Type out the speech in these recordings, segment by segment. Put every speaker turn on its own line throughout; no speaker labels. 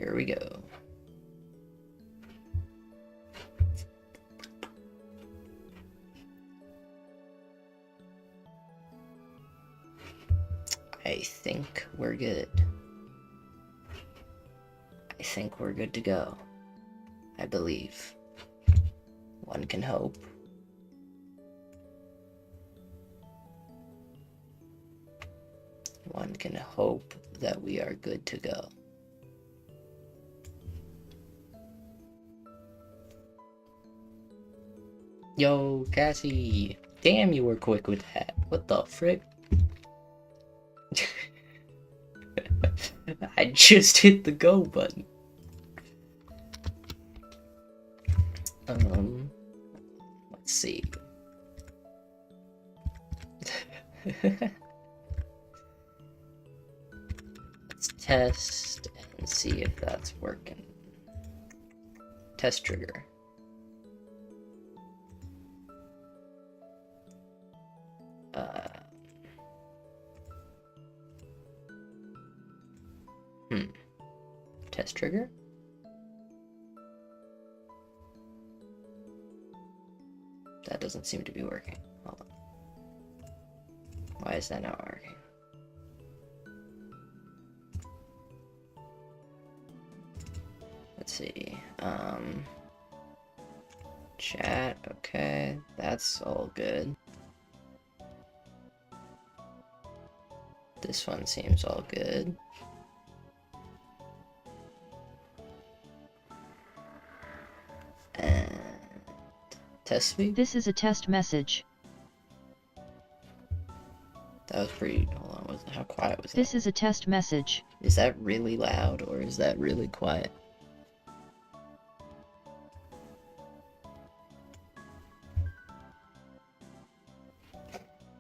Here we go. I think we're good. I think we're good to go. I believe. One can hope. One can hope that we are good to go. Yo, Cassie! Damn, you were quick with that. What the frick? I just hit the go button. Let's see. Let's test and see if that's working. Test trigger. Test trigger? That doesn't seem to be working. Hold on. Why is that not working? Let's see. Chat, okay. That's all good. This one seems all good. And test speed?
This is a test message.
That was pretty, hold on, how quiet was that?
This is a test message.
Is that really loud or is that really quiet?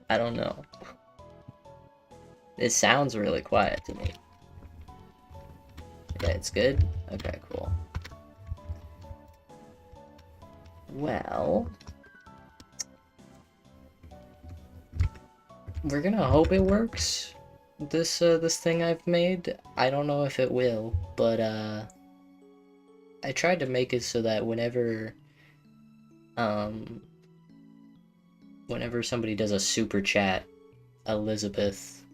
I don't know. It sounds really quiet to me. Yeah, it's good? Okay, cool. Well, we're gonna hope it works. This thing I've made. I don't know if it will, but I tried to make it so that whenever somebody does a super chat, Elizabeth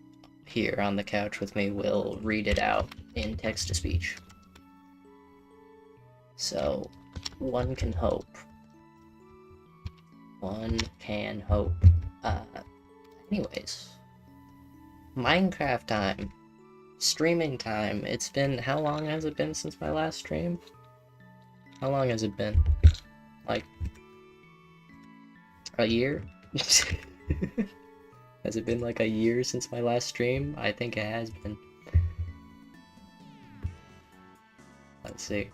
here on the couch with me will read it out in text-to-speech. So, one can hope. One can hope. Anyways. Minecraft time. Streaming time. It's been, how long has it been since my last stream? How long has it been? Like, a year? Has it been like a year since my last stream? I think it has been. Let's see.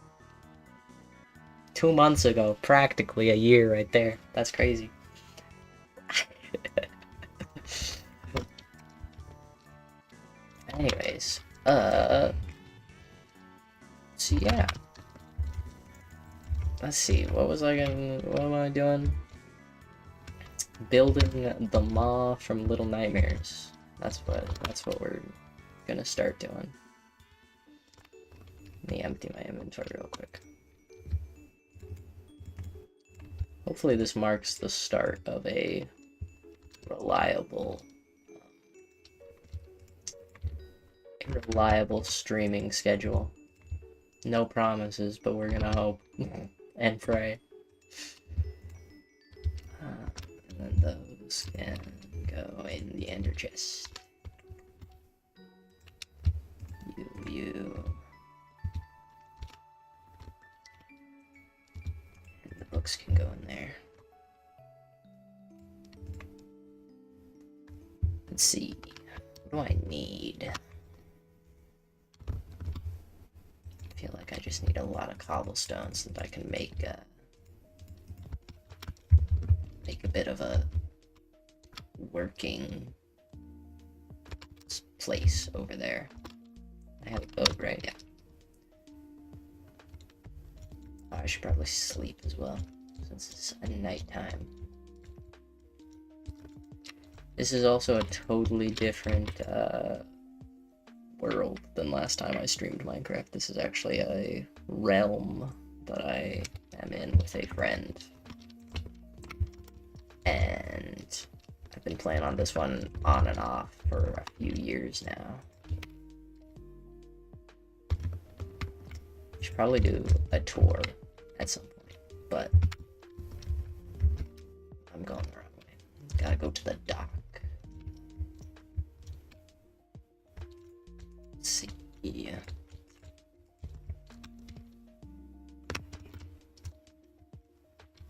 2 months ago, practically a year right there. That's crazy. Anyways, so yeah. Let's see, what am I doing? Building the maw from Little Nightmares. That's what we're gonna start doing. Let me empty my inventory real quick. Hopefully this marks the start of a reliable streaming schedule. No promises, but we're gonna hope and pray. And then those can go in the ender chest. You. And the books can go in there. Let's see. What do I need? I feel like I just need a lot of cobblestone so that I can make a bit of a working place over there. I have a boat, right? Yeah. Oh, I should probably sleep as well, since it's a nighttime. This is also a totally different world than last time I streamed Minecraft. This is actually a realm that I am in with a friend. And I've been playing on this one on and off for a few years now. Should probably do a tour at some point, but I'm going the wrong way. Gotta go to the dock. Let's see. Let's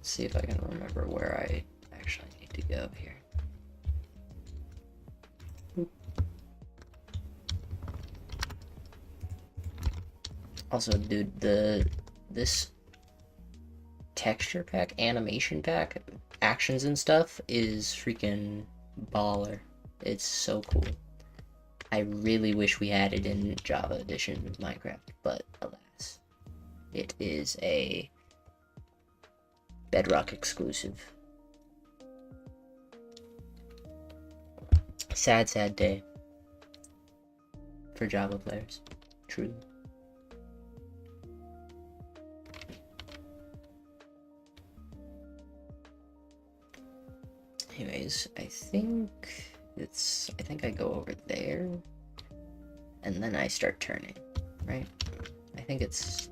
see if I can remember where I actually need to go here. Also, dude, this texture pack, animation pack, actions and stuff is freaking baller. It's so cool. I really wish we had it in Java Edition of Minecraft, but alas, it is a Bedrock exclusive. Sad, sad day for Java players, truly. Anyways, I think I go over there, and then I start turning, right? I think it's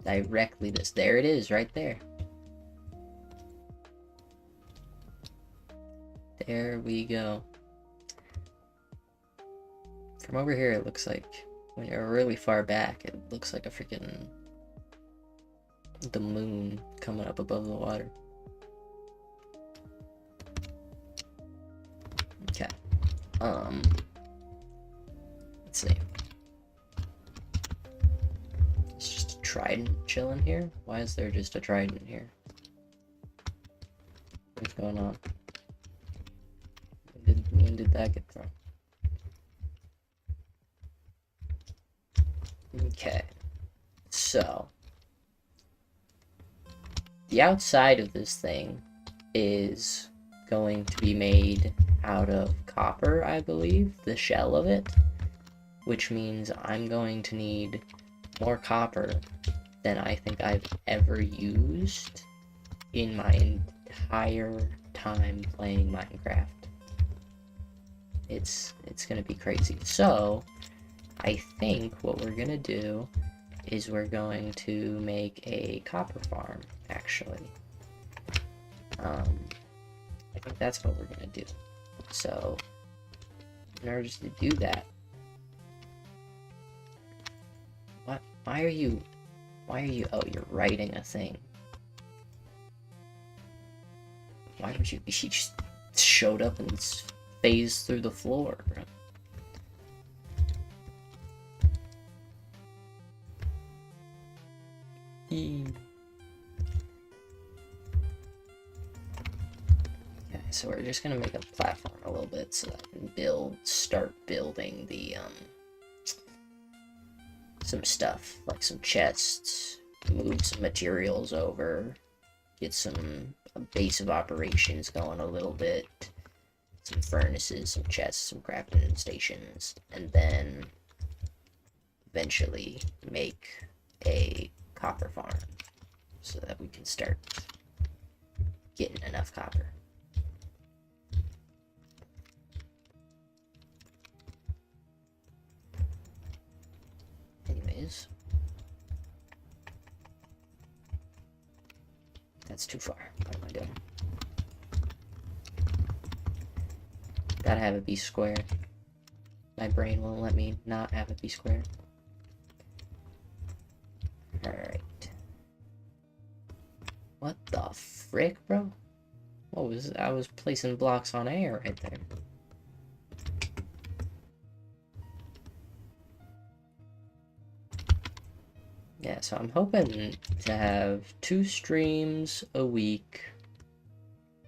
directly this. There it is, right there. There we go. From over here, it looks like, when you're really far back, it looks like a freaking, the moon coming up above the water. Okay. Let's see. It's just a trident chilling here? Why is there just a trident here? What's going on? When did that get thrown? Okay. So, the outside of this thing is going to be made out of copper, I believe, the shell of it, which means I'm going to need more copper than I think I've ever used in my entire time playing Minecraft. It's gonna be crazy. So I think what we're gonna do is we're going to make a copper farm, actually. I think that's what we're gonna do. So, in order to do that, what? Why are you? Oh, you're writing a thing. Why would you? She just showed up and phased through the floor, bro. So we're just gonna make a platform a little bit so that I can start building the, some stuff, like some chests, move some materials over, get a base of operations going a little bit, some furnaces, some chests, some crafting stations, and then eventually make a copper farm so that we can start getting enough copper. Anyways, that's too far. What am I doing? Gotta have it be square. My brain won't let me not have it be square. Alright. What the frick, bro? What was I was placing blocks on air right there. Yeah, so I'm hoping to have 2 streams a week.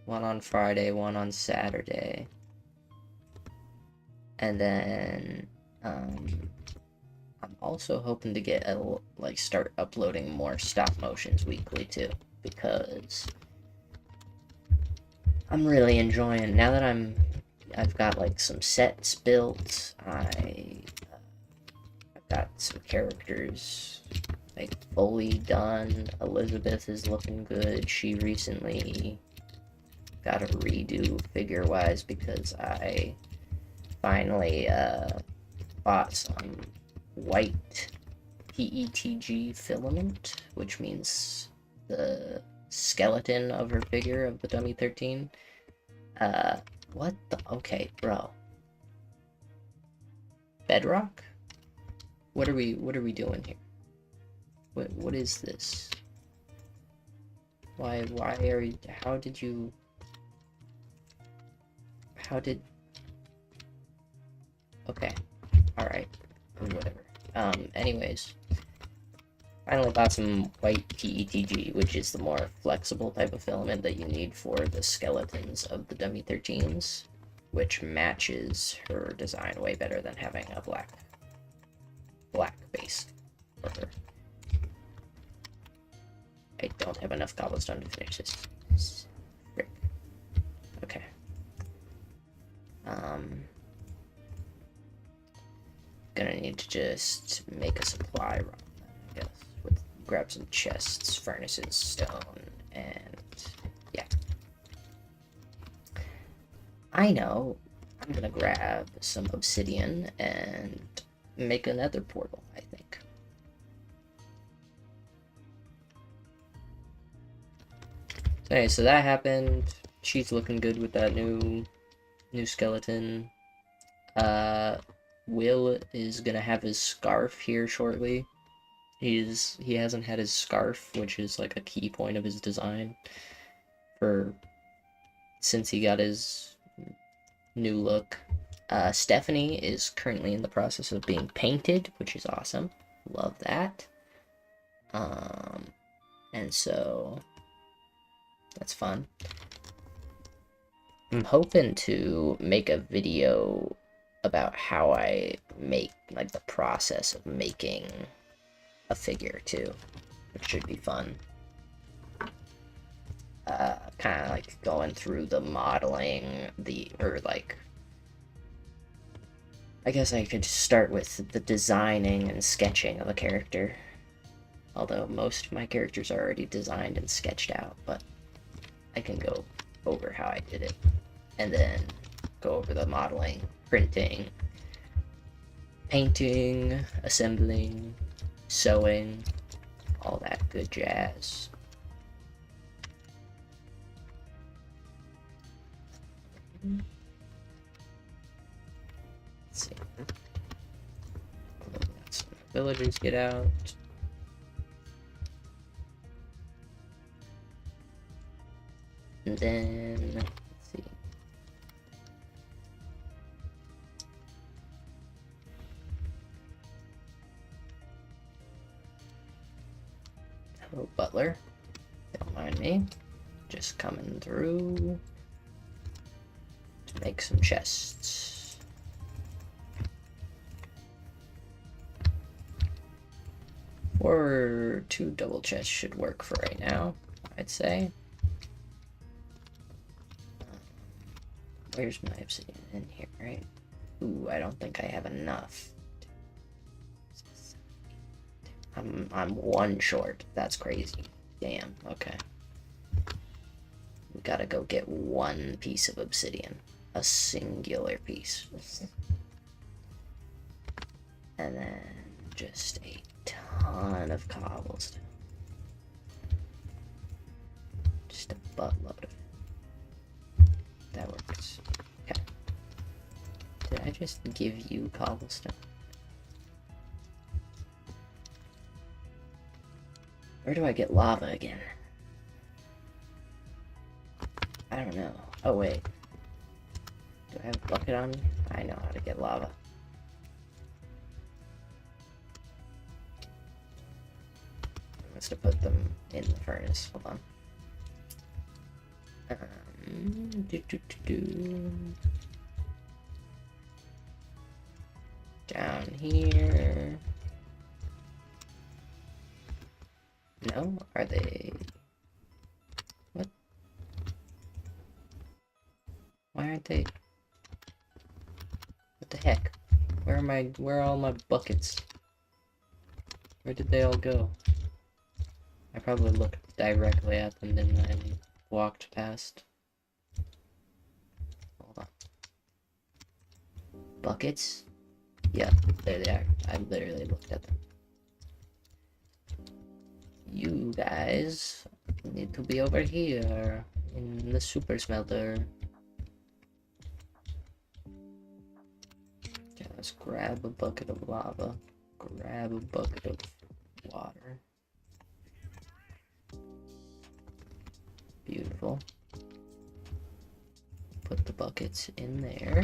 One on Friday, one on Saturday. And then, I'm also hoping to get start uploading more stop motions weekly too, because I'm really enjoying, now that I've got like some sets built, got some characters like fully done. Elizabeth is looking good. She recently got a redo figure-wise because I finally bought some white PETG filament, which means the skeleton of her figure of the dummy 13. What the? Okay, bro. Bedrock? What are we doing here? What is this? Why are you, how did okay. Alright. Whatever. Anyways. Finally bought some white PETG, which is the more flexible type of filament that you need for the skeletons of the dummy 13s, which matches her design way better than having a black base for her. I don't have enough cobblestone to finish this. Frick. Okay. Gonna need to just make a supply run, I guess. Grab some chests, furnaces, stone, and yeah. I know. I'm gonna grab some obsidian and make a nether portal, I think. Okay, so that happened. She's looking good with that new skeleton. Will is gonna have his scarf here shortly. He hasn't had his scarf, which is like a key point of his design since he got his new look. Stephanie is currently in the process of being painted, which is awesome. Love that. And so that's fun. I'm hoping to make a video about how I make, like, the process of making a figure too, which should be fun. Kind of like going through the modeling, I guess I could start with the designing and sketching of a character. Although most of my characters are already designed and sketched out, but I can go over how I did it. And then go over the modeling, printing, painting, assembling, sewing, all that good jazz. Let's see. Some villagers get out. And then, let's see. Hello, butler. Don't mind me. Just coming through to make some chests. Or 2 double chests should work for right now, I'd say. Where's my obsidian? In here, right? Ooh, I don't think I have enough. I'm 1 short. That's crazy. Damn, okay. We gotta go get 1 piece of obsidian. A singular piece. And then just a ton of cobblestone. Just a buttload of it. That works. Okay. Did I just give you cobblestone? Where do I get lava again? I don't know. Oh, wait. Do I have a bucket on me? I know how to get lava. I must have put them in the furnace. Hold on. Down here. No? Are they... What? Why aren't they... What the heck? Where are all my buckets? Where did they all go? I probably looked directly at them, didn't I, and walked past. Hold on. Buckets? Yeah, there they are. I literally looked at them. You guys need to be over here in the super smelter. Okay, let's grab a bucket of lava. Grab a bucket of water. Beautiful. Put the buckets in there.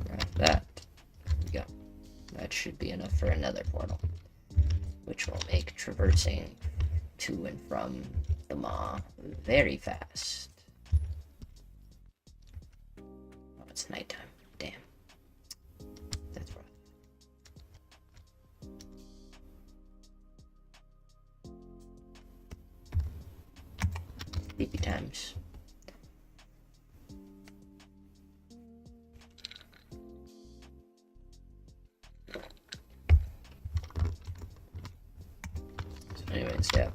Grab that. There we go. That should be enough for another portal, which will make traversing to and from the Maw very fast. Oh, it's nighttime. Damn. That's rough. Sleepy times. Anyways, yeah.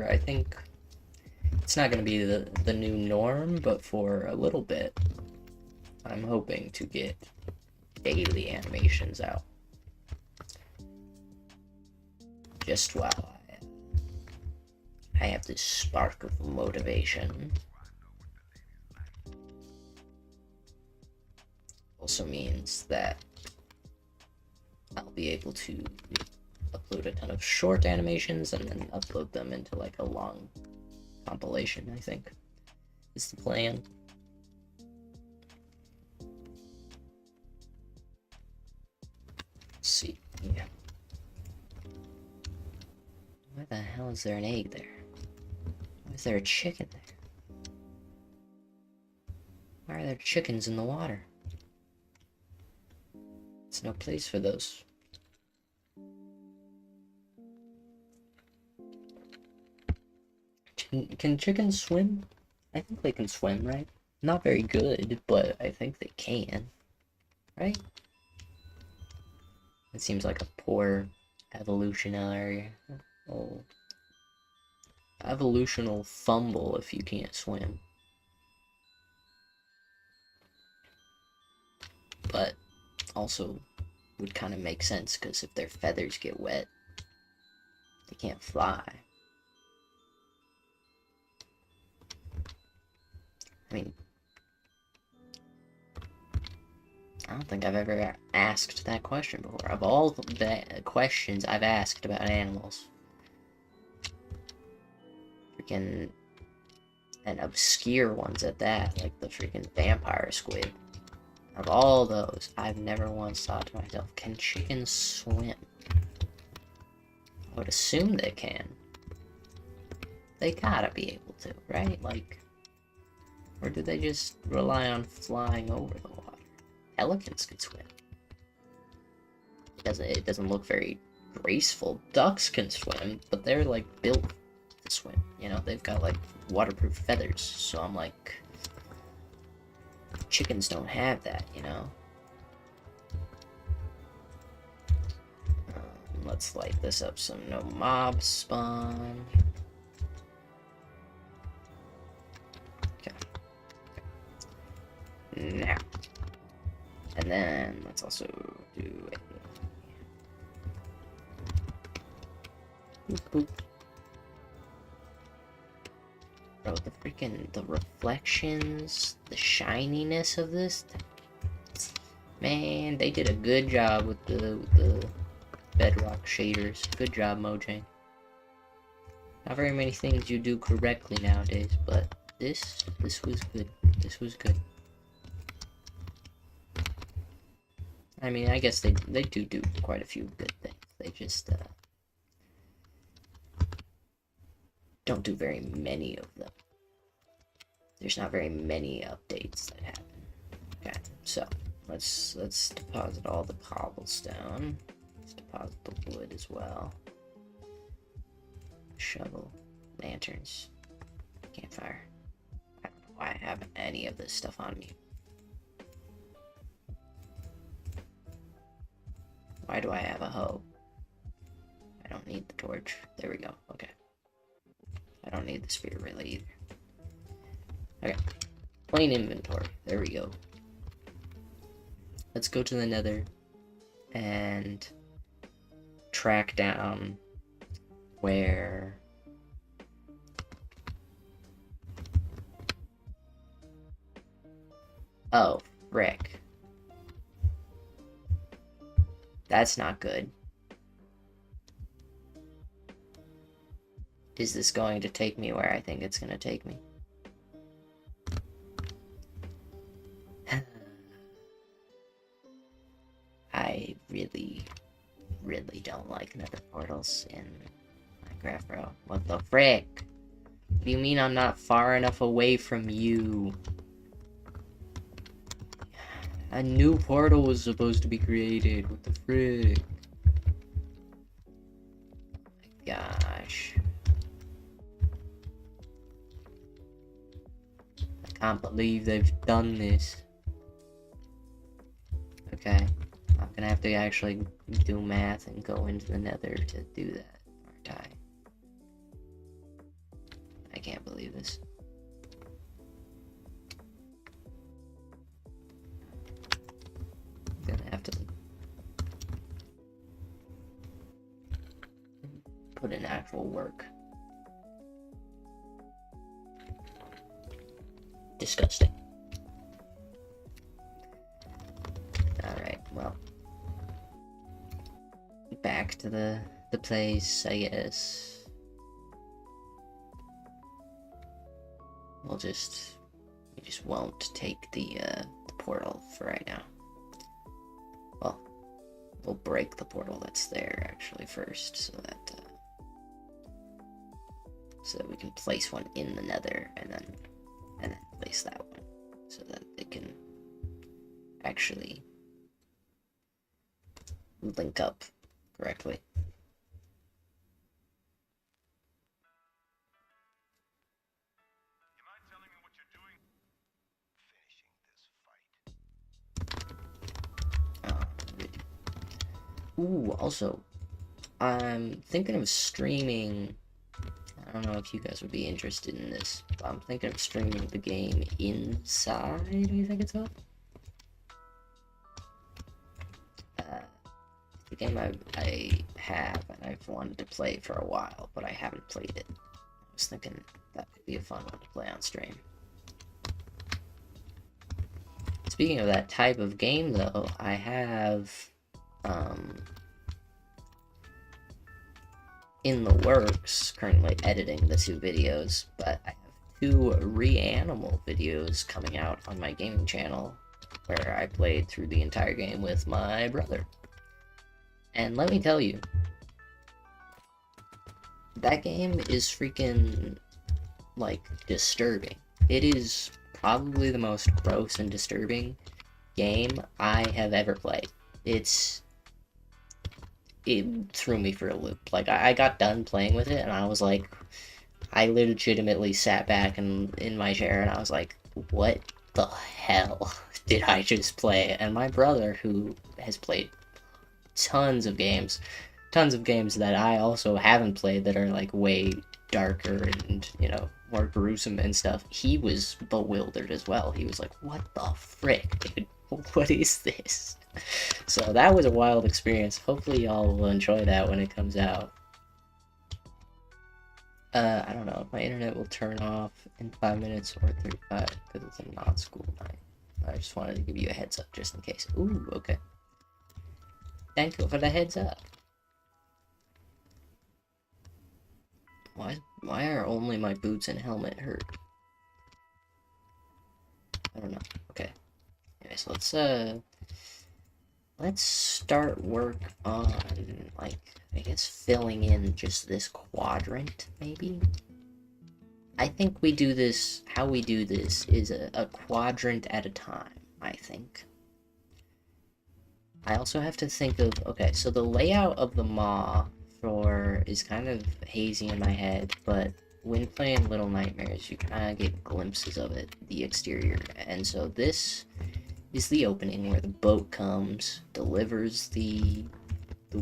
I think it's not going to be the new norm, but for a little bit, I'm hoping to get daily animations out. Just while I have this spark of motivation. Also means that I'll be able to upload a ton of short animations and then upload them into like a long compilation, I think is the plan. Let's see. Yeah. Why the hell is there an egg there? Why is there a chicken there? Why are there chickens in the water? It's no place for those. Can chickens swim? I think they can swim, right? Not very good, but I think they can. Right? It seems like a poor evolutionary... evolutional fumble if you can't swim. But also would kind of make sense, because if their feathers get wet, they can't fly. I mean, I don't think I've ever asked that question before. Of all the questions I've asked about animals, freaking, and obscure ones at that, like the freaking vampire squid. Of all those, I've never once thought to myself, can chickens swim? I would assume they can. They gotta be able to, right? Like, or do they just rely on flying over the water? Pelicans can swim. It doesn't look very graceful. Ducks can swim, but they're like built to swim. You know, they've got like waterproof feathers. So I'm like, chickens don't have that, you know? Let's light this up so no mobs spawn. Okay. Now. And then let's also do a boop boop. Bro, the reflections, the shininess of this, man, they did a good job with the bedrock shaders. Good job, Mojang. Not very many things you do correctly nowadays, but this was good. This was good. I mean, I guess they do quite a few good things. They just don't do very many of them. There's not very many updates that happen. Okay, so let's deposit all the cobblestone. Let's deposit the wood as well. Shovel, lanterns, campfire. I don't know why I have any of this stuff on me. Why do I have a hoe? I don't need the torch. There we go. Okay. I don't need the spear really either. Okay. Plain inventory. There we go. Let's go to the nether and track down where oh, frick. That's not good. Is this going to take me where I think it's going to take me? I really don't like nether portals in Minecraft, bro. What the frick? What do you mean I'm not far enough away from you? A new portal was supposed to be created. What the frick? Oh my gosh. I can't believe they've done this. Okay. I'm gonna have to actually do math and go into the nether to do that, aren't I? I can't believe this. I'm gonna have to put in actual work. Disgusting. Alright, well. Back to the place, I guess. We just won't take the portal for right now. Well, we'll break the portal that's there actually first, so that we can place one in the nether and then place that one so that it can actually link up correctly.
You mind telling me what you're doing? Finishing this fight.
Oh, ooh, also, I'm thinking of streaming. I don't know if you guys would be interested in this, but I'm thinking of streaming the game Inside, I think it's called. The game I have and I've wanted to play for a while, but I haven't played it. I was thinking that could be a fun one to play on stream. Speaking of that type of game, though, I have in the works currently editing the 2 videos, but I have 2 Reanimal videos coming out on my gaming channel where I played through the entire game with my brother. And let me tell you, that game is freaking, like, disturbing. It is probably the most gross and disturbing game I have ever played. It threw me for a loop. Like, I got done playing with it, and I was like, I legitimately sat back in my chair, and I was like, what the hell did I just play? And my brother, who has played tons of games that I also haven't played that are, like, way darker and, you know, more gruesome and stuff, he was bewildered as well. He was like, what the frick, dude? What is this? So that was a wild experience. Hopefully y'all will enjoy that when it comes out. I don't know if my internet will turn off in 5 minutes or 35 because it's a non-school night. I just wanted to give you a heads up just in case. Ooh, okay. Thank you for the heads up. Why are only my boots and helmet hurt? I don't know. Okay. Anyways, let's start work on, like, I guess filling in just this quadrant, maybe? I think we do this, how we do this is a quadrant at a time, I think. I also have to think of, okay, so the layout of the maw is kind of hazy in my head, but when playing Little Nightmares, you kind of get glimpses of it, the exterior, and so this is the opening where the boat comes, delivers the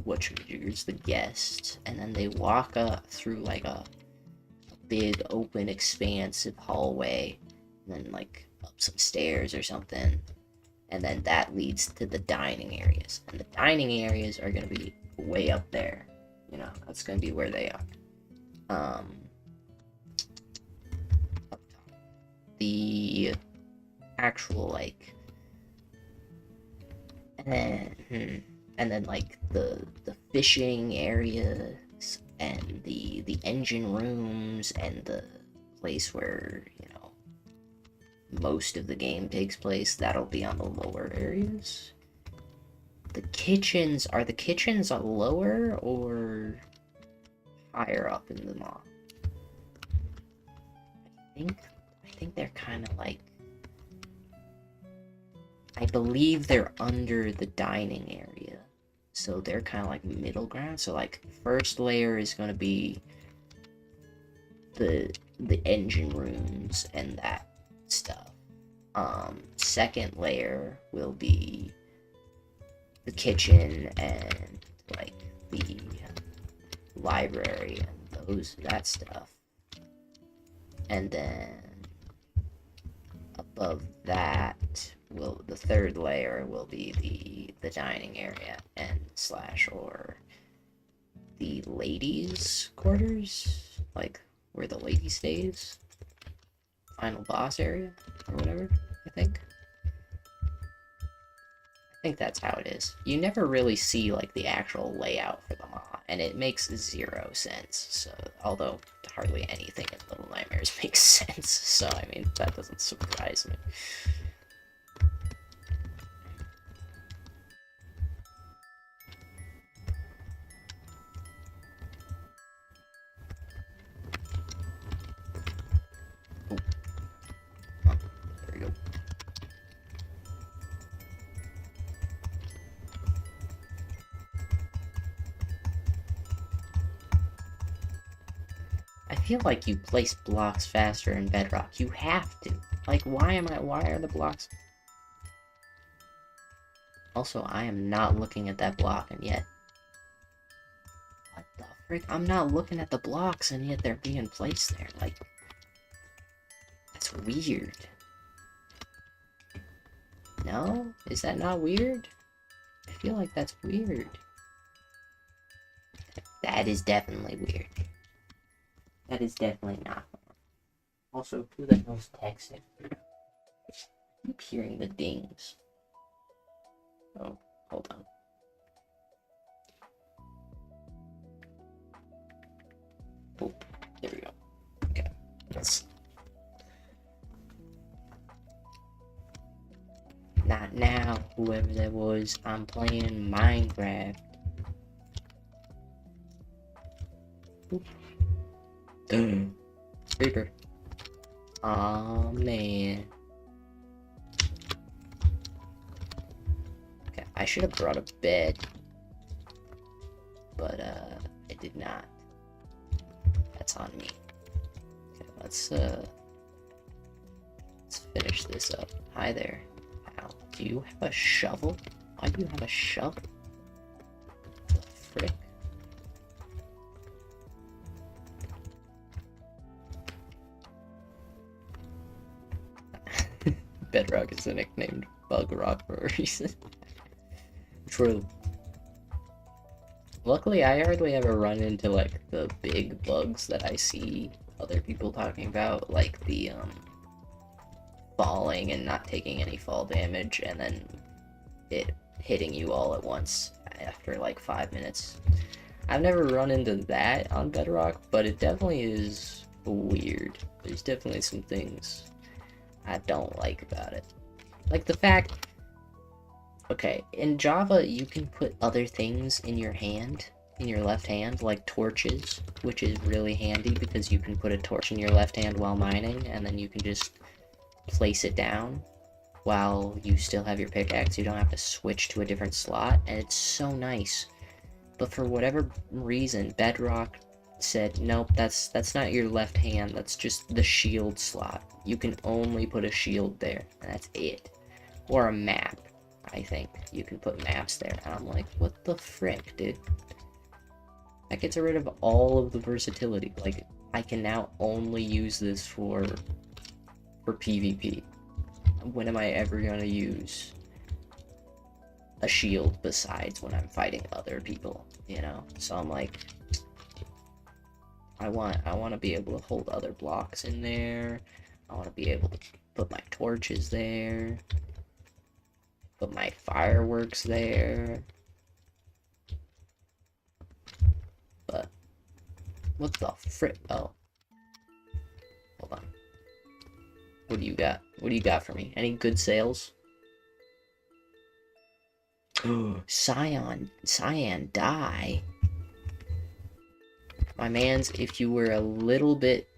whatchamajiggers, the guest, and then they walk up through like a big open expansive hallway, and then like up some stairs or something, and then that leads to the dining areas, and the dining areas are going to be way up there. You know, that's going to be where they are. Up top. The actual like, and then like the fishing areas and the engine rooms and the place where, you know, most of the game takes place, that'll be on the lower areas. The kitchens, are the kitchens lower or higher up in the mall? I think they're kind of like, I believe they're under the dining area, so they're kind of like middle ground. So like first layer is going to be the engine rooms and that stuff. Second layer will be the kitchen and like the library and that stuff. And then above that the third layer will be the dining area and or the ladies' quarters, like where the lady stays, final boss area or whatever. I think that's how it is. You never really see like the actual layout for the mod, and it makes 0 sense. So although hardly anything in Little Nightmares makes sense, so I mean that doesn't surprise me. There we go. I feel like you place blocks faster in Bedrock. You have to. Like, why are the blocks... Also, I am not looking at that block, and yet... What the frick? I'm not looking at the blocks, and yet they're being placed there. Like... That's weird. No? Is that not weird? I feel like that's weird. That is definitely weird. That is definitely not normal. Also, who the hell's texting? I keep hearing the dings. Oh, hold on. Oh, there we go. Okay, let's... Not now, whoever that was. I'm playing Minecraft. Oop. Creeper. Aw, man. Okay, I should have brought a bed. But, I did not. That's on me. Okay, let's finish this up. Hi there. Wow. Do you have a shovel? Why do you have a shovel? The frick? Bedrock is a nicknamed Bug Rock for a reason. True. Luckily, I hardly ever run into, like, the big bugs that I see other people talking about, like the, falling and not taking any fall damage, and then it hitting you all at once after, like, 5 minutes. I've never run into that on Bedrock, but it definitely is weird. There's definitely some things I don't like about it. Like the fact... Okay, in Java, you can put other things in your hand, in your left hand, like torches, which is really handy because you can put a torch in your left hand while mining, and then you can just place it down while you still have your pickaxe. You don't have to switch to a different slot, and it's so nice. But for whatever reason, Bedrock said, nope, that's not your left hand, that's just the shield slot. You can only put a shield there, and that's it. Or a map. I think you can put maps there. And I'm like, what the frick, dude? That gets rid of all of the versatility. Like, I can now only use this for PvP. When am I ever gonna use a shield besides when I'm fighting other people, you know? So I'm like, I want to be able to hold other blocks in there. I want to be able to put my torches there. Put my fireworks there. But what the frick? Oh. Hold on. What do you got? What do you got for me? Any good sales? Cyan dye. My mans, if you were a little bit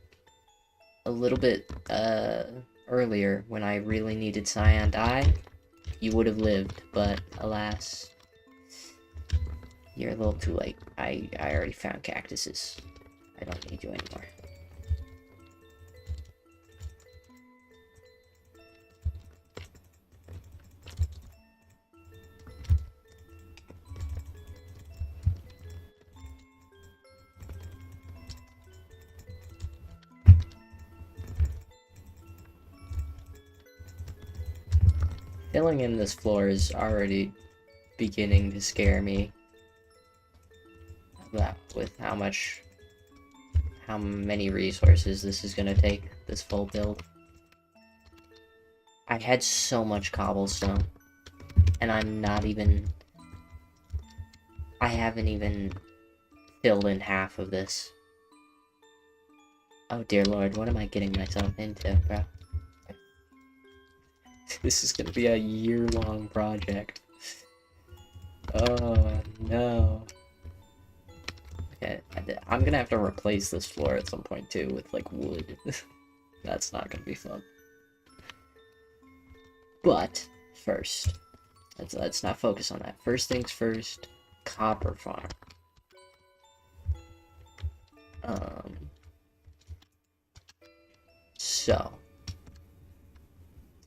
earlier when I really needed cyan dye, you would have lived, but alas, you're a little too late. I already found cactuses. I don't need you anymore. Filling in this floor is already beginning to scare me. With how many resources this is gonna take, this full build. I had so much cobblestone, and I haven't even filled in half of this. Oh dear lord, what am I getting myself into, bro? This is gonna be a year-long project. Oh no. Okay, I'm gonna have to replace this floor at some point too with like wood. That's not gonna be fun. But first, let's not focus on that. First things first, copper farm. So.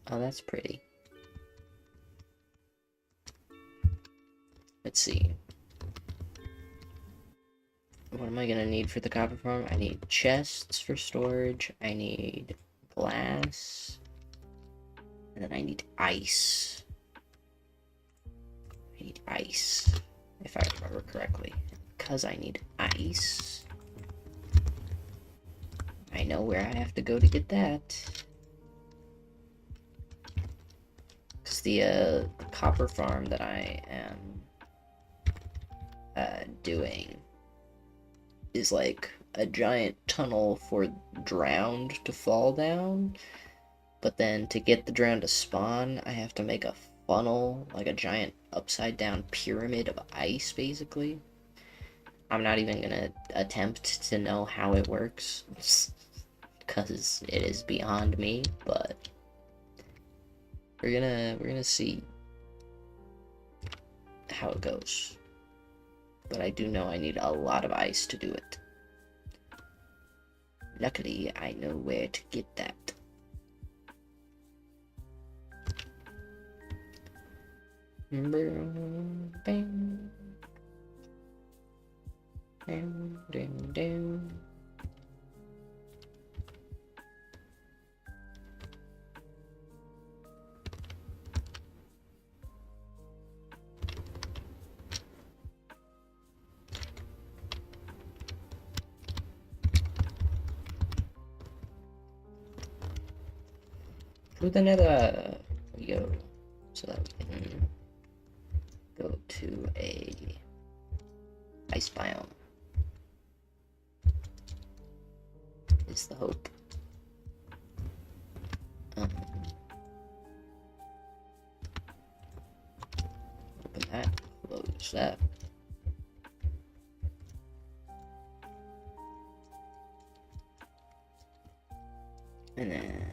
Oh, that's pretty. Let's see. What am I gonna need for the copper farm? I need chests for storage. I need glass. And then I need ice. I need ice, if I remember correctly. Because I need ice, I know where I have to go to get that. Because the copper farm that I am doing is like a giant tunnel for drowned to fall down. But then to get the drowned to spawn, I have to make a funnel, like a giant upside down pyramid of ice, basically. I'm not even gonna attempt to know how it works, because it is beyond me, but we're gonna see how it goes. But I do know I need a lot of ice to do it. Luckily, I know where to get that. Bang. Bang. Down, down, down. To the nether we go, so that we can go to a ice biome. Is the hope. Open that, close that. And then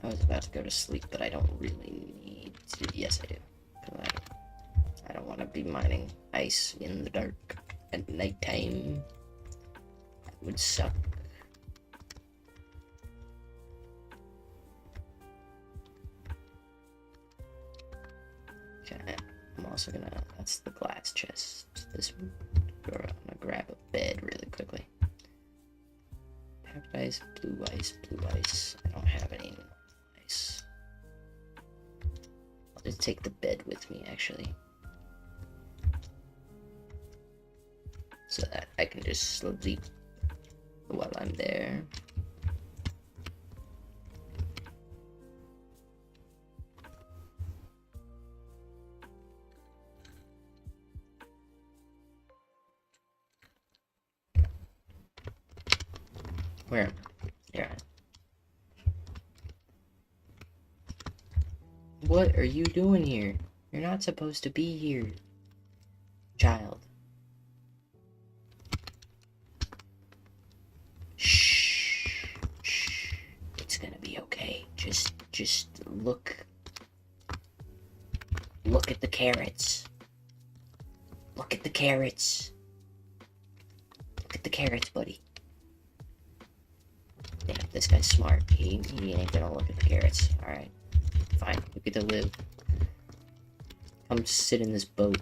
I was about to go to sleep, but I don't really need to. Yes, I do. 'Cause I don't want to be mining ice in the dark at nighttime. That would suck. Okay, I'm also gonna, that's the glass chest. This, I'm gonna grab a bed really quickly. Packed ice, blue ice, blue ice. I don't have any ice. I'll just take the bed with me, actually. So that I can just sleep while I'm there. Where? Yeah. What are you doing here? You're not supposed to be here, child. Shh. Shh. It's gonna be okay. Just look. Look at the carrots. Look at the carrots. Look at the carrots, buddy. Yeah, this guy's smart. He ain't gonna look at the carrots. Alright. Fine. We get to live. Come sit in this boat.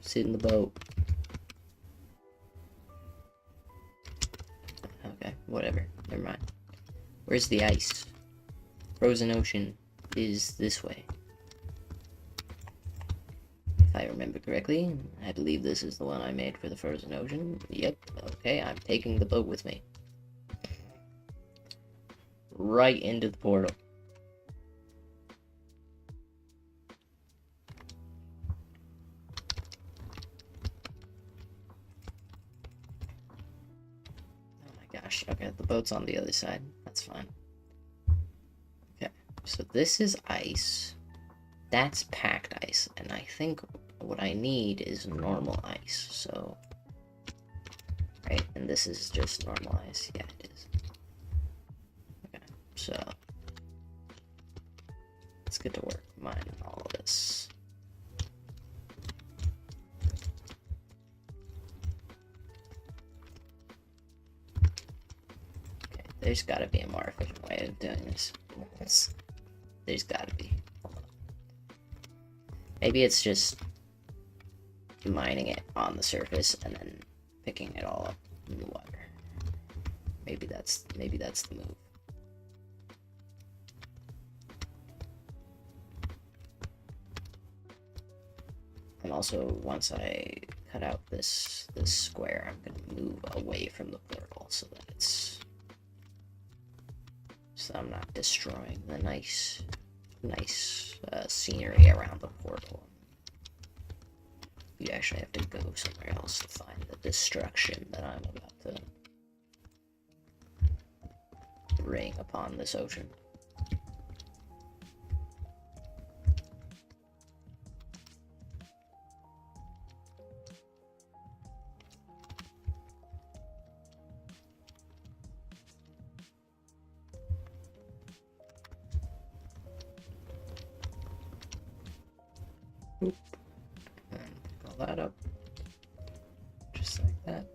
Sit in the boat. Okay, whatever. Never mind. Where's the ice? Frozen ocean is this way. If I remember correctly, I believe this is the one I made for the frozen ocean. Yep, okay, I'm taking the boat with me. Right into the portal. Oh my gosh, okay, the boat's on the other side. That's fine. Okay, so this is ice. That's packed ice, and I think what I need is normal ice, so... Right, and this is just normal ice. Yeah, it is. Okay, so... Let's get to work mining all of this. Okay, there's gotta be a more efficient way of doing this. There's gotta be. Maybe it's just mining it on the surface and then picking it all up in the water. Maybe that's the move. And also, once I cut out this square, I'm gonna move away from the portal so that I'm not destroying the nice scenery around the portal. You actually have to go somewhere else to find the destruction that I'm about to bring upon this ocean. Oop. And pick all that up. Just like that.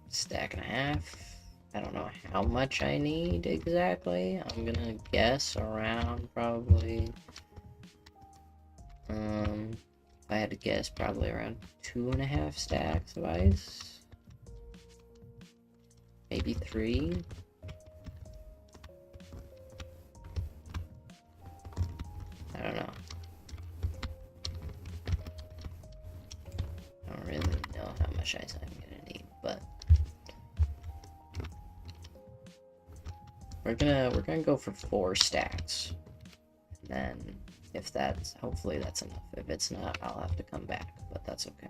Stack and a half. I don't know how much I need exactly. I'm gonna guess around probably... if I had to guess, probably around 2.5 stacks of ice. Maybe 3. I don't know. I don't really know how much ice I'm gonna need, but we're gonna go for 4 stacks. And then if that's, hopefully that's enough. If it's not, I'll have to come back, but that's okay.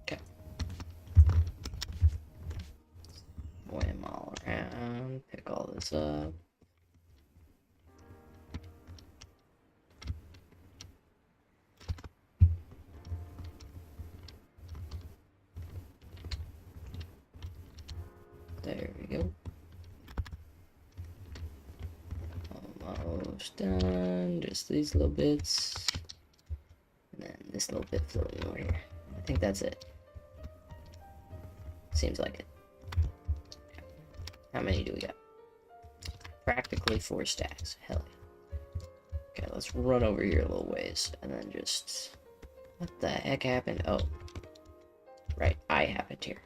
Okay. Swim all around, pick all this up. There we go. Almost done. Just these little bits. And then this little bit floating over here. I think that's it. Seems like it. How many do we got? Practically 4 stacks. Hell yeah. Okay, let's run over here a little ways. And then just... What the heck happened? Oh. Right, I happened here.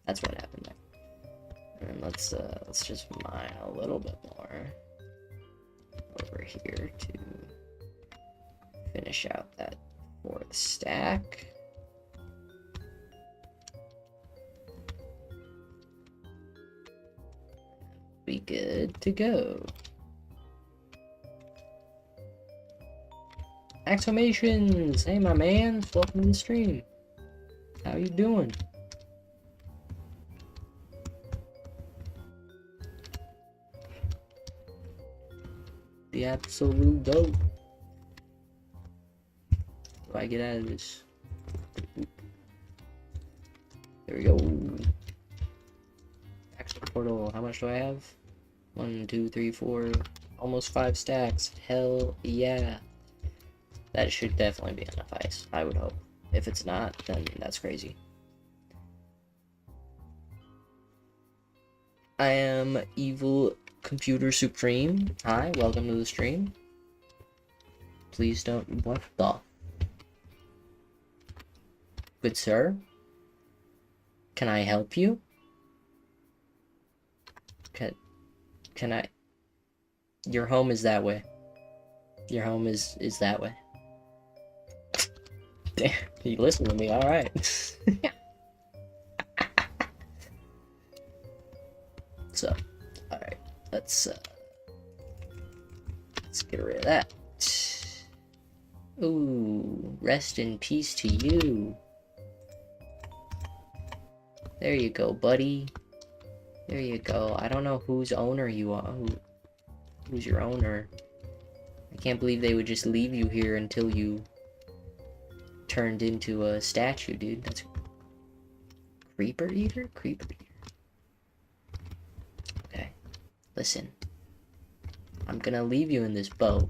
That's what happened there. And let's just mine a little bit more over here to finish out that 4th stack. Be good to go. Exclamations! Hey my man, welcome to the stream. How you doing? The absolute dope. What do I get out of this? There we go. Extra portal. How much do I have? 1, 2, 3, 4. Almost 5 stacks. Hell yeah. That should definitely be enough ice, I would hope. If it's not, then that's crazy. I am Evil Computer Supreme. Hi, welcome to the stream. Please don't... What the... Good sir? Can I help you? Can I... Your home is that way. Your home is that way. Damn, you listen to me, alright. So, alright, let's get rid of that. Ooh, rest in peace to you. There you go, buddy. There you go. I don't know whose owner you are. Who's your owner? I can't believe they would just leave you here until you turned into a statue, dude. That's Creeper Eater? Creeper Eater. Okay. Listen. I'm gonna leave you in this boat.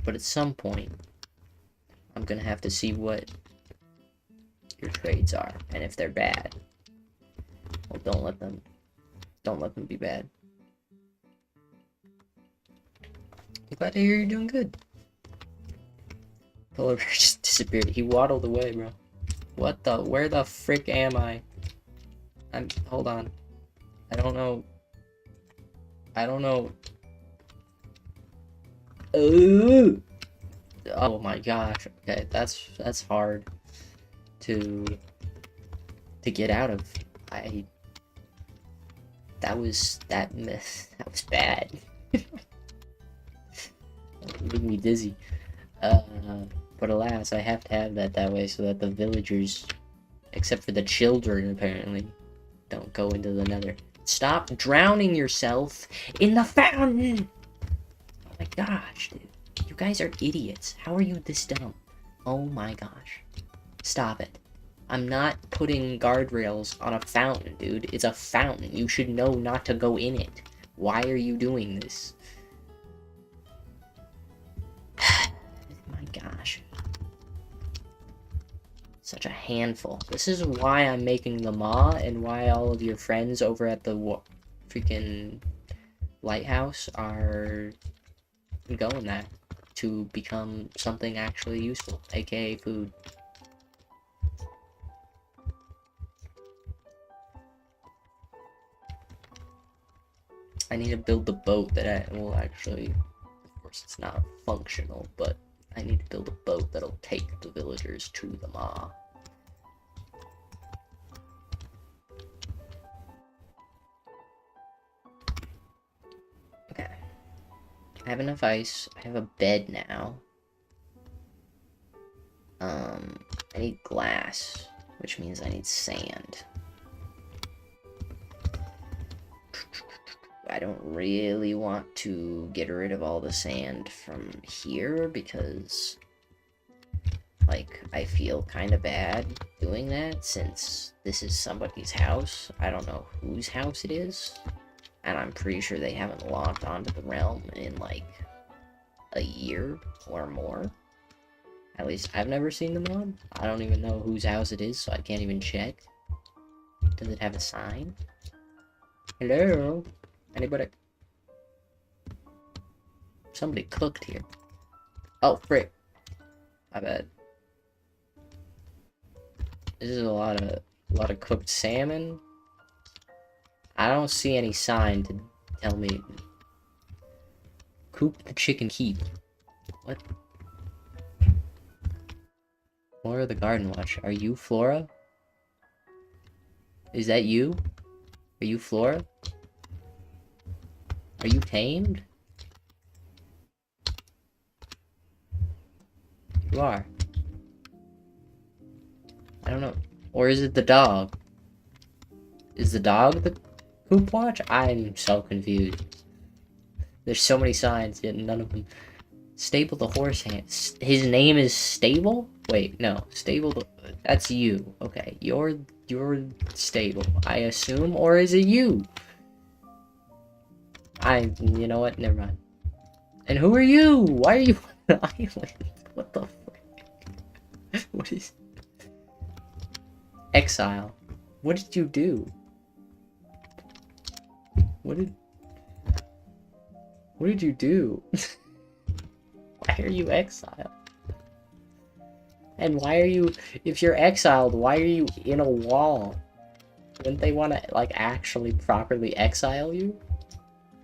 But at some point, I'm gonna have to see what your trades are. And if they're bad, well, don't let them be bad. I'm glad to hear you're doing good. Polar bear just disappeared. He waddled away, bro. What the? Where the frick am I? Hold on. I don't know. Ooh! Oh my gosh. Okay, that's hard to get out of. That was bad. It made me dizzy. But alas, I have to have that way so that the villagers, except for the children apparently, don't go into the nether. Stop drowning yourself in the fountain! Oh my gosh, dude. You guys are idiots. How are you this dumb? Oh my gosh. Stop it. I'm not putting guardrails on a fountain, dude. It's a fountain. You should know not to go in it. Why are you doing this? My gosh. Such a handful. This is why I'm making the maw and why all of your friends over at the freaking lighthouse are going there to become something actually useful, aka food. I need to build the boat that will actually, of course it's not functional, but I need to build a boat that'll take the villagers to the maw. Okay. I have enough ice. I have a bed now. I need glass, which means I need sand. I don't really want to get rid of all the sand from here because, like, I feel kind of bad doing that since this is somebody's house. I don't know whose house it is, And I'm pretty sure they haven't logged onto the realm in like a year or more. At least I've never seen the mod. I don't even know whose house it is, so I can't even check. Does it have a sign? Hello? Anybody? Somebody cooked here. Oh, frick. My bad. This is a lot of cooked salmon. I don't see any sign to tell me. Coop the chicken heap. What? Flora the Garden Watch. Are you Flora? Is that you? Are you Flora? Are you tamed? You are. I don't know. Or is it the dog? Is the dog the Coop Watch? I'm so confused. There's so many signs, yet none of them. Stable the horse hand. His name is Stable? Wait, no. Stable the... That's you. Okay, you're Stable, I assume, or is it you? You know what? Never mind. And who are you? Why are you on the island? What the frick? What is... Exile. What did you do? What did you do? Why are you exiled? And why are you... If you're exiled, why are you in a wall? Wouldn't they want to, like, actually properly exile you?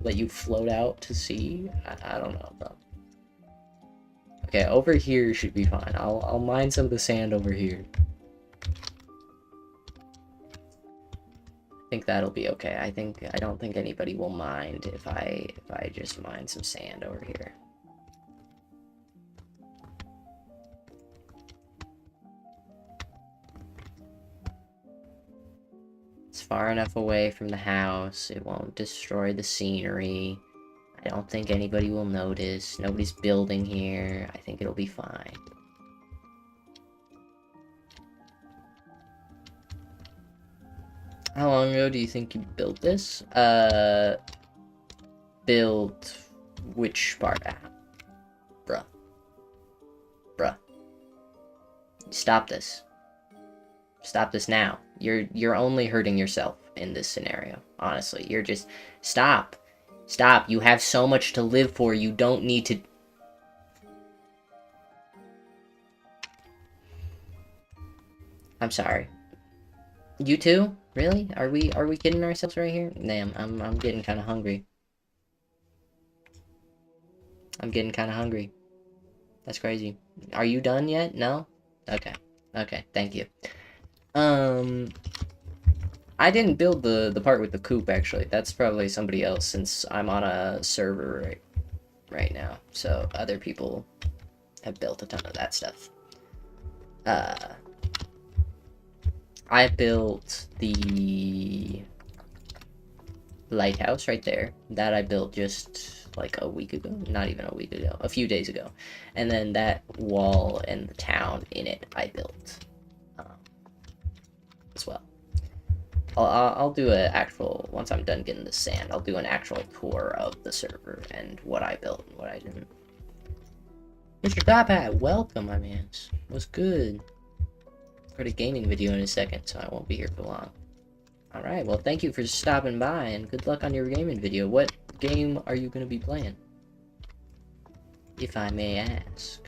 Let you float out to sea? I don't know, bro. Okay, over here should be fine. I'll mine some of the sand over here. I think that'll be okay. I don't think anybody will mind if I just mine some sand over here. It's far enough away from the house. It won't destroy the scenery. I don't think anybody will notice. Nobody's building here. I think it'll be fine. How long ago do you think you built this? Built which part? Bruh. Stop this. Stop this now. You're only hurting yourself in this scenario. Honestly, you're just... Stop. Stop. You have so much to live for. You don't need to... I'm sorry. You too? Really? Are we kidding ourselves right here? Damn, I'm getting kind of hungry. I'm getting kind of hungry. That's crazy. Are you done yet? No? Okay. Okay, thank you. I didn't build the part with the coop, actually. That's probably somebody else, since I'm on a server right now. So, other people have built a ton of that stuff. I built the lighthouse right there. That I built just like a week ago. Not even a week ago. A few days ago. And then that wall and the town in it I built as well. I'll do an actual, once I'm done getting the sand, I'll do an actual tour of the server and what I built and what I didn't. Mr. Top Hat, welcome, my mans. What's good? For the gaming video in a second, so I won't be here for long. Alright, well, thank you for stopping by, and good luck on your gaming video. What game are you going to be playing? If I may ask.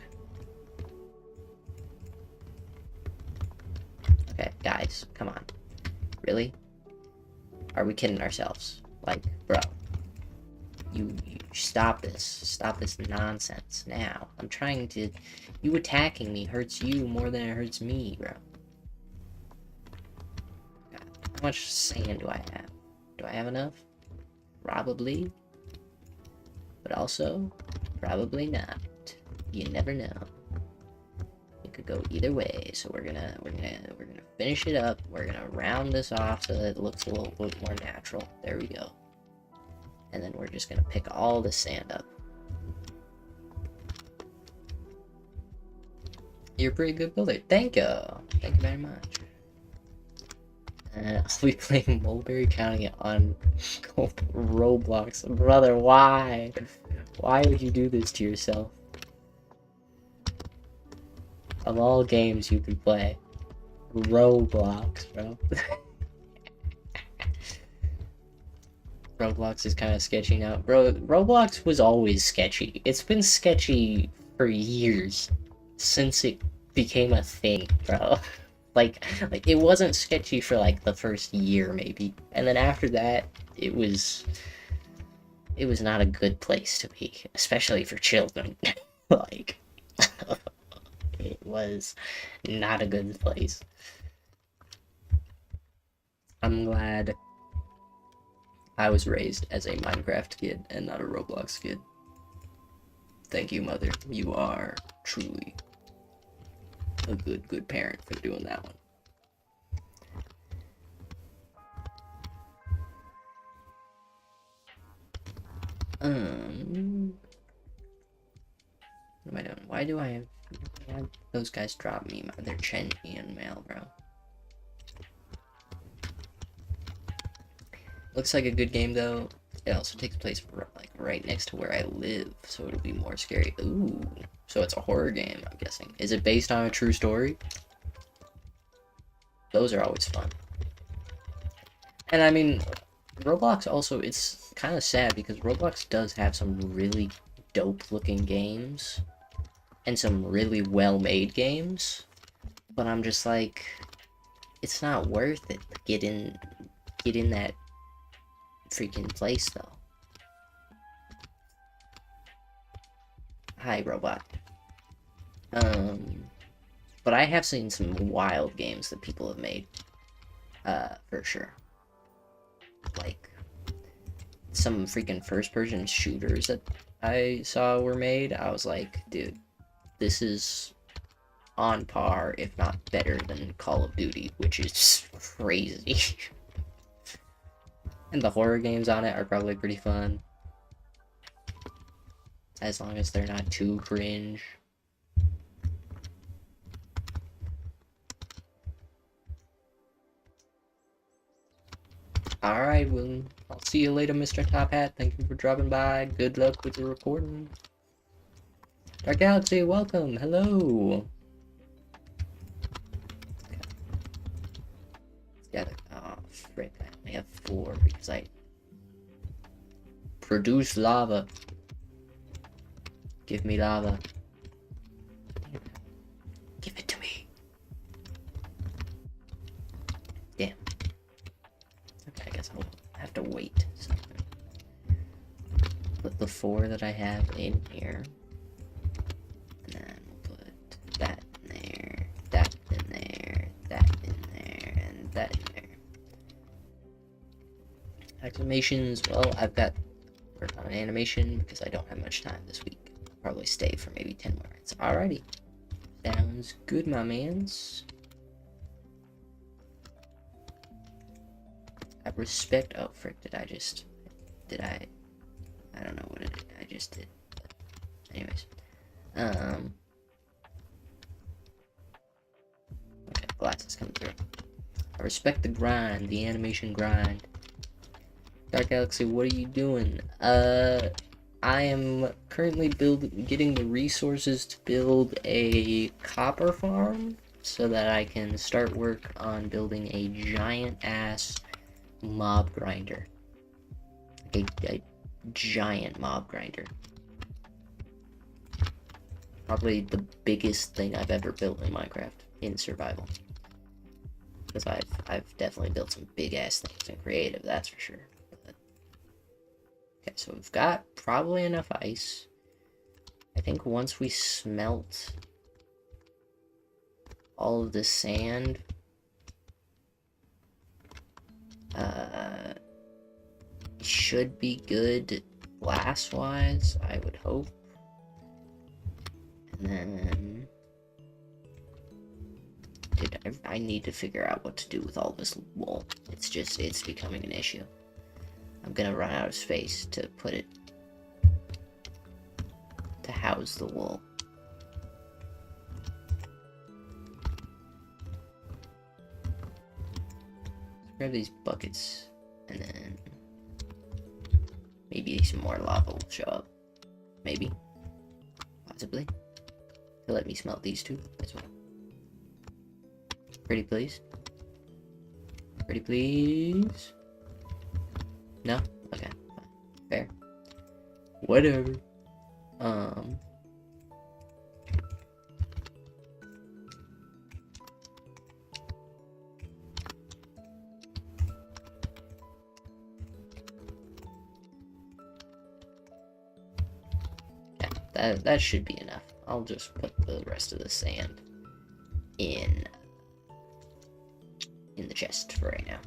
Okay, guys, come on. Really? Are we kidding ourselves? Like, bro. You stop this. Stop this nonsense now. I'm trying to... You attacking me hurts you more than it hurts me, bro. God, how much sand do I have? Do I have enough? Probably. But also, probably not. You never know. It could go either way, so we're gonna finish it up. We're gonna round this off so that it looks a little bit more natural. There we go. And then we're just gonna pick all the sand up. You're a pretty good builder. Thank you. Thank you very much. I'll be playing Mulberry County on Roblox. Brother, why? Why would you do this to yourself? Of all games you could play, Roblox, bro. Roblox is kind of sketchy now. Bro, Roblox was always sketchy. It's been sketchy for years. Since it became a thing, bro. Like it wasn't sketchy for like the first year maybe. And then after that, it was not a good place to be, especially for children. Like it was not a good place. I'm glad I was raised as a Minecraft kid and not a Roblox kid. Thank you, mother. You are truly a good parent for doing that one. What am I doing? Why do I have those guys drop me their Chenjian mail, bro? Looks like a good game though. It also takes place like right next to where I live, so it'll be more scary. Ooh, so it's a horror game, I'm guessing. Is it based on a true story? Those are always fun. And I mean, Roblox also, it's kind of sad because Roblox does have some really dope looking games and some really well made games, but I'm just like, it's not worth it to get in that freaking place though. Hi, robot. But I have seen some wild games that people have made, for sure. Like some freaking first-person shooters that I saw were made. I was like, dude, this is on par, if not better, than Call of Duty, which is crazy. And the horror games on it are probably pretty fun. As long as they're not too cringe. Alright, well, I'll see you later, Mr. Top Hat. Thank you for dropping by. Good luck with the recording. Dark Galaxy, welcome. Hello. Together. Oh, frick. I only have 4 because I produce lava. Give me lava. Give it to me. Damn. Okay, I guess I'll have to wait. So put the 4 that I have in here. And then we'll put that in there, that in there, that in there, and that in there. Exclamations, well, I've got work on an animation because I don't have much time this week. Probably stay for maybe 10 more minutes. Alrighty. Sounds good, my mans. I respect. Oh, frick, I don't know what I just did. But anyways. Okay, glasses come through. I respect the grind, the animation grind. Dark Galaxy, what are you doing? I am currently getting the resources to build a copper farm so that I can start work on building a giant ass mob grinder. A giant mob grinder. Probably the biggest thing I've ever built in Minecraft in survival. Because I've definitely built some big ass things in creative, that's for sure. Okay, so we've got probably enough ice. I think once we smelt all of the sand, should be good glass-wise, I would hope. And then, dude, I need to figure out what to do with all this wool. It's becoming an issue. I'm gonna run out of space to put it, to house the wool. Grab these buckets, and then maybe some more lava will show up. Maybe. Possibly. He'll let me smelt these two as well. Pretty please. Pretty please. No? Okay. Fine. Fair. Whatever. Yeah, that should be enough. I'll just put the rest of the sand in the chest for right now.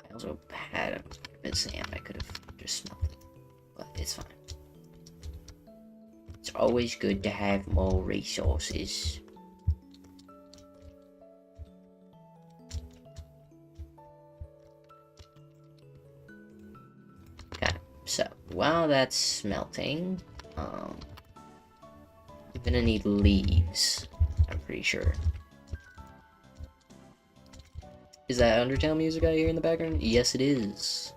I also had a bit of sand I could have just smelted, but it's fine. It's always good to have more resources. Okay, so while that's smelting, I'm gonna need leaves, I'm pretty sure. Is that Undertale music I hear in the background? Yes, it is.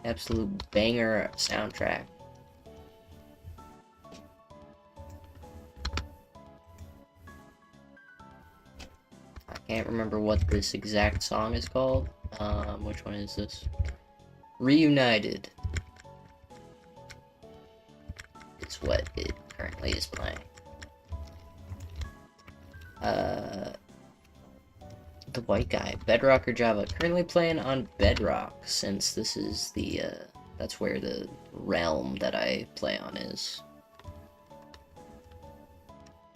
Absolute banger soundtrack. I can't remember what this exact song is called. Which one is this? Reunited. It's what it currently is playing. The white guy, Bedrock or Java? Currently playing on Bedrock, since this is the, that's where the realm that I play on is.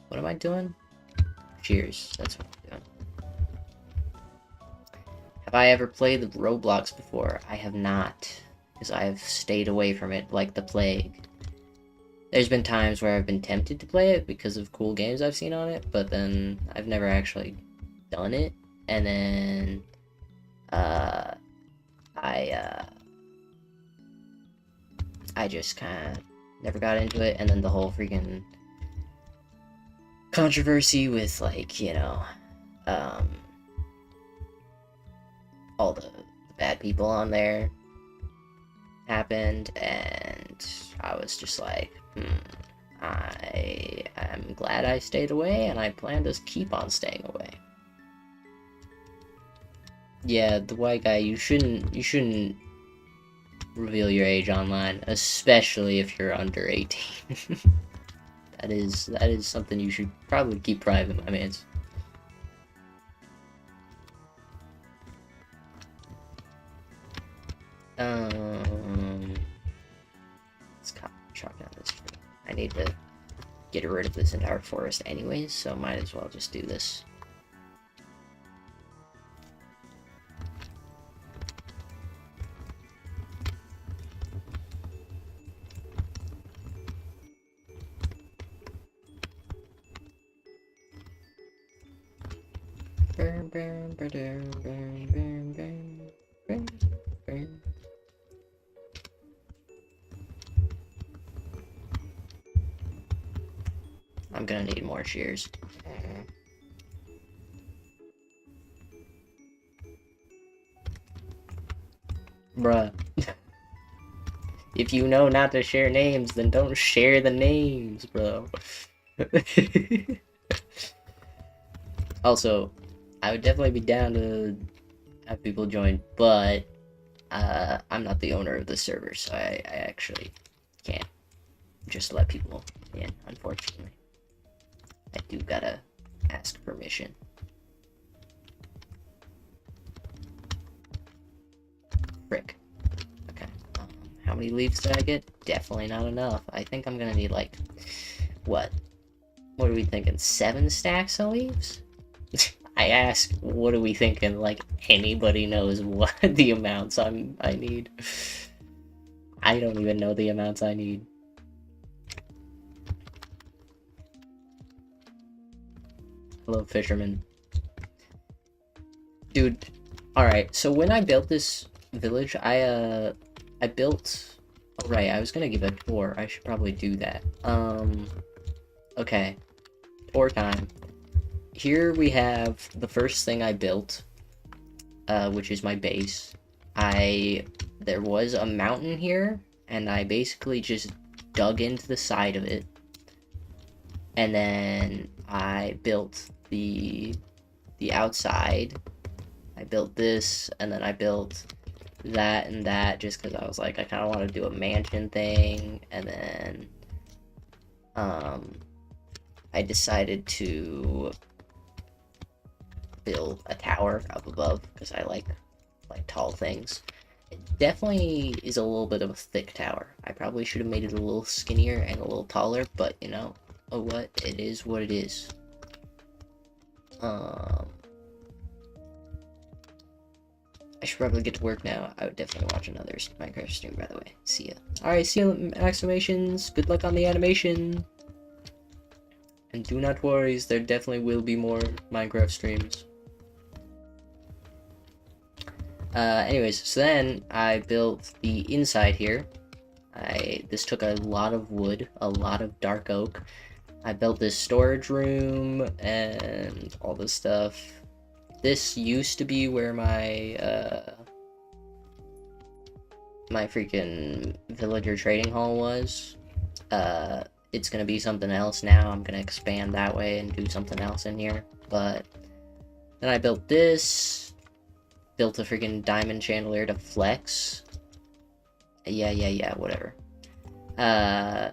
What am I doing? Cheers, that's what I'm doing. Have I ever played the Roblox before? I have not, because I have stayed away from it like the plague. There's been times where I've been tempted to play it because of cool games I've seen on it, but then I've never actually done it. And then, I just kind of never got into it, and then the whole freaking controversy with, like, you know, all the bad people on there happened, and I was just like, I am glad I stayed away, and I plan to keep on staying away. Yeah, the white guy, you shouldn't reveal your age online, especially if you're under 18. That is something you should probably keep private, my mans. Let's chop down this tree. I need to get rid of this entire forest anyways, so might as well just do this. I'm gonna need more shears. Bruh. If you know not to share names, then don't share the names, bro. Also, I would definitely be down to have people join, but I'm not the owner of the server, so I actually can't just let people in, unfortunately. I do gotta ask permission. Frick. Okay. How many leaves did I get? Definitely not enough. I think I'm gonna need, like, what? What are we thinking? 7 stacks of leaves? I ask, what are we thinking? Like, anybody knows what the amounts I need. I don't even know the amounts I need. Hello, fisherman. Dude, alright, so when I built this village, I built Oh, right, I was gonna give a tour. I should probably do that. Okay. Tour time. Here we have the first thing I built, which is my base. There was a mountain here, and I basically just dug into the side of it. And then I built the outside. I built this, and then I built that and that just because I was like, I kind of want to do a mansion thing. And then I decided to build a tower up above because I like tall things. It definitely is a little bit of a thick tower. I probably should have made it a little skinnier and a little taller, but you know, oh what, it is what it is. I should probably get to work now. I would definitely watch another Minecraft stream, by the way. See ya. Alright, see ya, exclamations. Good luck on the animation. And do not worry, there definitely will be more Minecraft streams. Anyways, so then I built the inside here. This took a lot of wood, a lot of dark oak. I built this storage room and all this stuff. This used to be where my my freaking villager trading hall was. It's gonna be something else now. I'm gonna expand that way and do something else in here. But then I built this. Built a freaking diamond chandelier to flex. Yeah, whatever. I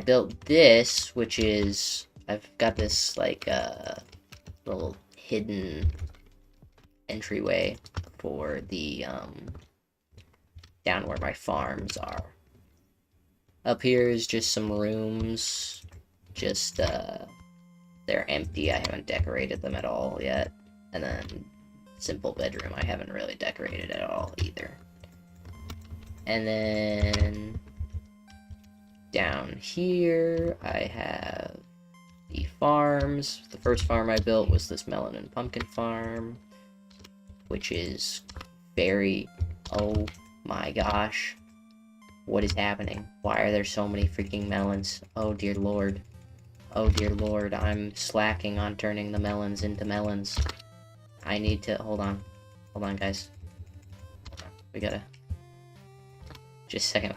built this, which is, I've got this, like, little hidden entryway for the, down where my farms are. Up here is just some rooms, just, they're empty, I haven't decorated them at all yet. And then, simple bedroom, I haven't really decorated at all either. And then, down here, I have the farms. The first farm I built was this melon and pumpkin farm, which is very, oh my gosh, what is happening? Why are there so many freaking melons? Oh dear lord. Oh dear lord, I'm slacking on turning the melons into melons. I need to, hold on guys. We gotta, just a second,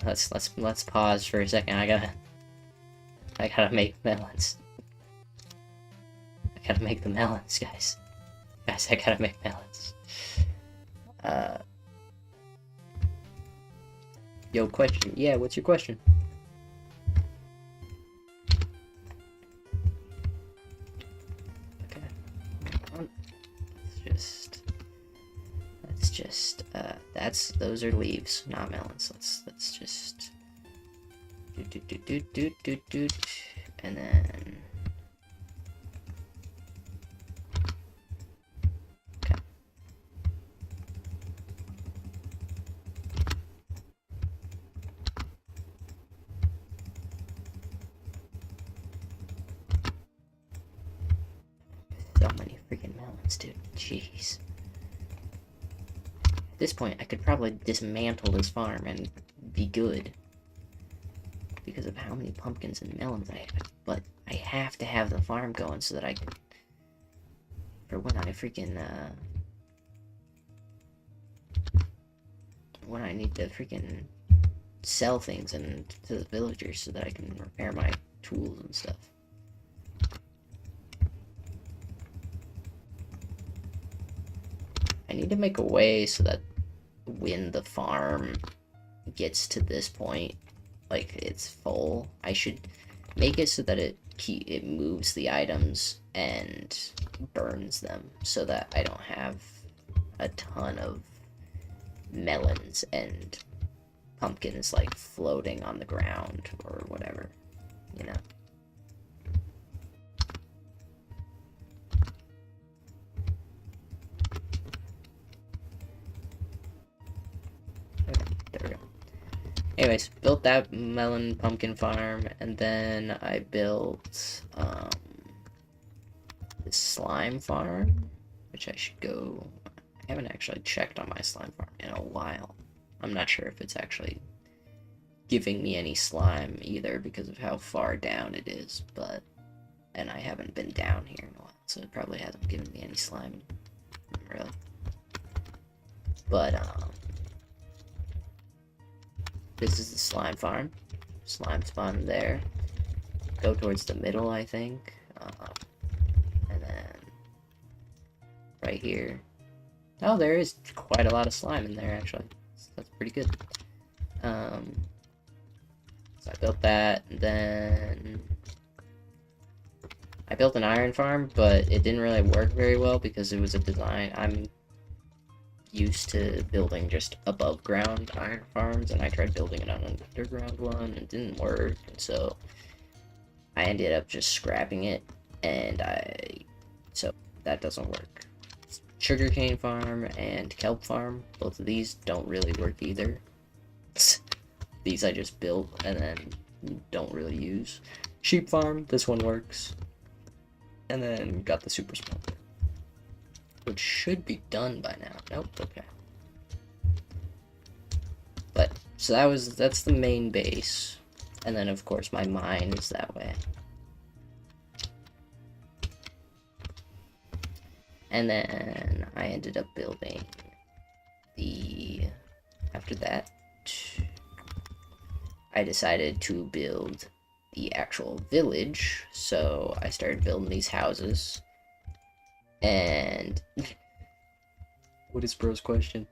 let's pause for a second. I gotta make melons. I gotta make the melons, guys. Guys, I gotta make melons. Yo, question. Yeah, what's your question? Okay. Let's just, those are leaves, not melons. Let's just, and then, okay. So many freaking melons, dude. Jeez. At this point, I could probably dismantle this farm and be good. Because of how many pumpkins and melons I have. But I have to have the farm going so that I can... For when I freaking, when I need to freaking sell things and to the villagers so that I can repair my tools and stuff. I need to make a way so that when the farm gets to this point, like it's full, I should make it so that it moves the items and burns them so that I don't have a ton of melons and pumpkins like floating on the ground or whatever, you know. There we go. Anyways, built that melon pumpkin farm, and then I built this slime farm, which I should go. I haven't actually checked on my slime farm in a while. I'm not sure if it's actually giving me any slime either because of how far down it is, and I haven't been down here in a while, so it probably hasn't given me any slime, really. But, this is the slime farm. Slime spawn there. Go towards the middle, I think. And then right here. Oh, there is quite a lot of slime in there, actually. So that's pretty good. So I built that, and then I built an iron farm, but it didn't really work very well because it was a design. I'm used to building just above ground iron farms, and I tried building it on an underground one, and it didn't work, and so I ended up just scrapping it, and so that doesn't work. Sugarcane farm and kelp farm, both of these don't really work either. These I just built and then don't really use. Sheep farm, this one works. And then got the super smelter, which should be done by now. Nope, okay. But, so that's the main base. And then, of course, my mine is that way. And then I ended up building after that, I decided to build the actual village. So I started building these houses. And what is bro's question?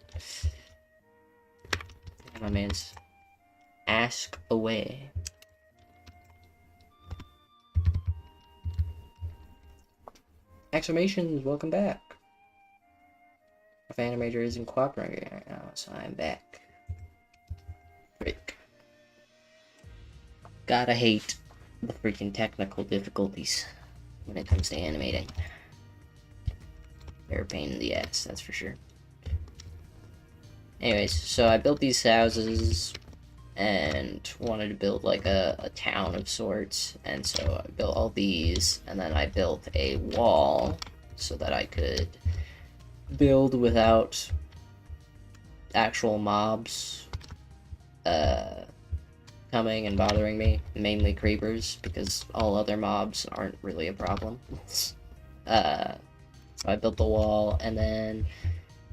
My man's ask away. Exclamations, welcome back. If animator isn't cooperating right now, so I'm back. Break. Gotta hate the freaking technical difficulties when it comes to animating. They're a pain in the ass, that's for sure. Anyways, so I built these houses and wanted to build like a town of sorts, and so I built all these, and then I built a wall so that I could build without actual mobs coming and bothering me, mainly creepers, because all other mobs aren't really a problem. So I built the wall, and then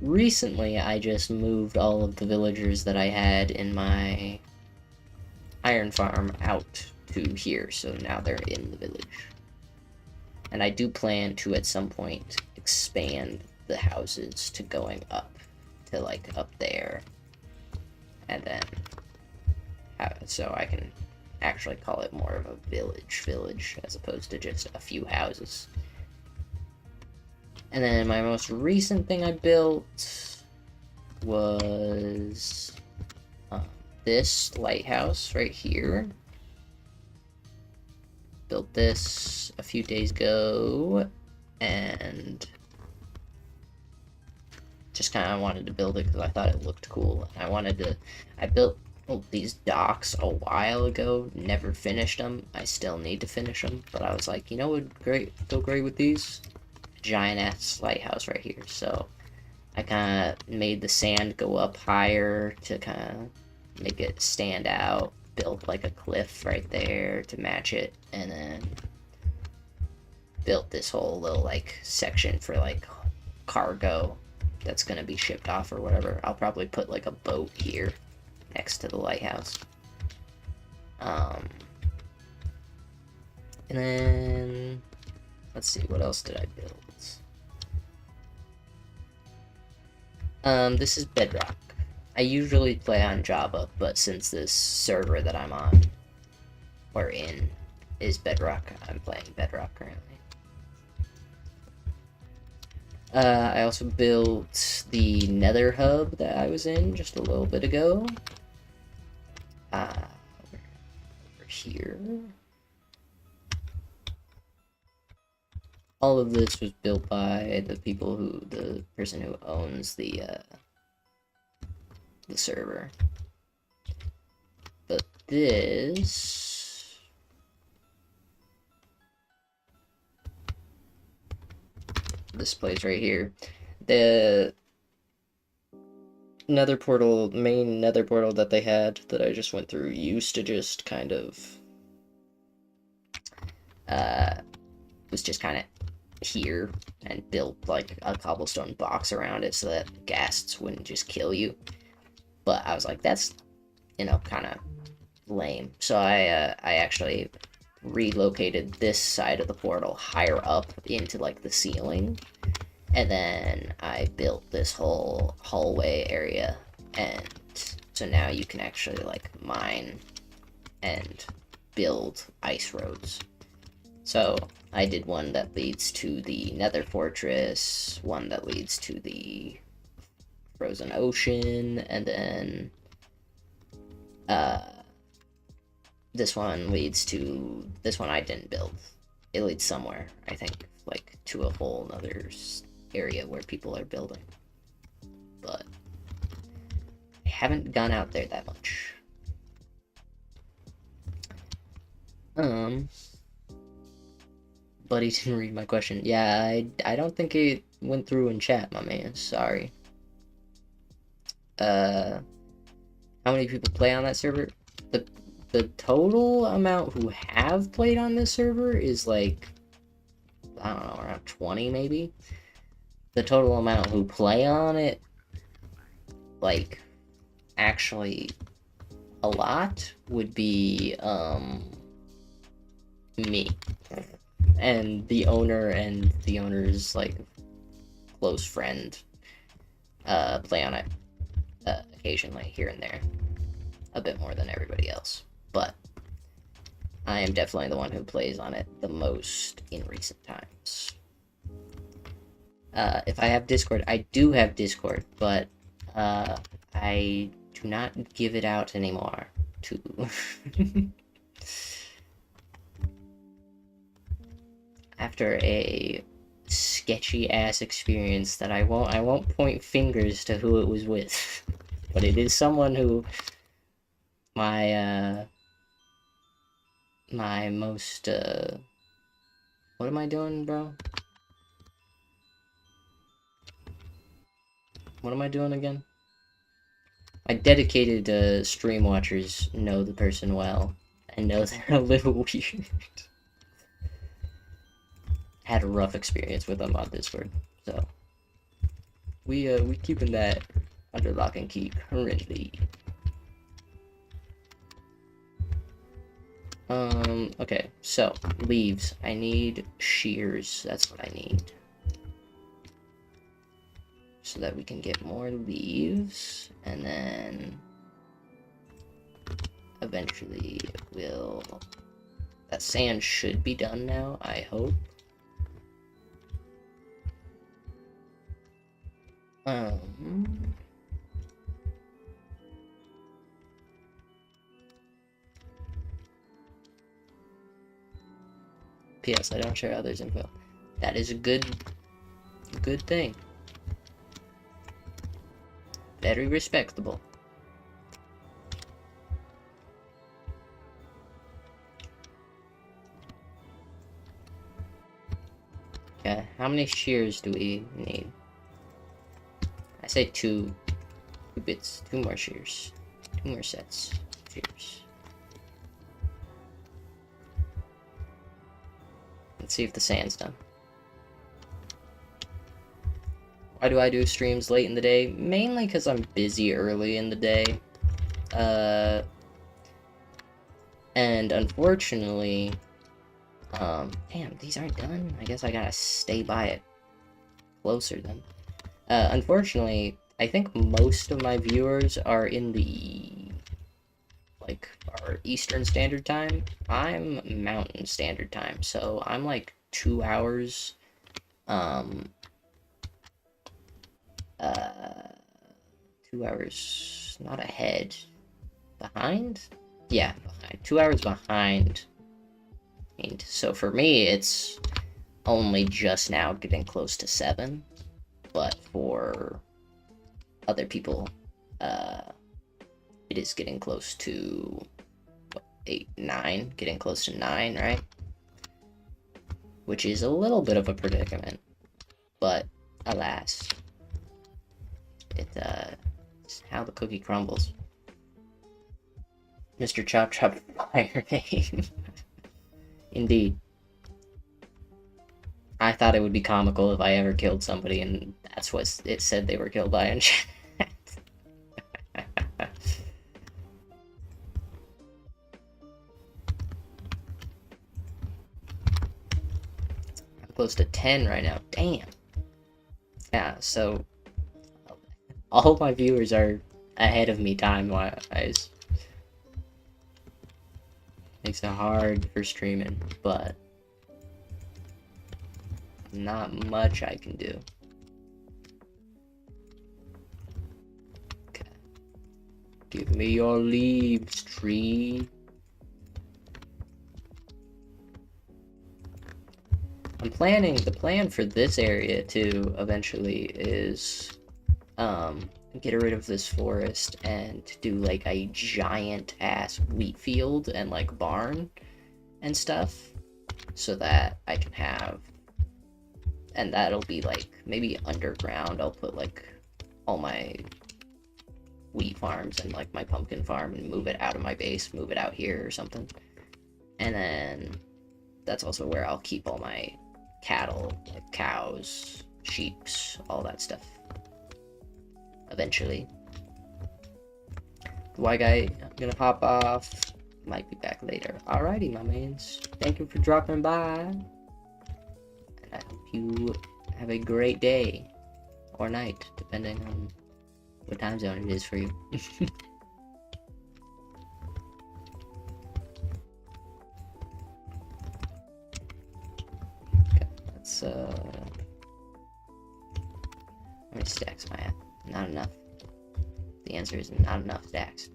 recently I just moved all of the villagers that I had in my iron farm out to here, so now they're in the village. And I do plan to at some point expand the houses to going up to like up there, and then so I can actually call it more of a village as opposed to just a few houses. And then my most recent thing I built was this lighthouse right here. Built this a few days ago, and just kind of wanted to build it because I thought it looked cool. I built these docks a while ago, never finished them. I still need to finish them, but I was like, you know what would go great with these? Giant ass lighthouse right here. So I kind of made the sand go up higher to kind of make it stand out, built like a cliff right there to match it, and then built this whole little like section for like cargo that's gonna be shipped off or whatever. I'll probably put like a boat here next to the lighthouse. And then let's see, what else did I build? This is Bedrock. I usually play on Java, but since this server that I'm on, or in, is Bedrock, I'm playing Bedrock currently. I also built the Nether hub that I was in just a little bit ago. Over here. All of this was built by the person who owns the server. But this place right here, main nether portal that they had that I just went through used to just kind of, was just kind of here and built like a cobblestone box around it so that ghasts wouldn't just kill you. But I was like, that's, kind of lame. So I actually relocated this side of the portal higher up into like the ceiling, and then I built this whole hallway area, and so now you can actually like mine and build ice roads. So I did one that leads to the Nether Fortress, one that leads to the Frozen Ocean, and then this one I didn't build. It leads somewhere, I think, like to a whole other area where people are building. But I haven't gone out there that much. Buddy didn't read my question. Yeah, I don't think it went through in chat, my man. Sorry. How many people play on that server? The total amount who have played on this server is like, I don't know, around 20 maybe. The total amount who play on it, like, actually a lot, would be, me. And the owner and the owner's, like, close friend, play on it, occasionally, here and there. A bit more than everybody else. But I am definitely the one who plays on it the most in recent times. If I have Discord, I do have Discord, but I do not give it out anymore to after a sketchy ass experience that I won't point fingers to who it was with. But it is someone who my most, what am I doing, bro? What am I doing again? My dedicated, stream watchers know the person well, and know they're a little weird. Had a rough experience with them on Discord, so we keeping that under lock and key currently. Okay, so, leaves. I need shears, that's what I need. So that we can get more leaves, and then eventually that sand should be done now, I hope. P.S. I don't share others' info. That is a good thing. Very respectable. Okay, how many shears do we need? I say two bits, 2 more shears. 2 more sets of shears. Let's see if the sand's done. Why do I do streams late in the day? Mainly because I'm busy early in the day. And unfortunately, damn, these aren't done. I guess I gotta stay by it closer then. Unfortunately, I think most of my viewers are in our Eastern Standard Time. I'm Mountain Standard Time, so I'm like 2 hours, 2 hours, not ahead, behind? Yeah, behind. 2 hours behind. And so for me, it's only just now getting close to 7, but for other people, it is getting close to, what, 8, 9? Getting close to 9, right? Which is a little bit of a predicament, but alas, it It's how the cookie crumbles. Mr. Chop Chop Fire name. Indeed. I thought it would be comical if I ever killed somebody and that's what it said they were killed by in chat. I'm close to 10 right now. Damn. Yeah, so all my viewers are ahead of me time-wise. Makes it hard for streaming, but not much I can do. Okay. Give me your leaves, tree. I'm planning, the plan for this area too, eventually, is get rid of this forest and do like a giant ass wheat field and like barn and stuff, so that I can have, and that'll be like maybe underground. I'll put like all my wheat farms and like my pumpkin farm and move it out of my base, move it out here or something. And then that's also where I'll keep all my cattle, like cows, sheeps, all that stuff. Eventually. The white guy, I'm gonna hop off. Might be back later. Alrighty, my mains. Thank you for dropping by. And I hope you have a great day. Or night, depending on what time zone it is for you. Okay, let's how many stacks am I at? Not enough. The answer is not enough stacks.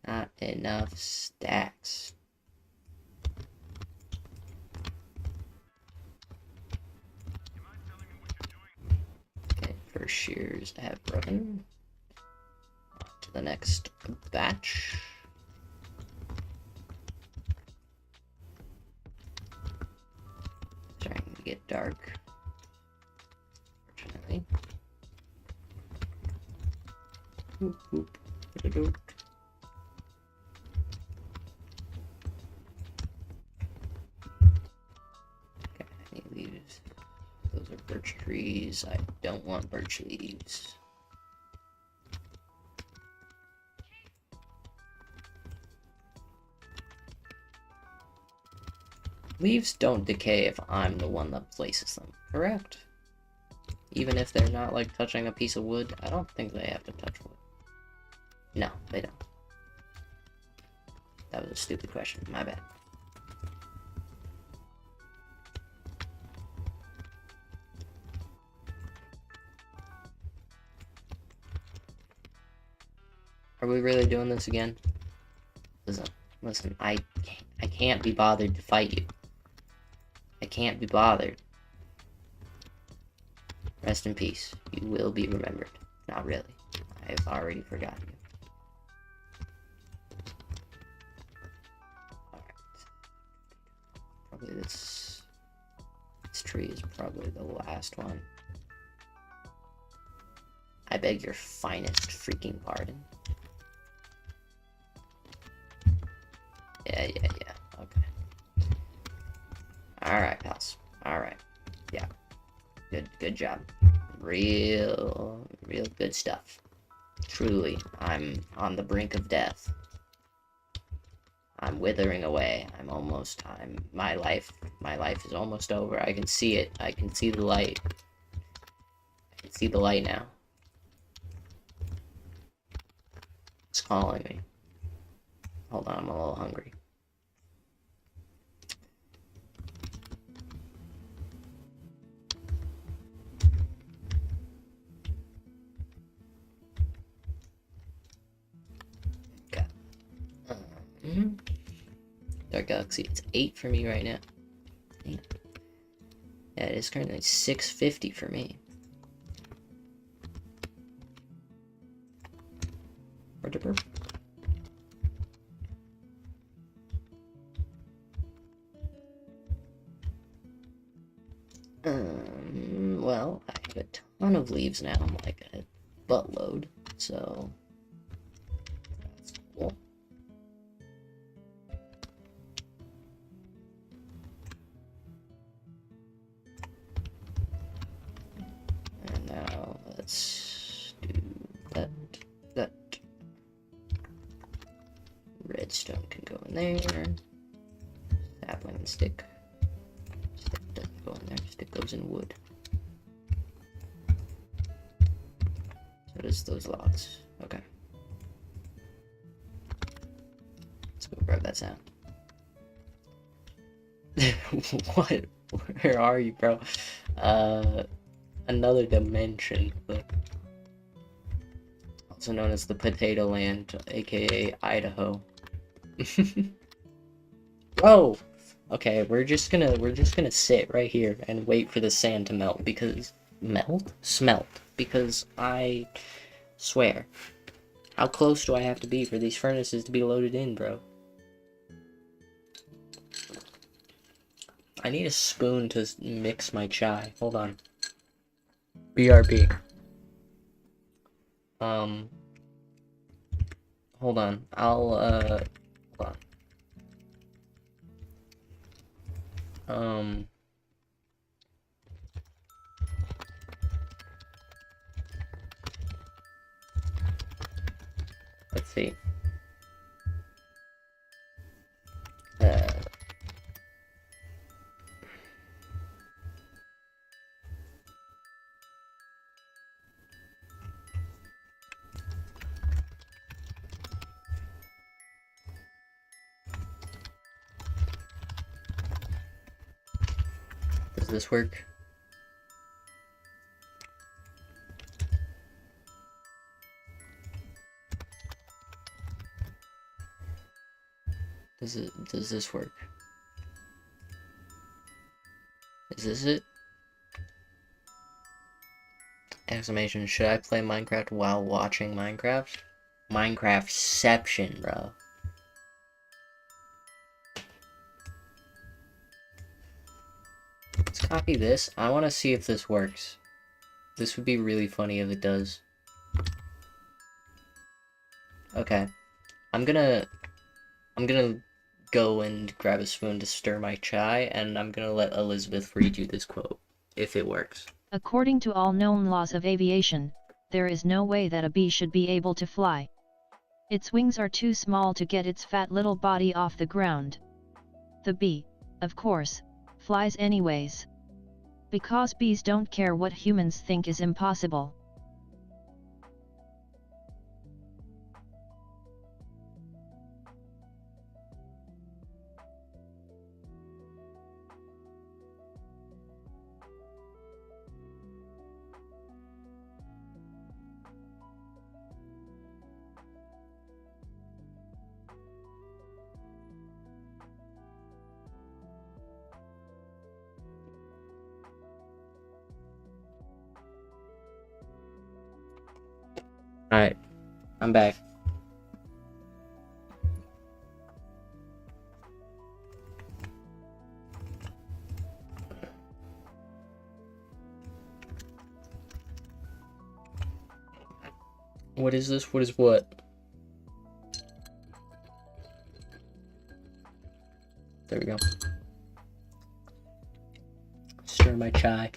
Not enough stacks. Okay, first shears have broken. On to the next batch. Starting to get dark. Fortunately. Whoop, whoop. Okay, I need leaves. Those are birch trees. I don't want birch leaves. Leaves don't decay if I'm the one that places them, correct? Even if they're not like touching a piece of wood, I don't think they have to touch wood. No, they don't. That was a stupid question, my bad. Are we really doing this again? Listen, I can't be bothered to fight you. I can't be bothered. Rest in peace. You will be remembered. Not really. I have already forgotten you. Alright. Probably this tree is probably the last one. I beg your finest freaking pardon. Yeah. Okay. Alright, pals. Alright. Yeah. Good job. Real good stuff. Truly, I'm on the brink of death. I'm withering away. My life is almost over. I can see it. I can see the light. I can see the light now. It's calling me. Hold on, I'm a little hungry. Dark Galaxy, it's 8 for me right now. Yeah, it is currently 6:50 for me. Well, I a ton of leaves now, like a buttload, so that's cool. And now let's do that. Redstone can go in there. Sapling and stick. Stick doesn't go in there. Stick goes in wood. So does those logs. Okay. Let's go grab that sound. What? Where are you, bro? Another dimension. Also known as the Potato Land, aka Idaho. Oh, okay. We're just gonna sit right here and wait for the sand to melt because smelt because I swear, how close do I have to be for these furnaces to be loaded in, bro? I need a spoon to mix my chai. Hold on. BRB. Hold on. Hold on. Let's see. Does this work? Does this work? Is this it? Exclamation, should I play Minecraft while watching Minecraft? Minecraftception, bro. Let's copy this. I want to see if this works. This would be really funny if it does. Okay. I'm gonna go and grab a spoon to stir my chai, and I'm gonna let Elizabeth read you this quote, if it works.
According to all known laws of aviation, there is no way that a bee should be able to fly. Its wings are too small to get its fat little body off the ground. The bee, of course, flies anyways. Because bees don't care what humans think is impossible.
Alright, I'm back. What is this? What is what? There we go. Stir my chai.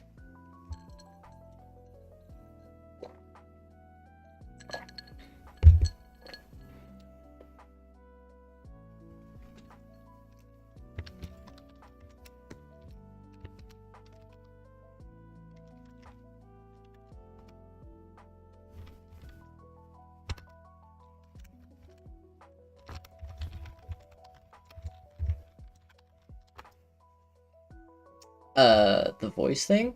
The voice thing?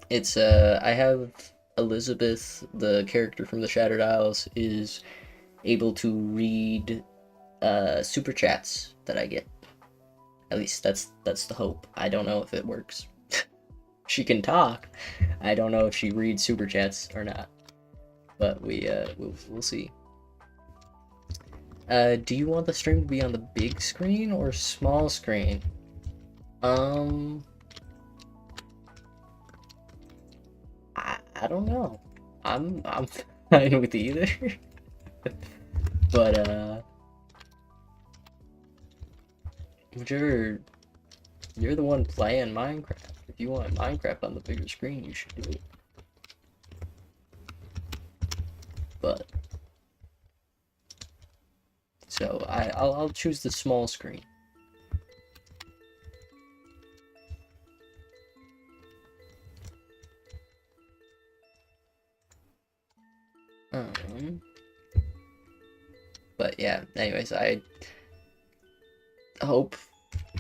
It's, I have Elizabeth, the character from the Shattered Isles, is able to read, super chats that I get. At least that's the hope. I don't know if it works. She can talk. I don't know if she reads super chats or not. But we'll see. Do you want the stream to be on the big screen or small screen? I don't know. I'm fine with either. But whichever, you're the one playing Minecraft. If you want Minecraft on the bigger screen, you should do it. But so I'll choose the small screen. But yeah, anyways, I hope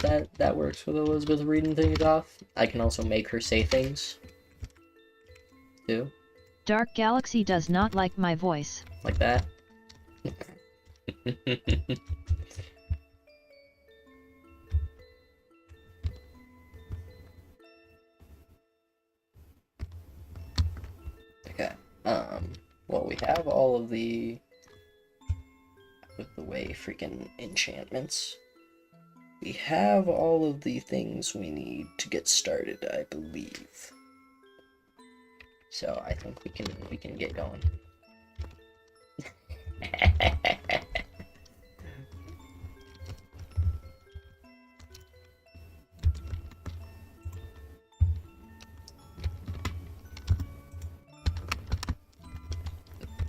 that works with Elizabeth reading things off. I can also make her say things too.
Dark Galaxy does not like my voice.
Like that. Okay. Well, we have all of the freaking enchantments. We have all of the things we need to get started, I believe. So I think we can get going.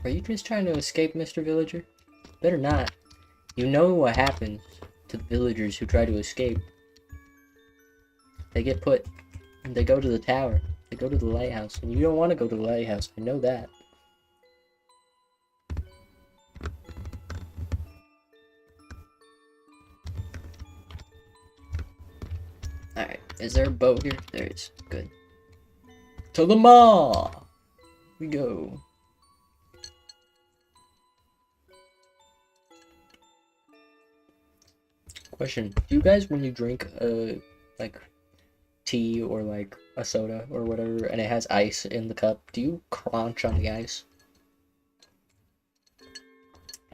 Are you just trying to escape, Mr. Villager? Better not. You know what happens to the villagers who try to escape. They get put, they go to the tower. They go to the lighthouse, and you don't want to go to the lighthouse. I know that. Alright, is there a boat here? There is. Good. To the mall! We go. Question, do you guys, when you drink, like, tea or, like, a soda or whatever, and it has ice in the cup, do you crunch on the ice?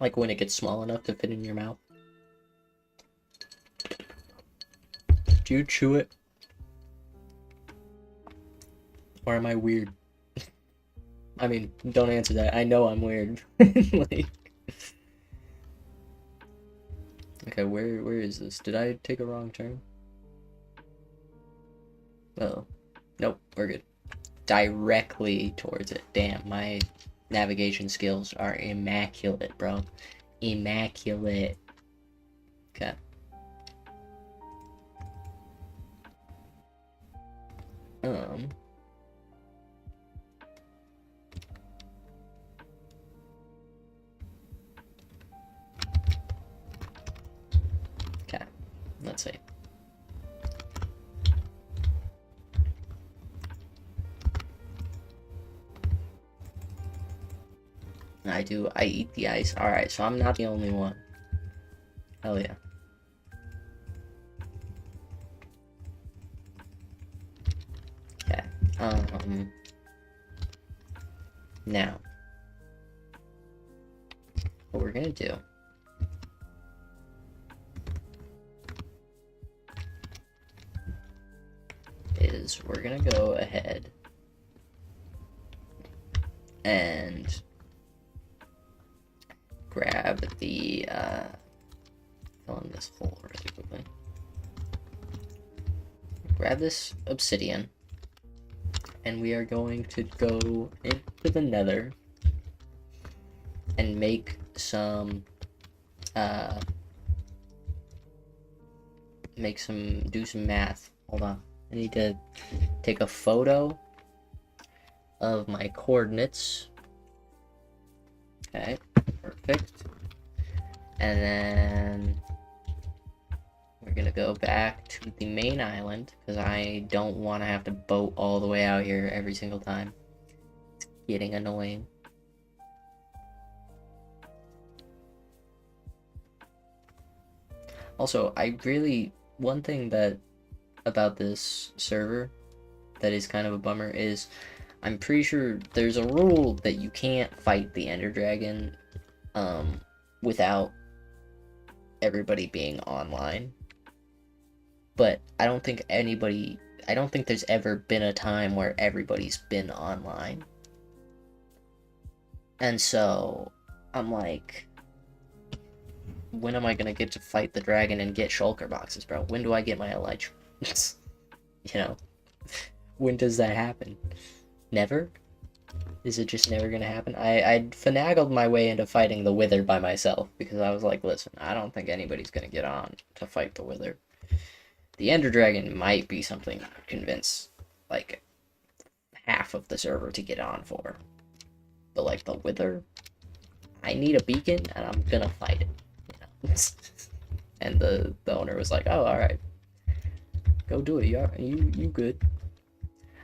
Like, when it gets small enough to fit in your mouth? Do you chew it? Or am I weird? I mean, don't answer that. I know I'm weird. Like... Okay, where is this? Did I take a wrong turn? Oh. Nope, we're good. Directly towards it. Damn, my navigation skills are immaculate, bro. Immaculate. Okay. Okay, let's see. I eat the ice. Alright, so I'm not the only one. Hell yeah. Okay, now, what we're gonna do is we're gonna go ahead and grab the fill in this hole really quickly. Grab this obsidian, and we are going to go into the nether and make some do some math. Hold on, I need to take a photo of my coordinates. Okay, perfect. And then we're gonna go back to the main island because I don't want to have to boat all the way out here every single time. It's getting annoying. Also, one thing that about this server that is kind of a bummer is I'm pretty sure there's a rule that you can't fight the Ender Dragon without everybody being online. But I don't think there's ever been a time where everybody's been online. And so I'm like, when am I gonna get to fight the dragon and get shulker boxes, bro? When do I get my elytra? You know, when does that happen? Never? Is it just never gonna happen? I finagled my way into fighting the Wither by myself because I was like, listen, I don't think anybody's gonna get on to fight the Wither. The Ender Dragon might be something that would convince, like, half of the server to get on for. But, like, the Wither, I need a beacon, and I'm gonna fight it, you know? And the owner was like, oh, alright. Go do it, you good.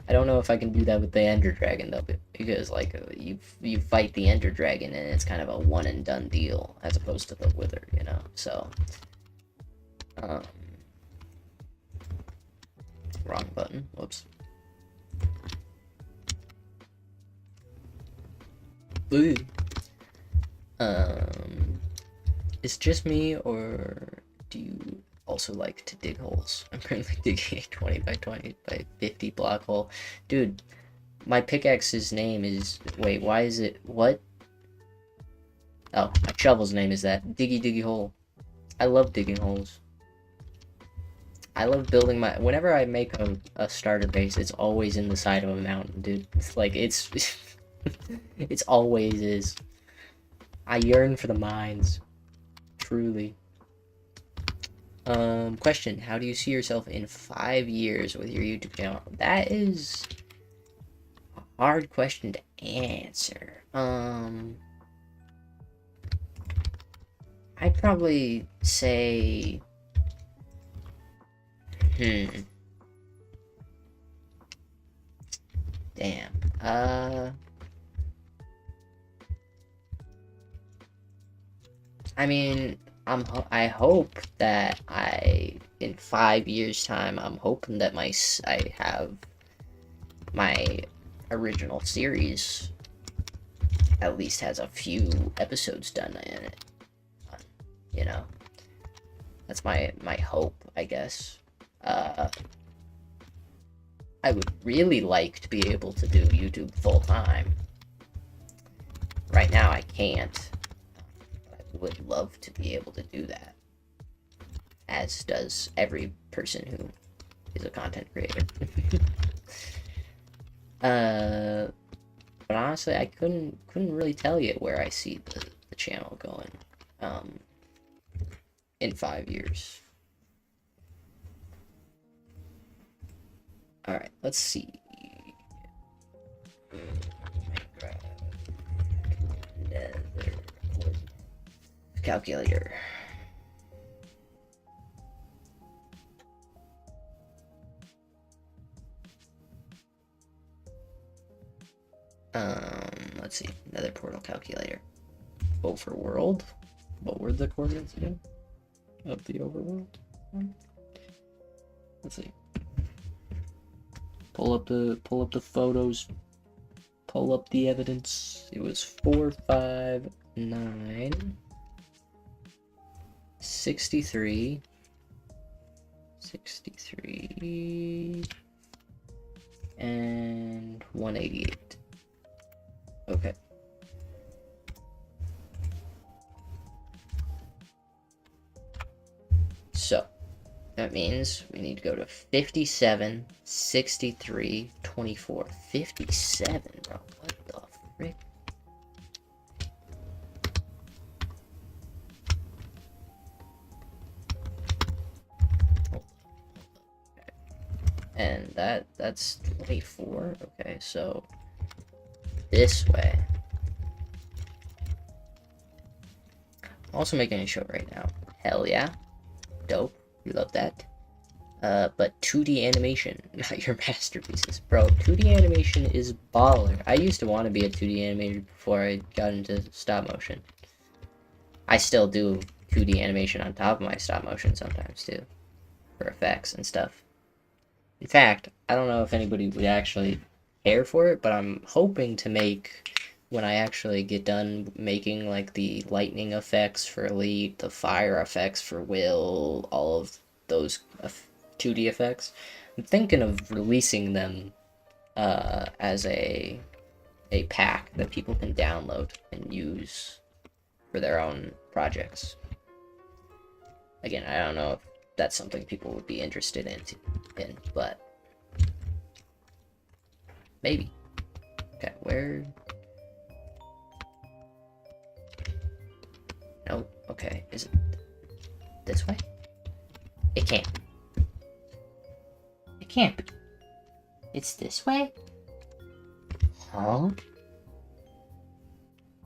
I don't know if I can do that with the Ender Dragon, though, because, like, you fight the Ender Dragon, and it's kind of a one-and-done deal, as opposed to the Wither, you know? So, wrong button, whoops. Ooh. It's just me, or do you also like to dig holes? I'm currently digging a 20 by 20 by 50 block hole. Dude, my pickaxe's name is... Wait, why is it... What? Oh, my shovel's name is that. Diggy Diggy Hole. I love digging holes. I love building my... Whenever I make a starter base, it's always in the side of a mountain, dude. It's like, it's... It's always is. I yearn for the mines. Truly. Question. How do you see yourself in 5 years with your YouTube channel? That is a hard question to answer. I'd probably say... Damn. I mean, I hope that in 5 years' time, I'm hoping that I have my original series at least has a few episodes done in it. You know, that's my hope, I guess. I would really like to be able to do YouTube full time. Right now, I can't. Would love to be able to do that, as does every person who is a content creator. But honestly, I couldn't really tell you where I see the channel going in 5 years. All right, let's see. Calculator. Let's see. Nether portal calculator. Overworld. What were the coordinates again? Of the overworld? Let's see. Pull up the photos. Pull up the evidence. It was 459 63 and 188. Okay. So that means we need to go to 57, 63, 24. 57, bro. What the frick? And that's 24. Okay, so this way. I'm also making a show right now. Hell yeah. Dope. We love that. But 2D animation, not your masterpieces. Bro, 2D animation is baller. I used to want to be a 2D animator before I got into stop motion. I still do 2D animation on top of my stop motion sometimes too. For effects and stuff. In fact, I don't know if anybody would actually care for it, but I'm hoping to make, when I actually get done making like the lightning effects for Elite, the fire effects for Will, all of those 2D effects, I'm thinking of releasing them as a a pack that people can download and use for their own projects. Again, I don't know if that's something people would be interested in, but maybe. Okay, where? No, okay, is it this way? It can't. It can't be. It's this way? Huh?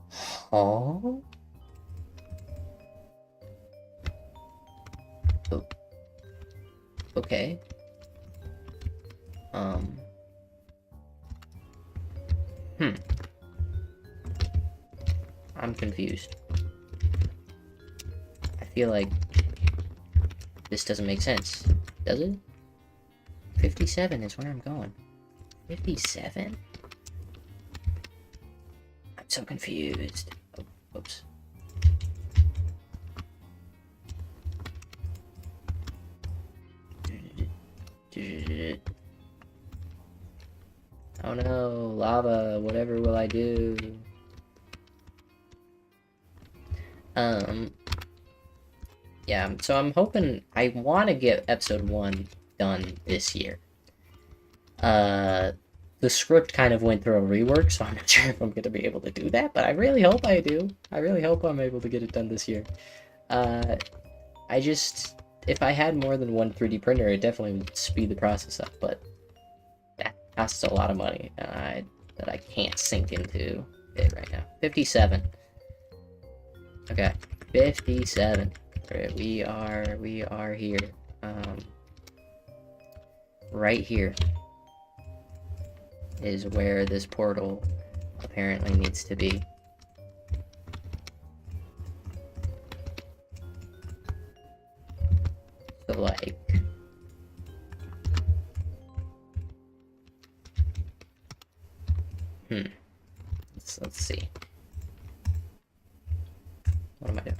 Huh? Oh. Okay. I'm confused. I feel like this doesn't make sense. Does it? 57 is where I'm going. 57? I'm so confused. Oh, oops. Oh no, lava, whatever will I do? Yeah, so I'm hoping, I want to get episode 1 done this year. The script kind of went through a rework, so I'm not sure if I'm going to be able to do that, but I really hope I do. I really hope I'm able to get it done this year. If I had more than one 3D printer, it definitely would speed the process up, but that costs a lot of money that I can't sink into it right now. 57. Okay, 57. Right, we are here. Right here is where this portal apparently needs to be. So like, let's see. What am I doing?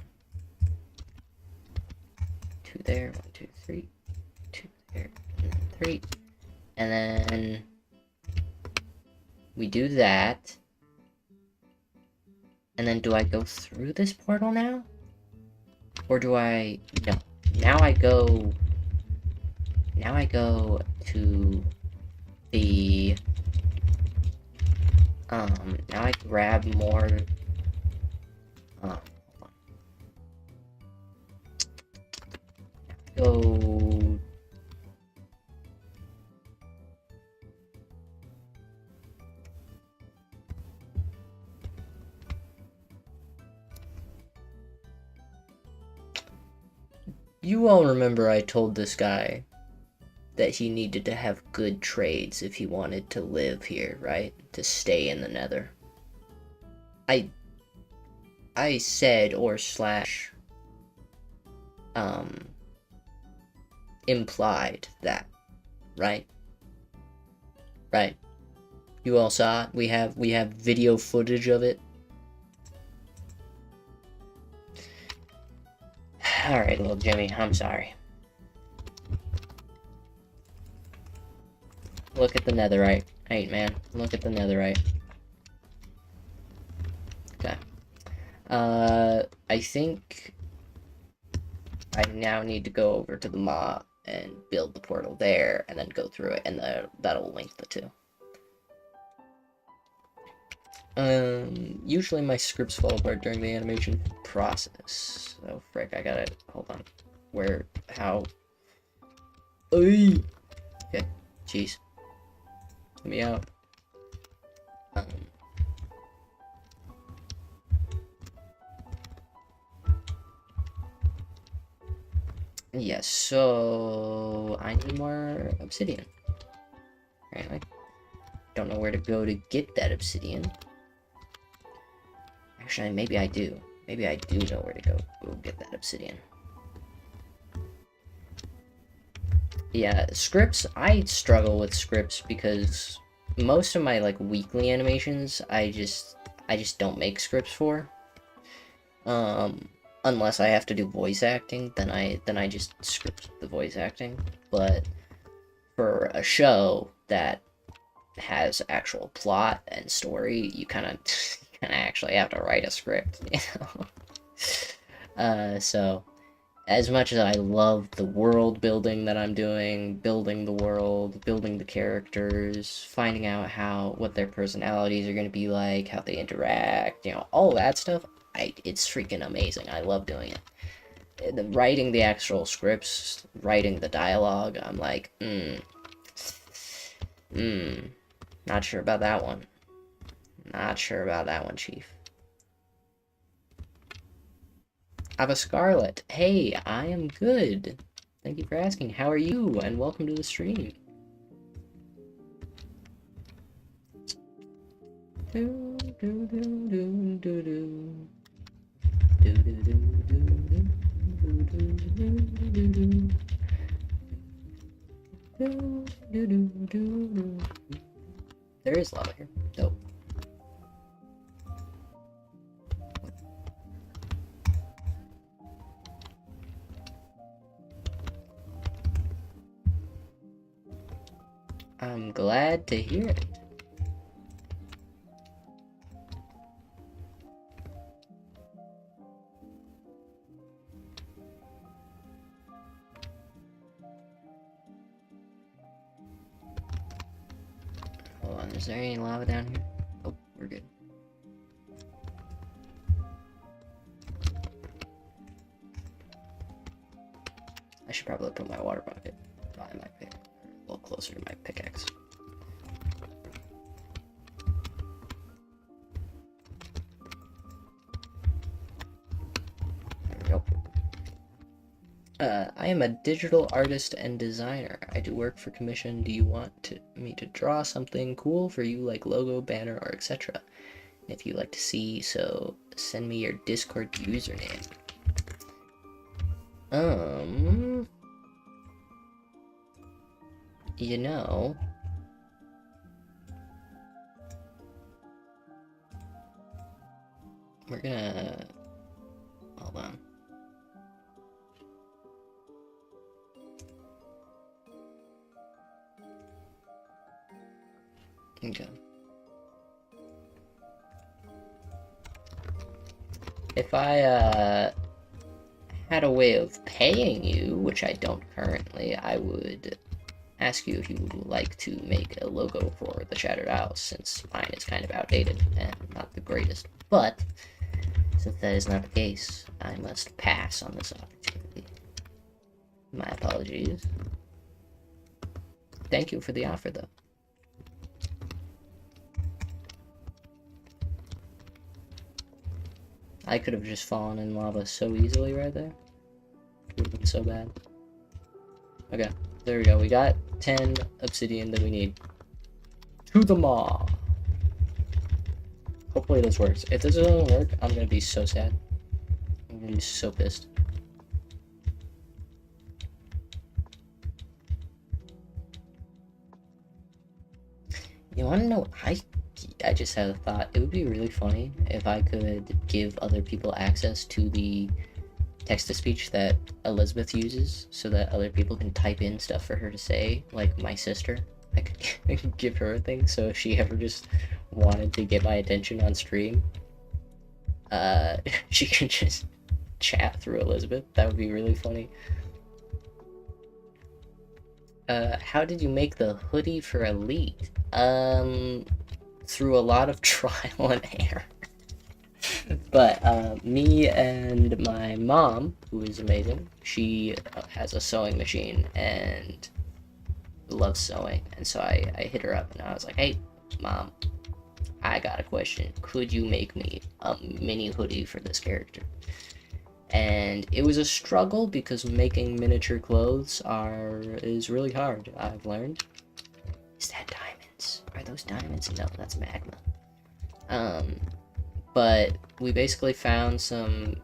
2 there, 1, 2, 3, 2 there, and then 3, and then we do that, and then do I go through this portal now? Or do I, no, now I go to the, now I grab more, hold on. Go, you all remember I told this guy that he needed to have good trades if he wanted to live here, right? To stay in the Nether. I said, or slash, implied that, right? Right. You all saw it? We have video footage of it. Alright, little Jimmy, I'm sorry. Look at the netherite. Hey, man, look at the netherite. Okay. I think I now need to go over to the maw and build the portal there, and then go through it, and that'll link the two. Usually my scripts fall apart during the animation process. Oh, frick, I gotta, hold on. Where, how? Oy! Okay, jeez. Let me out. Yes, so I need more obsidian. Apparently. Don't know where to go to get that obsidian. Actually, maybe I do. Maybe I do know where to go get that obsidian. Yeah, scripts, I struggle with scripts because most of my like weekly animations I just don't make scripts for. Unless I have to do voice acting, then I just script the voice acting. But for a show that has actual plot and story, you kind of actually have to write a script, you know. So as much as I love the world building that I'm doing, building the world, building the characters, finding out what their personalities are going to be like, how they interact, you know, all that stuff, it's freaking amazing. I love doing it. Writing the actual scripts, writing the dialogue, I'm like, not sure about that one. Not sure about that one, Chief. Ava Scarlet, hey, I am good. Thank you for asking. How are you? And welcome to the stream. Do, do, do, do, do, do. Do, do, do, do, do. Do, do, do, do, do. Do, do, do, do, do. There is lava here. Dope. I'm glad to hear it. Hold on, is there any lava down here? Oh, we're good. I should probably put my water bucket by my pick, a little closer to my pickaxe. There we go. I am a digital artist and designer. I do work for commission. Do you want me to draw something cool for you, like logo, banner, or etc.? If you'd like to see, so send me your Discord username. You know, we're gonna, hold on. Okay. If I, had a way of paying you, which I don't currently, I would ask you if you would like to make a logo for the Shattered House, since mine is kind of outdated and not the greatest. But, since that is not the case, I must pass on this opportunity. My apologies. Thank you for the offer, though. I could have just fallen in lava so easily right there. It would have been so bad. Okay, there we go. We got 10 obsidian that we need. To the maw. Hopefully this works. If this doesn't work, I'm gonna be so sad. I'm gonna be so pissed. You wanna know, I just had a thought. It would be really funny if I could give other people access to the text-to-speech that Elizabeth uses, so that other people can type in stuff for her to say, like my sister. I could give her a thing, so if she ever just wanted to get my attention on stream, she can just chat through Elizabeth. That would be really funny. How did you make the hoodie for Elite? Through a lot of trial and error. But me and my mom, who is amazing, she has a sewing machine and loves sewing, and so I hit her up and I was like, hey mom, I got a question. Could you make me a mini hoodie for this character? And it was a struggle because making miniature clothes is really hard, I've learned. Is that diamonds? Are those diamonds? No, that's magma. But we basically found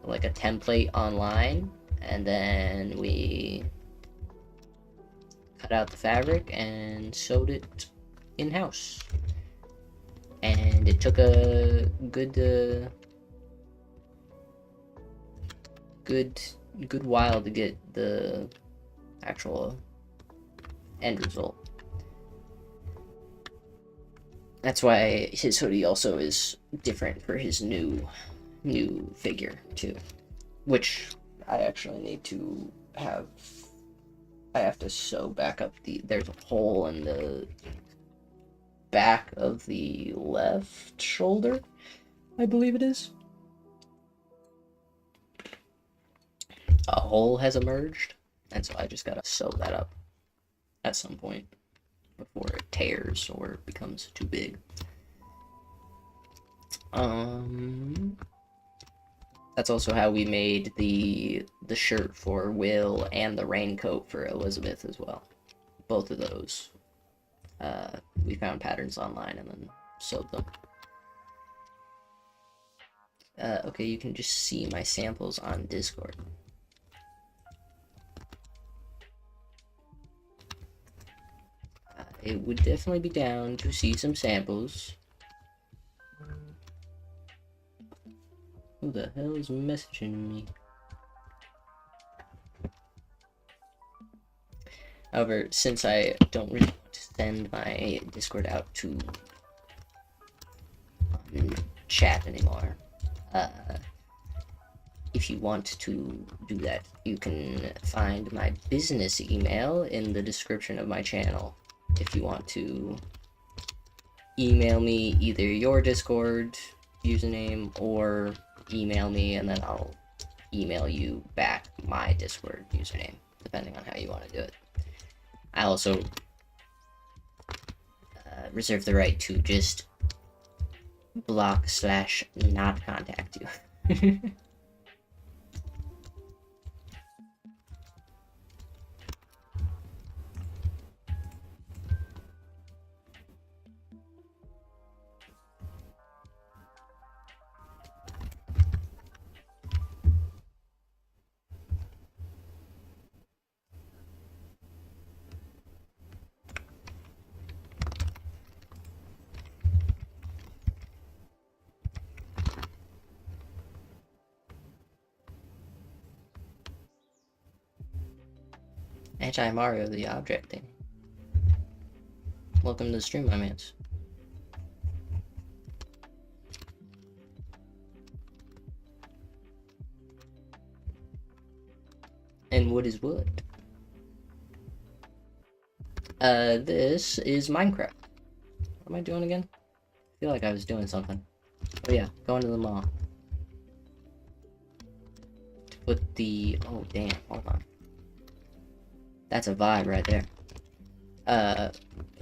like a template online, and then we cut out the fabric and sewed it in-house. And it took a good while to get the actual end result. That's why his hoodie also is different for his new figure too, which I actually need to have. I have to sew back up there's a hole in the back of the left shoulder, I believe it is. A hole has emerged, and so I just gotta sew that up at some point before it tears or becomes too big. That's also how we made the shirt for Will and the raincoat for Elizabeth as well. Both of those. We found patterns online and then sewed them. Okay, you can just see my samples on Discord. It would definitely be down to see some samples. Who the hell is messaging me? However, since I don't really want to send my Discord out to chat anymore, if you want to do that, you can find my business email in the description of my channel. If you want to email me either your Discord username or email me and then I'll email you back my Discord username, depending on how you want to do it. I also reserve the right to just block/not contact you. Anti-Mario the object thing. Welcome to the stream, my mans. And wood is wood. This is Minecraft. What am I doing again? I feel like I was doing something. Oh yeah, going to the mall. To put the... Oh damn, hold on. That's a vibe right there.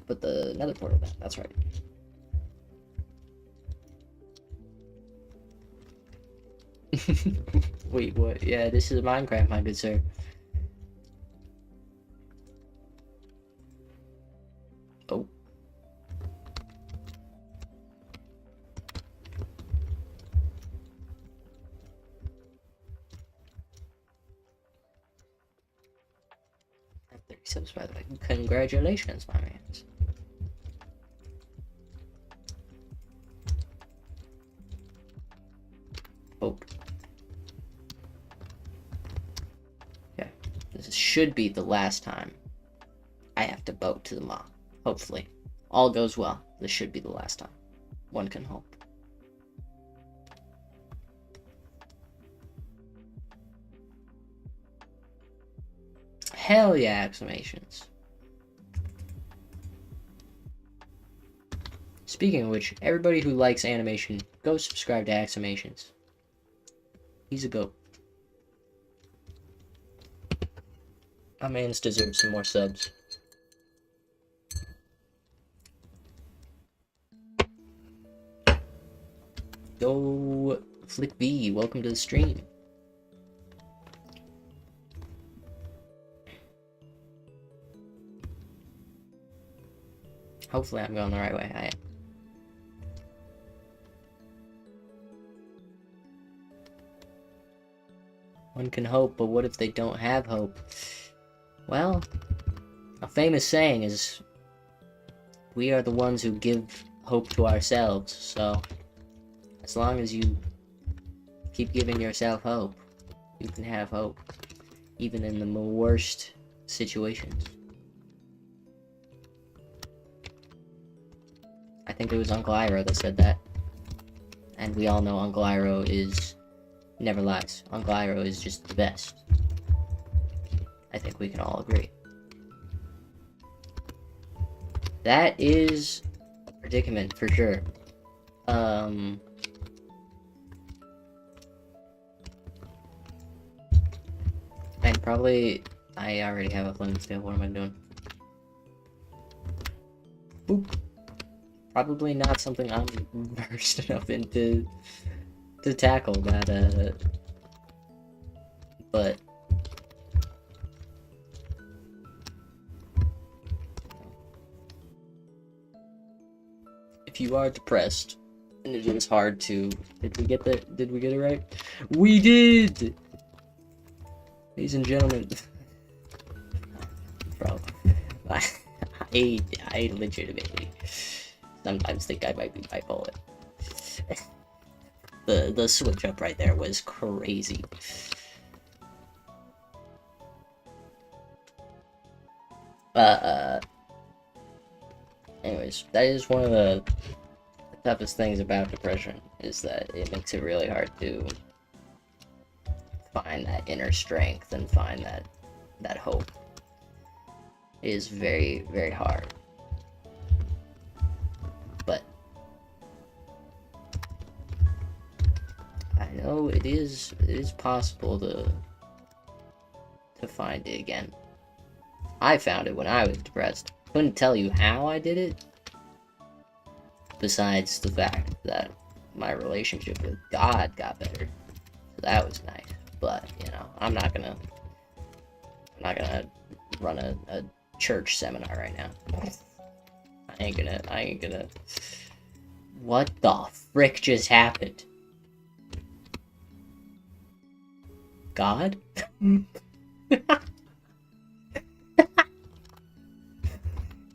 Put the nether portal back, that's right. Wait, what? Yeah, this is Minecraft, my good sir. Oh. I have 30 subs, by the way. Congratulations, my man. Oh. Okay. This should be the last time I have to boat to the mall. Hopefully. All goes well. This should be the last time. One can hope. Hell yeah, exclamations. Speaking of which, everybody who likes animation, go subscribe to Exclamations. He's a goat. My man's deserves some more subs. Yo, Flick V, welcome to the stream. Hopefully I'm going the right way. I am. One can hope, but what if they don't have hope? Well, a famous saying is, we are the ones who give hope to ourselves, so as long as you keep giving yourself hope, you can have hope, even in the worst situations. I think it was Uncle Iroh that said that. And we all know Uncle Iroh is never lies. Uncle Iroh is just the best. I think we can all agree. That is a predicament for sure. And probably I already have a flint steel. What am I doing? Oop. Probably not something I'm versed enough into to tackle that, but if you are depressed, and it is hard to, did we get it right? We did! Ladies and gentlemen, bro, I legitimately sometimes think I might be bipolar. The switch up right there was crazy. Anyways, that is one of the toughest things about depression, is that it makes it really hard to find that inner strength and find that hope. It is very, very hard. But I know it is possible to find it again. I found it when I was depressed. Couldn't tell you how I did it, besides the fact that my relationship with God got better. So that was nice. But, you know, I'm not gonna run a church seminar right now. I ain't gonna. What the frick just happened? God?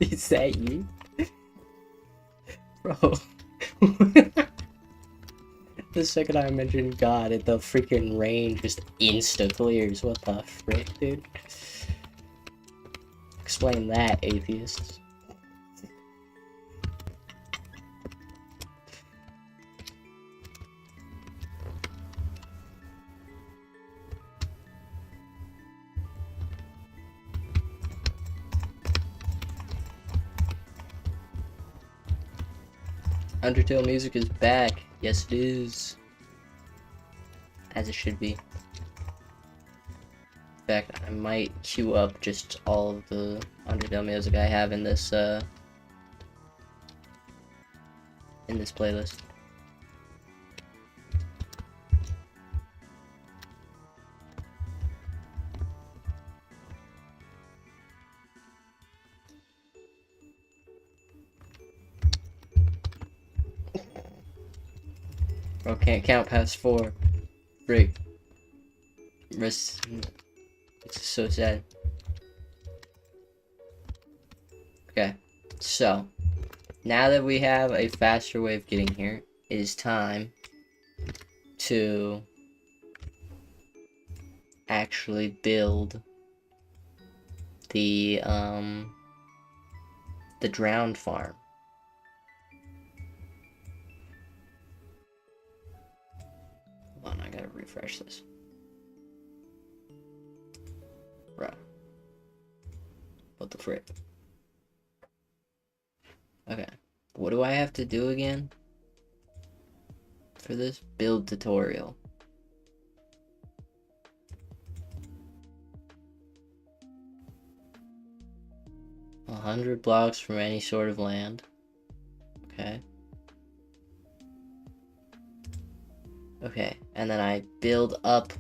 Is that you? Bro. The second I mentioned God, the freaking rain just insta clears. What the frick, dude? Explain that, atheists. Undertale music is back. Yes, it is. As it should be. In fact, I might queue up just all of the Undertale music I have in this playlist. Bro, can't count past 4. Break. It's so sad. Okay, so now that we have a faster way of getting here, it is time to actually build the drowned farm. Hold on, I gotta refresh this. Bruh. What the frick? Okay. What do I have to do again? For this build tutorial. A 100 blocks from any sort of land. Okay. Okay, and then I build up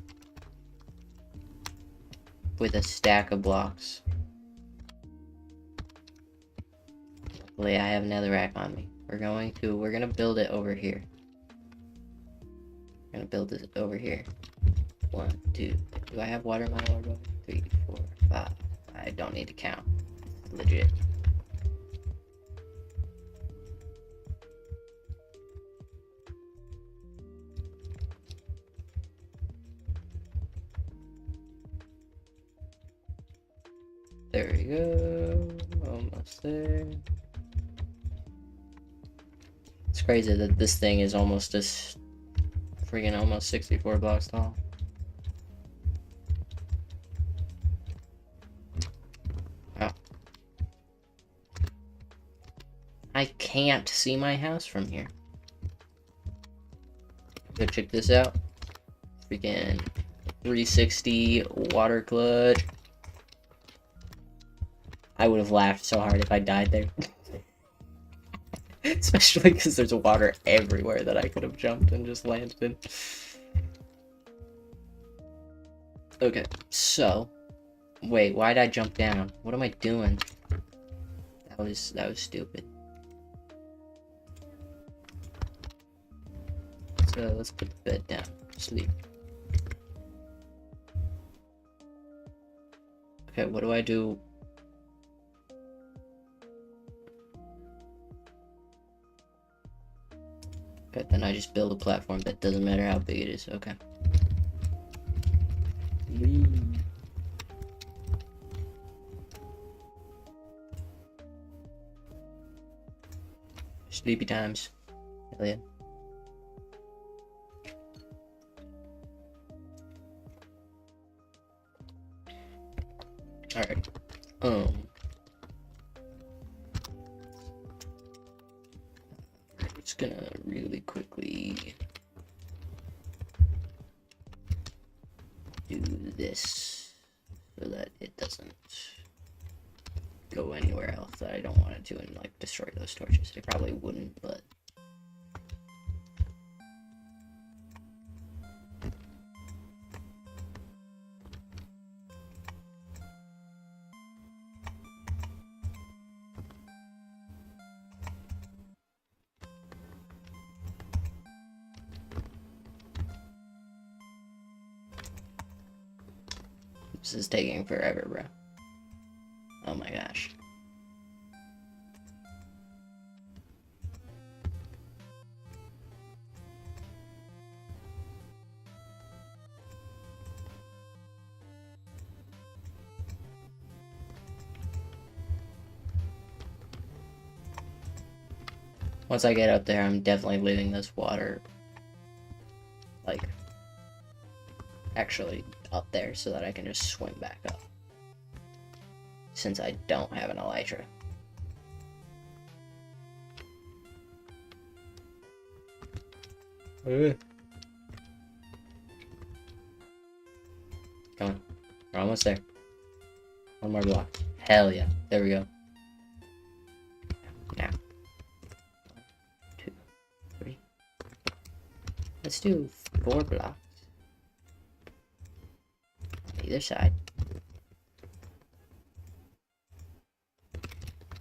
with a stack of blocks. Luckily, I have netherrack on me. We're gonna build it over here. We're gonna build this over here. 1, 2. Do I have water in my order? 3, 4, 5. I don't need to count. Legit. There we go. Almost there. It's crazy that this thing is almost almost 64 blocks tall. Oh. I can't see my house from here. Go check this out. Freaking 360 water clutch. I would have laughed so hard if I died there. Especially because there's water everywhere that I could have jumped and just landed in. Okay, so... Wait, why did I jump down? What am I doing? That was stupid. So let's put the bed down. Sleep. Okay, what do I do? Okay, then I just build a platform that doesn't matter how big it is. Okay. Sleepy times. Hell yeah. Alright. Just gonna really quickly do this so that it doesn't go anywhere else that I don't want it to and like destroy those torches. It probably wouldn't, but this is taking forever, bro. Oh my gosh. Once I get up there, I'm definitely leaving this water, like, actually up there so that I can just swim back up. Since I don't have an elytra. Come on. We're almost there. One more block. Hell yeah. There we go. Now. 1, 2, 3. Let's do 4 blocks. On either side.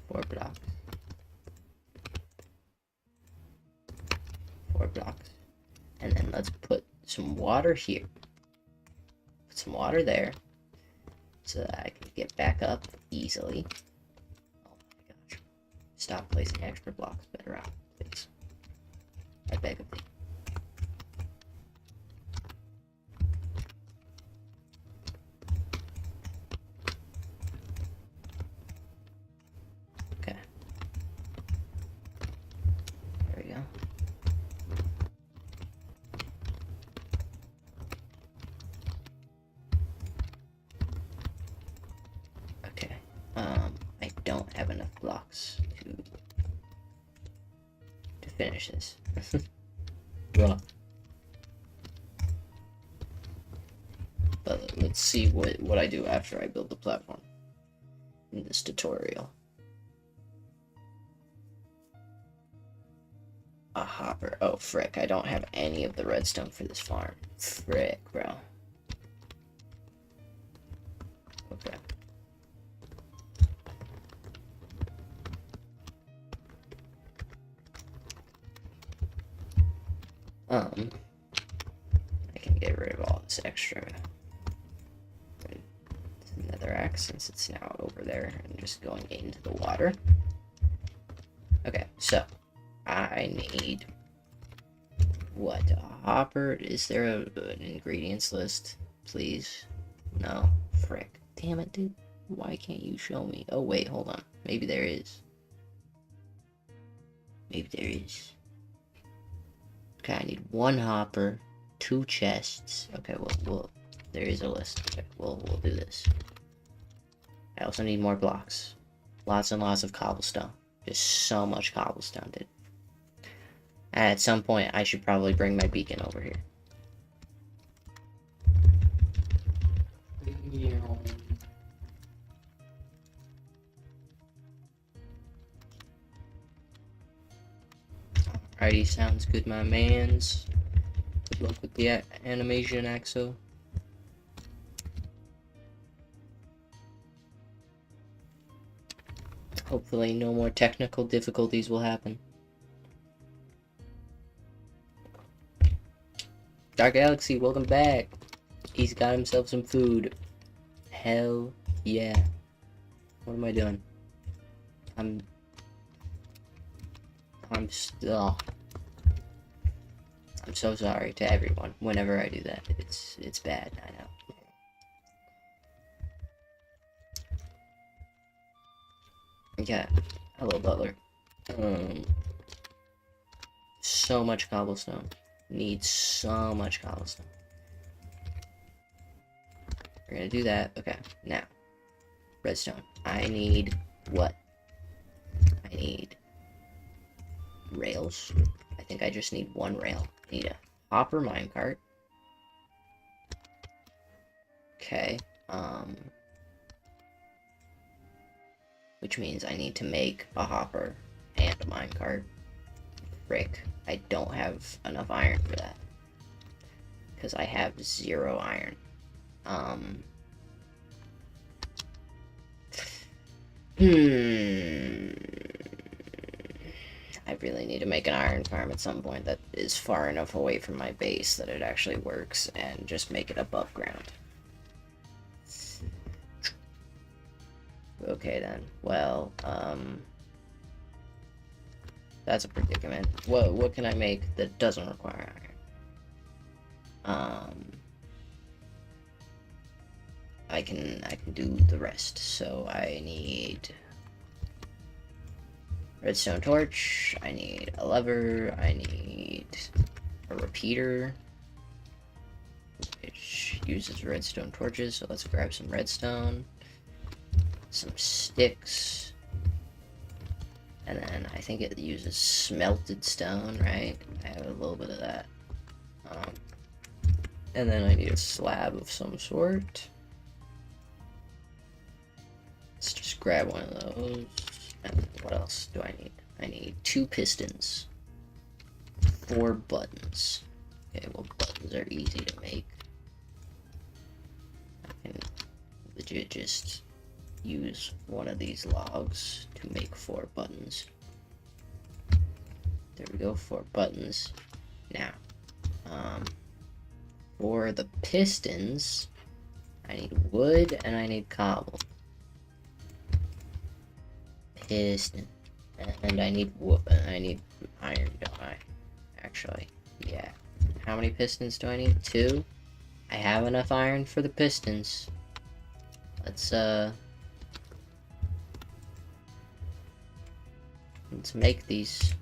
4 blocks. 4 blocks. And then let's put some water here. Put some water there. So that I can get back up easily. Oh my gosh. Stop placing extra blocks better out, please. I beg of thee. Okay. There we go. Okay. I don't have enough blocks to finish this. Well, but let's see what I do after I build the platform in this tutorial. A hopper. Oh, frick. I don't have any of the redstone for this farm. Frick, bro. Okay. I can get rid of all this extra netherrack since it's now over there and just going into the water. Okay, so I need what? A hopper? Is there an ingredients list? Please? No. Frick. Damn it, dude. Why can't you show me? Oh, wait, hold on. Maybe there is. Maybe there is. Okay, I need 1 hopper, 2 chests. Okay, there is a list. Okay, we'll do this. I also need more blocks. Lots and lots of cobblestone. Just so much cobblestone, dude. At some point, I should probably bring my beacon over here. Alrighty, sounds good, my mans. Good luck with the animation, Axo. Hopefully no more technical difficulties will happen. Dark Galaxy, welcome back. He's got himself some food. Hell yeah. What am I doing? I'm still... I'm so sorry to everyone whenever I do that. It's bad, I know. Yeah, hello butler. So much cobblestone. Need so much cobblestone. We're gonna do that. Okay, now. Redstone. I need what? I need rails. I think I just need 1 rail. I need a hopper minecart. Okay, which means I need to make a hopper and a minecart. Frick, I don't have enough iron for that. Because I have 0 iron. I really need to make an iron farm at some point that is far enough away from my base that it actually works, and just make it above ground. Okay then, well, that's a predicament. What can I make that doesn't require iron? I can do the rest. So I need redstone torch, I need a lever, I need a repeater, which uses redstone torches, so let's grab some redstone, some sticks, and then I think it uses smelted stone, right? I have a little bit of that. And then I need a slab of some sort. Let's just grab one of those. And what else do I need? I need 2 pistons. 4 buttons. Okay, well, buttons are easy to make. I can legit just use one of these logs to make 4 buttons. There we go, 4 buttons. Now, for the pistons, I need wood and I need cobble. Piston. And I need wood. I need iron, don't I? Actually, yeah. How many pistons do I need? 2? I have enough iron for the pistons. Let's make these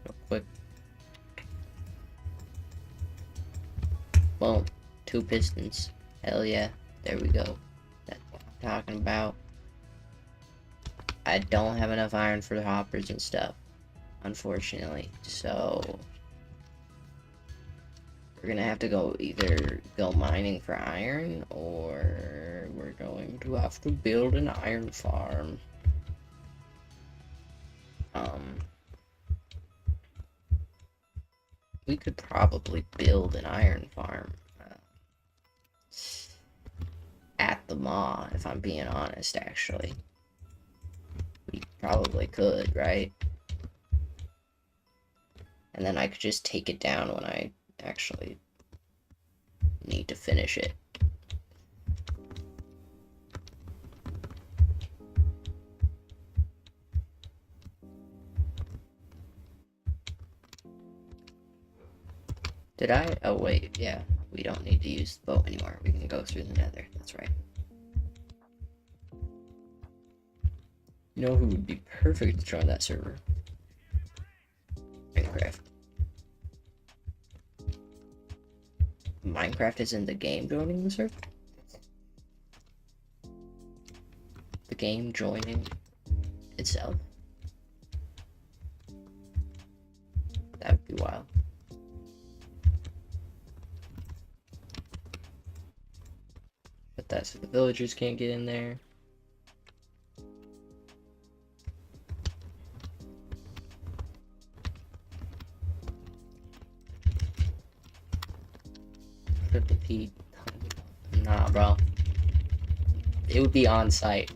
real quick. Boom. 2 pistons. Hell yeah. There we go. That's what I'm talking about. I don't have enough iron for the hoppers and stuff, unfortunately. So we're gonna have to either go mining for iron, or we're going to have to build an iron farm. We could probably build an iron farm at the maw, if I'm being honest, actually. We probably could, right? And then I could just take it down when I actually need to finish it. Did I? Oh wait, yeah. We don't need to use the boat anymore. We can go through the nether. That's right. You know who would be perfect to join that server? Minecraft. Minecraft is in the game joining the server? The game joining itself? That would be wild. But that's if the villagers can't get in there. Triple P. Nah, bro. It would be on site.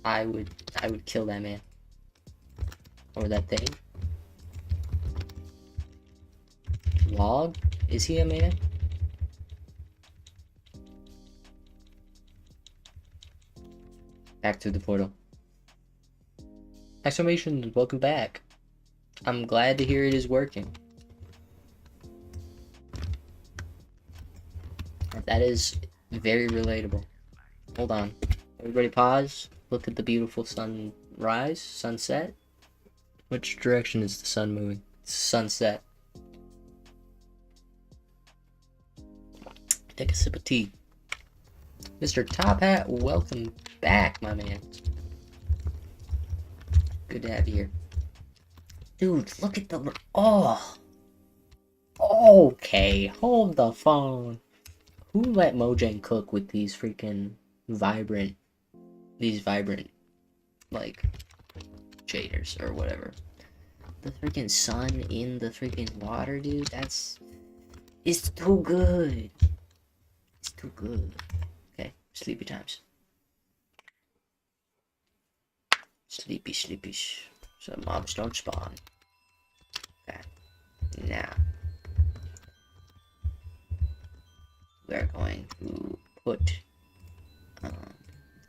I would kill that man. Or that thing. Log? Is he a man? Back to the portal. Exclamation, welcome back. I'm glad to hear it is working. That is very relatable. Hold on. Everybody pause. Look at the beautiful sunrise, sunset. Which direction is the sun moving? Sunset. Take a sip of tea. Mr. Top Hat, welcome back, my man. Good to have you here. Dude, look at the... Oh! Okay, hold the phone. Who let Mojang cook with these freaking vibrant... These vibrant, like, shaders or whatever? The freaking sun in the freaking water, dude, that's... It's too good. It's too good. Okay, sleepy times. Sleepy, sleepy. So mobs don't spawn. Okay. Now. We're going to put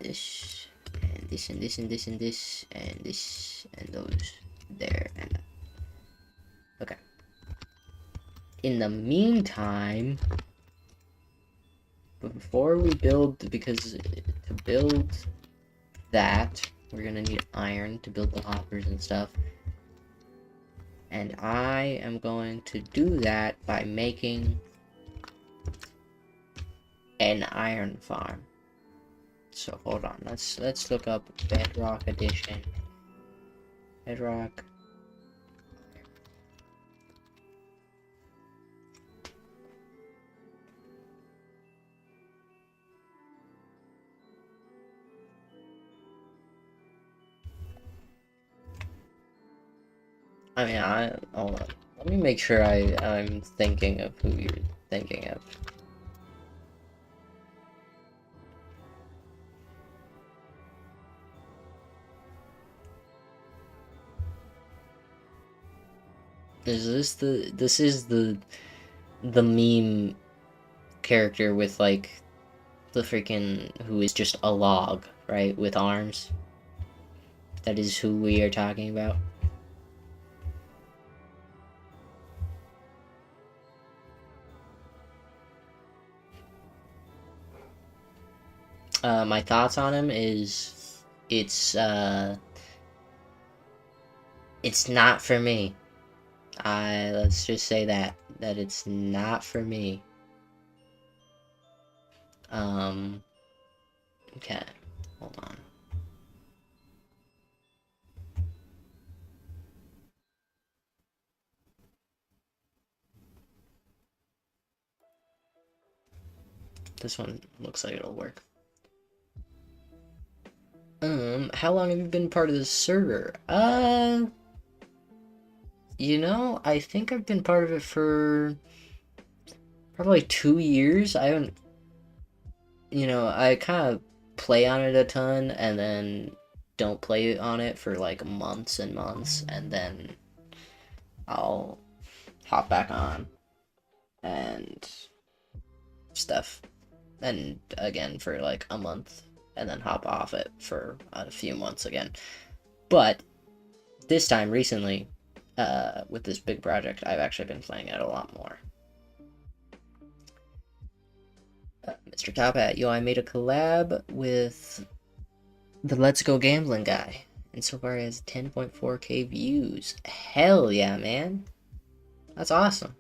this, and this, and this, and this, and this, and this, and those there, and that. Okay. In the meantime, before we build, because to build that, we're gonna need iron to build the hoppers and stuff. And I am going to do that by making an iron farm. So hold on, let's look up Bedrock Edition. Bedrock. I mean, hold on. Let me make sure I'm thinking of who you're thinking of. This is the meme character with like the freaking who is just a log, right, with arms. That is who we are talking about. My thoughts on him is it's not for me. Let's just say that it's not for me. Okay, hold on. This one looks like it'll work. How long have you been part of this server? You know, I think I've been part of it for probably 2 years. I haven't, you know, I kind of play on it a ton and then don't play on it for like months and months, and then I'll hop back on and stuff, and again for like a month, and then hop off it for a few months again. But this time recently, with this big project, I've actually been playing it a lot more. Mr. Top Hat, yo, I made a collab with the Let's Go Gambling guy, and so far he has 10.4k views. Hell yeah, man. That's awesome.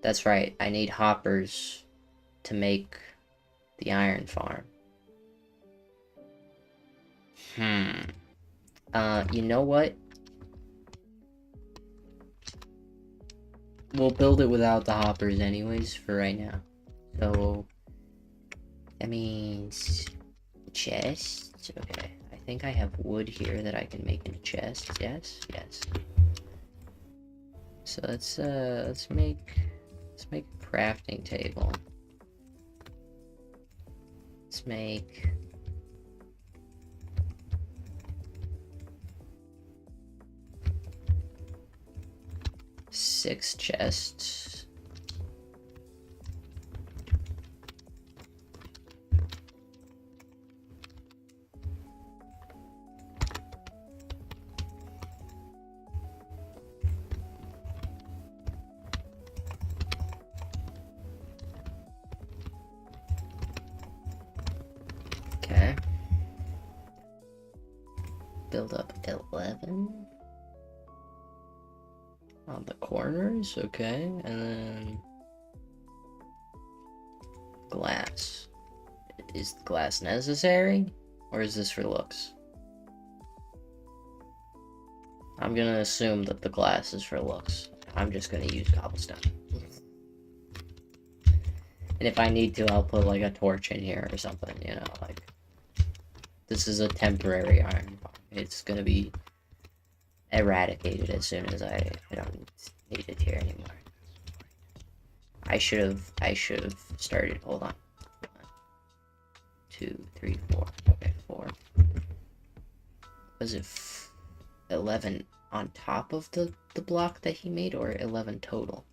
That's right, I need hoppers to make the iron farm. You know what? We'll build it without the hoppers anyways for right now. So, that means chest. Okay, I think I have wood here that I can make into chests. Yes, yes. So let's make a crafting table. Let's make 6 chests. Okay. Build up 11 on the corners, okay, and then glass. Is the glass necessary, or is this for looks? I'm gonna assume that the glass is for looks. I'm just gonna use cobblestone. And if I need to, I'll put like a torch in here or something, you know, like, this is a temporary iron farm. It's gonna be eradicated as soon as I don't need it here anymore. I should have started, hold on. 1, 2, 3, 4. Okay, 4. Was it 11 on top of the block that he made, or 11 total?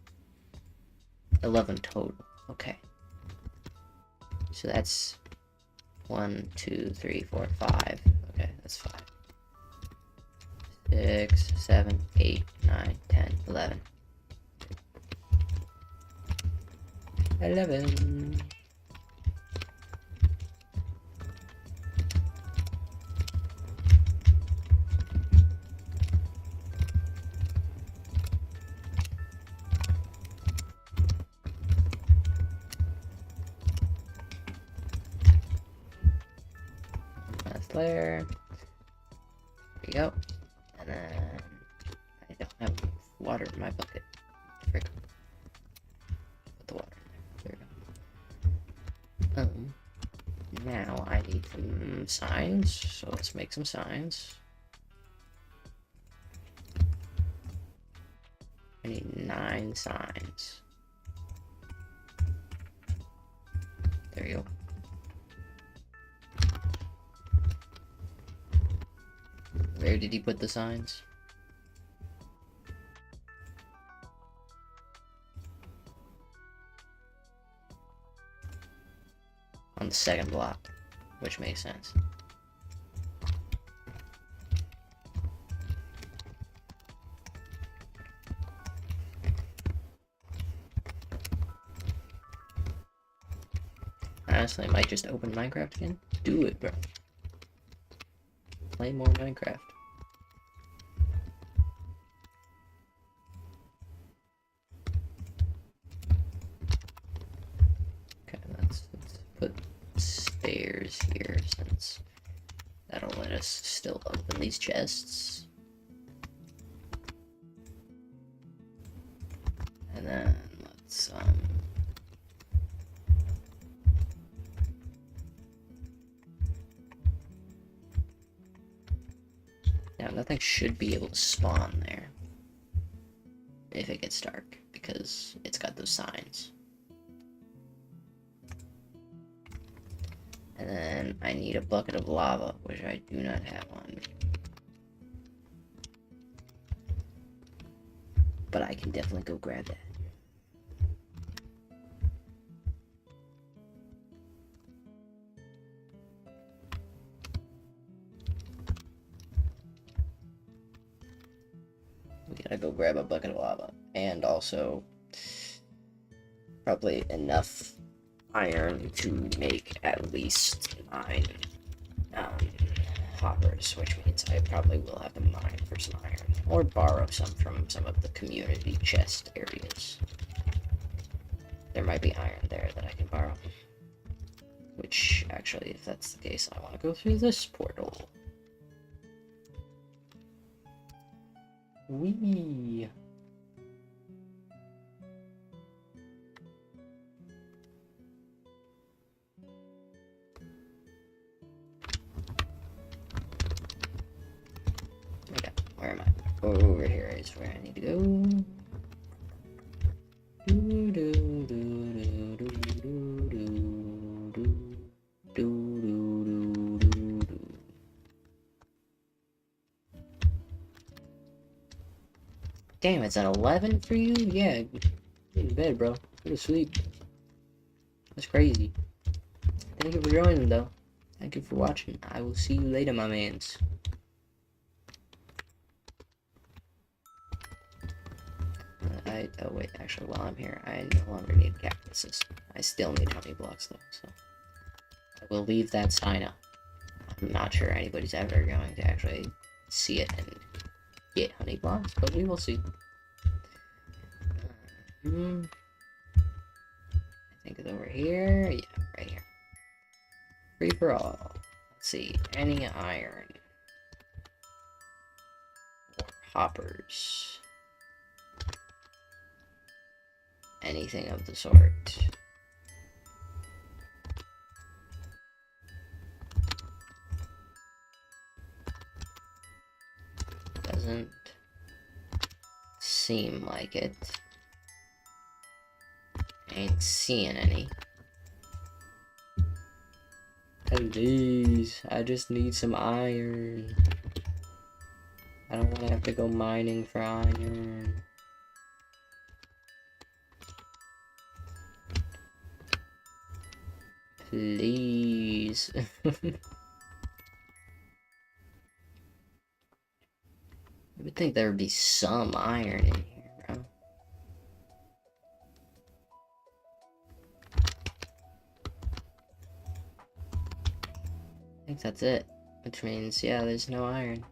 11 total. Okay. So that's 1, 2, 3, 4, 5. Okay, that's 5. 6, 7, 8, 9, 10, 11. 11. Last layer. There we go. And then I don't have water in my bucket. Frick. Put the water in there. There we go. Now I need some signs. So let's make some signs. I need 9 signs. There you go. Where did he put the signs? On the second block, which makes sense. Honestly, I might just open Minecraft again. Do it, bro. Play more Minecraft. Okay, let's put stairs here, since that'll let us still open these chests. And then let's now nothing should be able to spawn there if it gets dark, because it's got those signs. And then I need a bucket of lava, which I do not have on me. But I can definitely go grab that. We gotta go grab a bucket of lava. And also, probably enough iron to make at least 9 hoppers, which means I probably will have to mine for some iron, or borrow some from some of the community chest areas. there might be iron there that I can borrow. Which, actually, if that's the case, I want to go through this portal. Whee! Okay, where am I? Over here is where I need to go. Damn, it's an 11 for you? Yeah, get in bed, bro. Go to sleep. That's crazy. Thank you for joining, though. Thank you for watching. I will see you later, my mans. Oh wait, actually, while I'm here, I no longer need cactuses. I still need honey blocks, though, so I will leave that sign up. I'm not sure anybody's ever going to actually see it and get honey blocks, but we will see. I think it's over here. Yeah, right here. Free for all. Let's see. Any iron. Or hoppers. Anything of the sort. Doesn't seem like it. Ain't seeing any. Please, I just need some iron. I don't want to have to go mining for iron. Please. I would think there would be some iron in here, bro. I think that's it. Which means, yeah, there's no iron.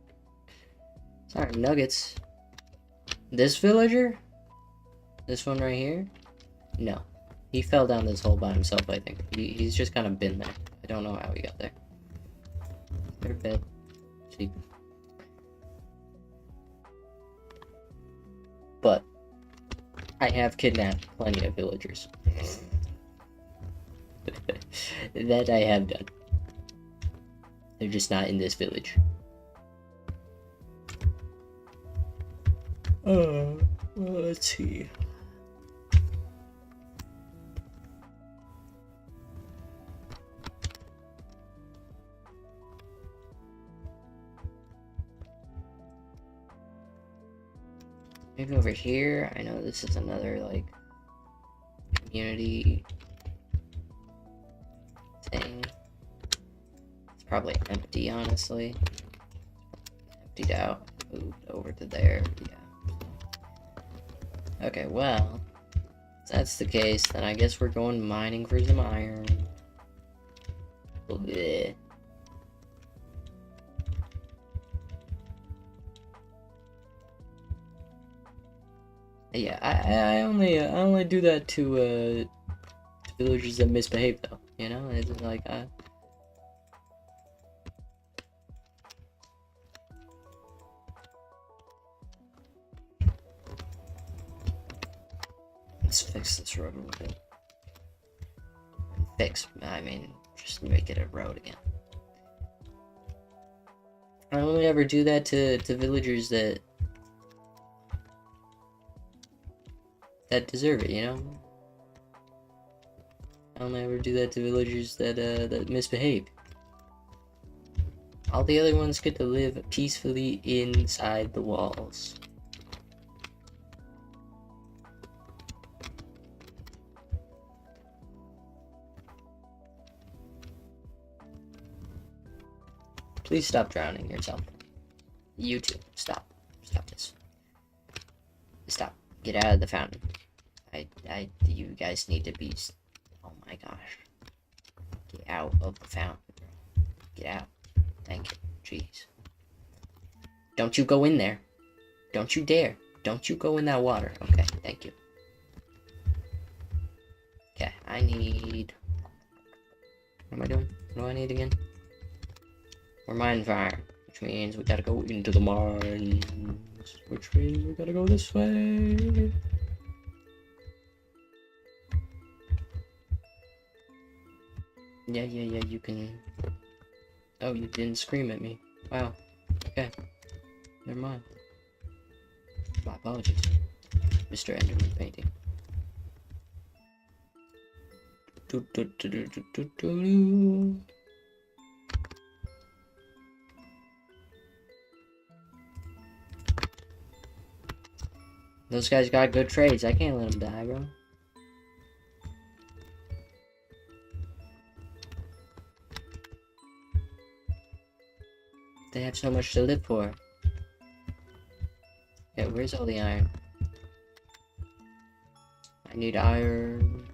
Sorry, nuggets. This villager? This one right here? No. He fell down this hole by himself, I think. He's just kind of been there. I don't know how he got there. Go to bed. Sleep. But I have kidnapped plenty of villagers. That I have done. They're just not in this village. Well, let's see. Maybe over here. I know this is another, like, community thing. It's probably empty, honestly. Emptied out. Moved over to there. Yeah. Okay, well, if that's the case, then I guess we're going mining for some iron. Blech. Yeah, I only do that to villagers that misbehave, though. You know, it's like let's fix this road a little bit. Fix, I mean, just make it a road again. I only ever do that to villagers that deserve it, you know? I only ever do that to villagers that misbehave. All the other ones get to live peacefully inside the walls. Please stop drowning yourself. You too. Stop. Stop this. Stop. Get out of the fountain. You guys need to be... Oh my gosh. Get out of the fountain. Get out. Thank you. Jeez. Don't you go in there. Don't you dare. Don't you go in that water. Okay, thank you. I need... What am I doing? What do I need again? We're mining for iron, which means we gotta go into the mines. Which means we gotta go this way. Yeah, you can... Oh, you didn't scream at me. Wow. Okay. Never mind. My apologies, Mr. Enderman painting. Those guys got good trades. I can't let them die, bro. They have so much to live for. Okay, where's all the iron? I need iron.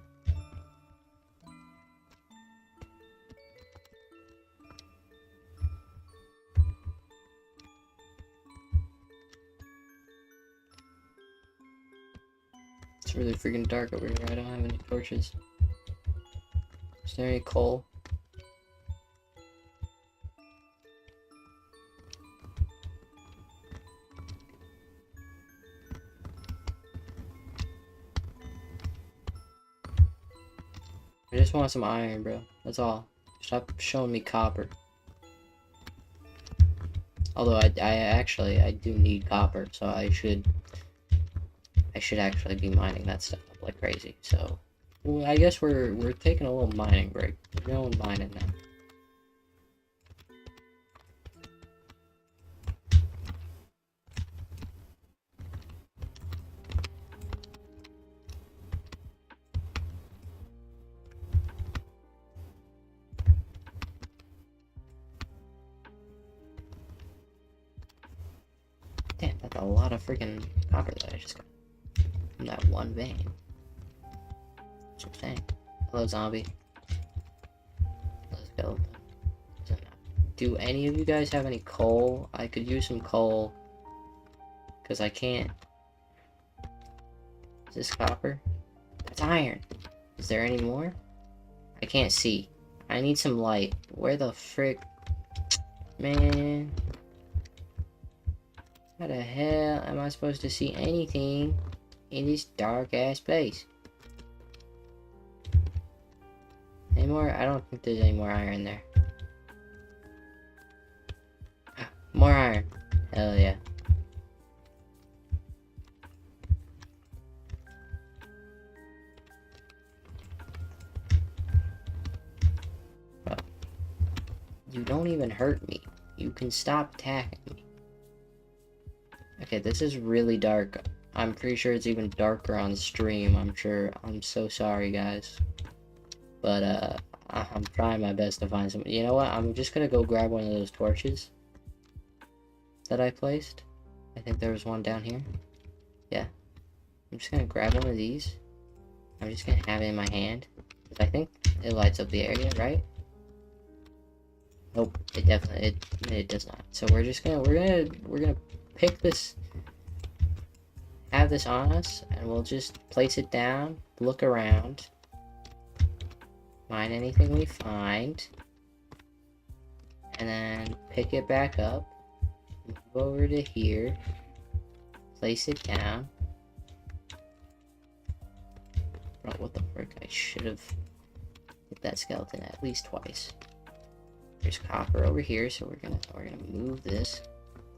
It's really freaking dark over here. I don't have any torches. Is there any coal? I just want some iron, bro. That's all. Stop showing me copper. Although I do need copper, so I should actually be mining that stuff up like crazy. So, well, I guess we're taking a little mining break. We're going mining now. Damn, that's a lot of freaking copper that I just got from that one vein. That's what I'm saying. Hello, zombie. Let's go. Do any of you guys have any coal? I could use some coal. Because I can't. Is this copper? That's iron. Is there any more? I can't see. I need some light. Where the frick? Man. How the hell am I supposed to see anything in this dark ass place? Any more? I don't think there's any more iron there. More iron. Hell yeah. Well, you don't even hurt me. You can stop attacking me. Okay, this is really dark. I'm pretty sure it's even darker on stream, I'm sure. I'm so sorry, guys. But, I'm trying my best to find some. You know what? I'm just gonna go grab one of those torches that I placed. I think there was one down here. Yeah. I'm just gonna grab one of these. I'm just gonna have it in my hand. I think it lights up the area, right? Nope, it definitely, it does not. So we're gonna pick this, have this on us, and we'll just place it down, look around, mine anything we find, and then pick it back up, move over to here, place it down. Bro, what the frick? I should have hit that skeleton at least twice. There's copper over here, so we're gonna move this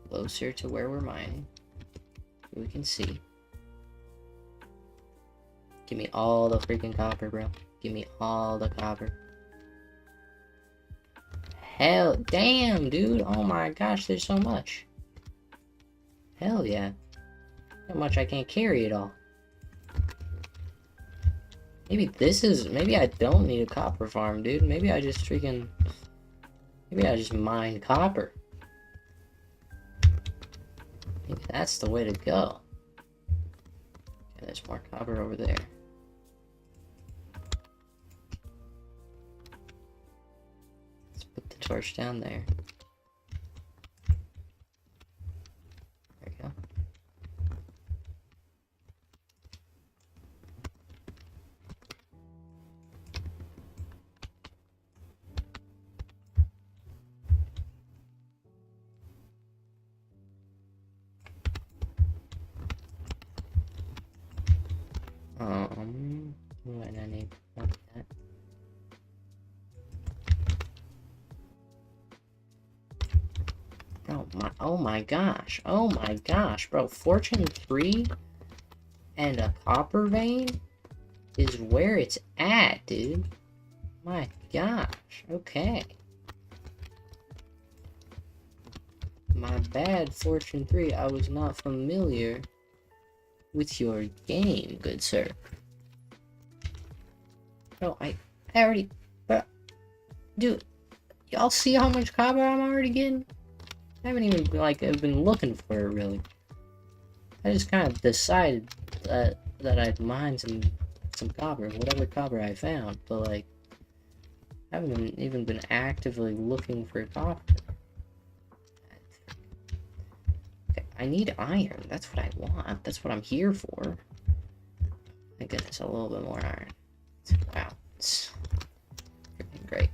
closer to where we're mining. So we can see. Give me all the freaking copper, bro. Give me all the copper. Hell, damn, dude. Oh my gosh, there's so much. Hell yeah. So much I can't carry it all. Maybe I don't need a copper farm, dude. Maybe I just mine copper. I think that's the way to go. Okay, there's more copper over there. Let's put the torch down there. There we go. oh my gosh. Oh my gosh, bro. Fortune 3 and a copper vein is where it's at, dude. My gosh. Okay. My bad, Fortune 3. I was not familiar with your game, good sir. No, I already... But, dude, y'all see how much copper I'm already getting? I haven't even, like, I've been looking for it, really. I just kind of decided that I'd mine some copper, whatever copper I found, but, like, I haven't even been actively looking for copper. Okay, I need iron. That's what I want. That's what I'm here for. I guess a little bit more iron. Wow, it's freaking great.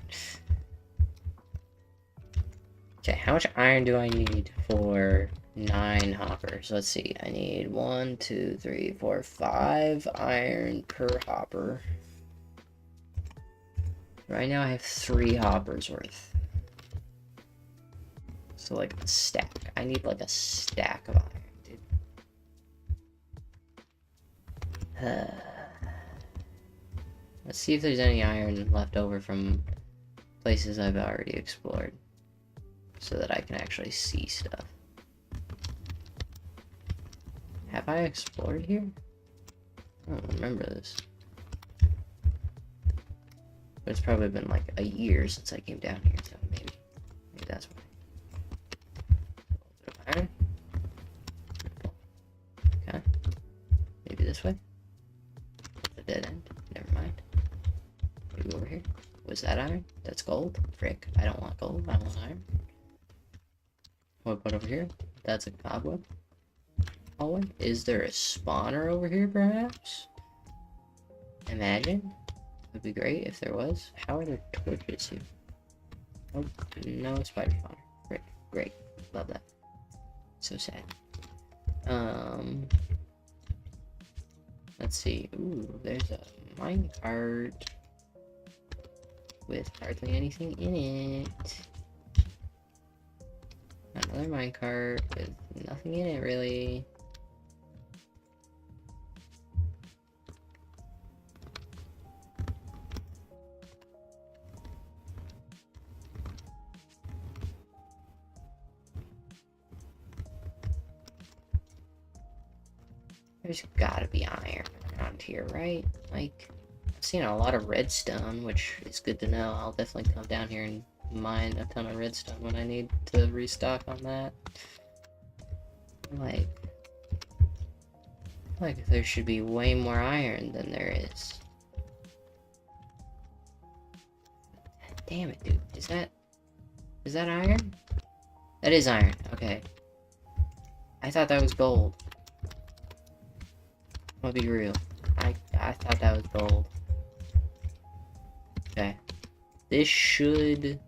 Okay, how much iron do I need for 9 hoppers? Let's see. I need 1, 2, 3, 4, 5 iron per hopper. Right now I have 3 hoppers worth. So like a stack. I need like a stack of iron, dude. Let's see if there's any iron left over from places I've already explored, so that I can actually see stuff. Have I explored here? I don't remember this. But it's probably been like a year since I came down here, so maybe that's why. A little bit of iron. Okay. Maybe this way. It's a dead end. Never mind. Maybe over here. Was that iron? That's gold? Frick. I don't want gold. I want iron. What about over here? That's a cobweb. Hallway. Is there a spawner over here, perhaps? Imagine. Would be great if there was. How are there torches here? Oh, no spider spawner. Great. Great. Love that. So sad. Let's see. Ooh, there's a minecart with hardly anything in it. Another minecart with nothing in it, really. There's gotta be iron around here, right? Like, I've seen a lot of redstone, which is good to know. I'll definitely come down here and mine a ton of redstone when I need to restock on that. Like there should be way more iron than there is. Damn it, dude. Is that iron? That is iron. Okay. I thought that was gold. I'm gonna be real. I thought that was gold. Okay. This should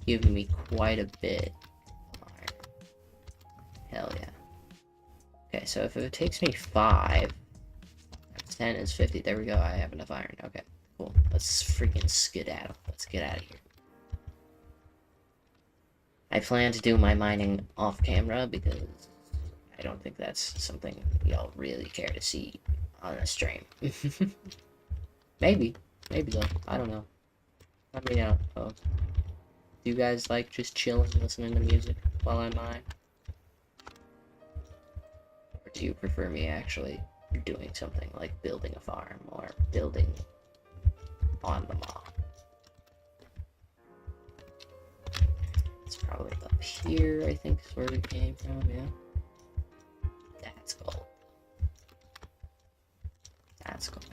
give me quite a bit of iron. Hell yeah. Okay, so if it takes me 5, 10 is 50. There we go. I have enough iron. Okay, cool. Let's freaking skedaddle. Let's get out of here. I plan to do my mining off camera because I don't think that's something y'all really care to see on a stream. Maybe though. I don't know. Let me know. Do you guys like just chilling, listening to music while I mine? Or do you prefer me actually doing something like building a farm or building on the mob? It's probably up here, I think, is where it came from, yeah. That's gold. That's gold.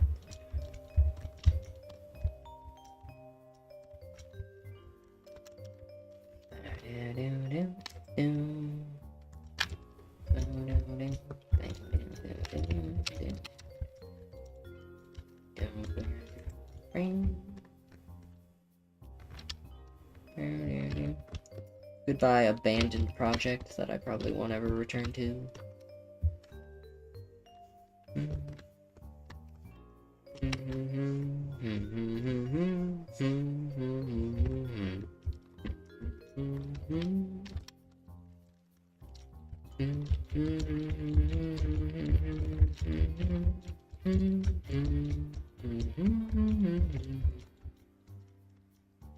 Goodbye, abandoned project that I probably won't ever return to.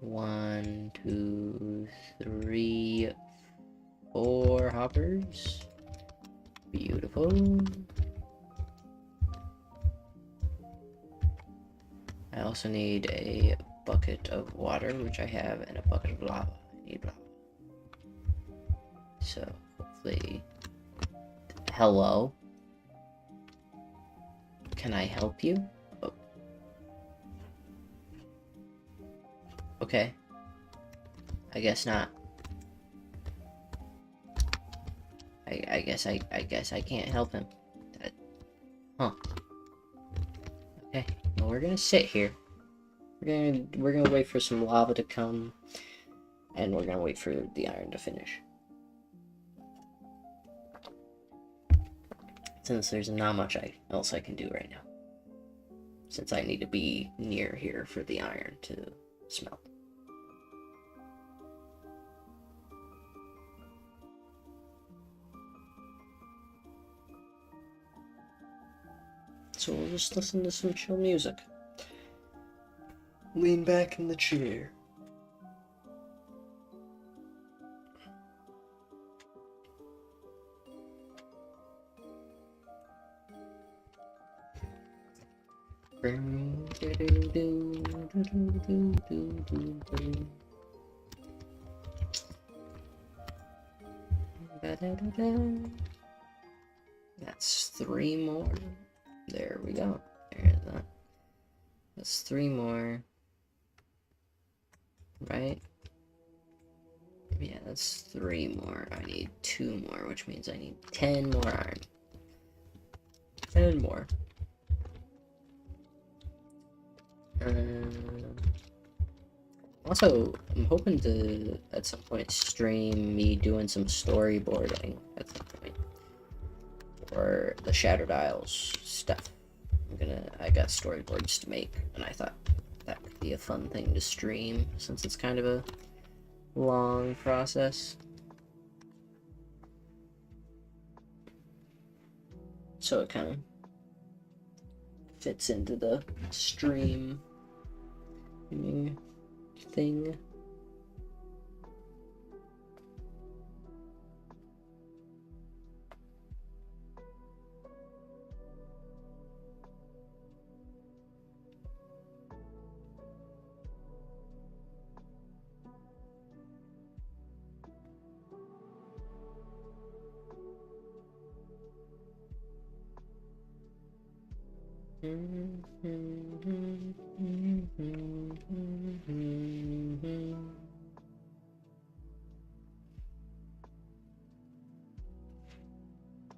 1, 2, 3, 4 hoppers. Beautiful. I also need a bucket of water, which I have, and a bucket of lava. I need lava. So, hopefully... Hello? Can I help you? Oh. Okay. I guess not. I guess I can't help him. Huh. Okay. Well, we're gonna sit here. We're gonna wait for some lava to come, and we're gonna wait for the iron to finish. Since there's not much else I can do right now. Since I need to be near here for the iron to smelt. So we'll just listen to some chill music. Lean back in the chair. That's 3 more. There we go. There's that. That's 3 more. Right? Yeah, that's 3 more. I need 2 more, which means I need 10 more iron. 10 more. Also, I'm hoping to, at some point, stream me doing some storyboarding at some point. Or the Shattered Isles stuff. I got storyboards to make, and I thought that could be a fun thing to stream, since it's kind of a long process. So it kind of fits into the stream thing.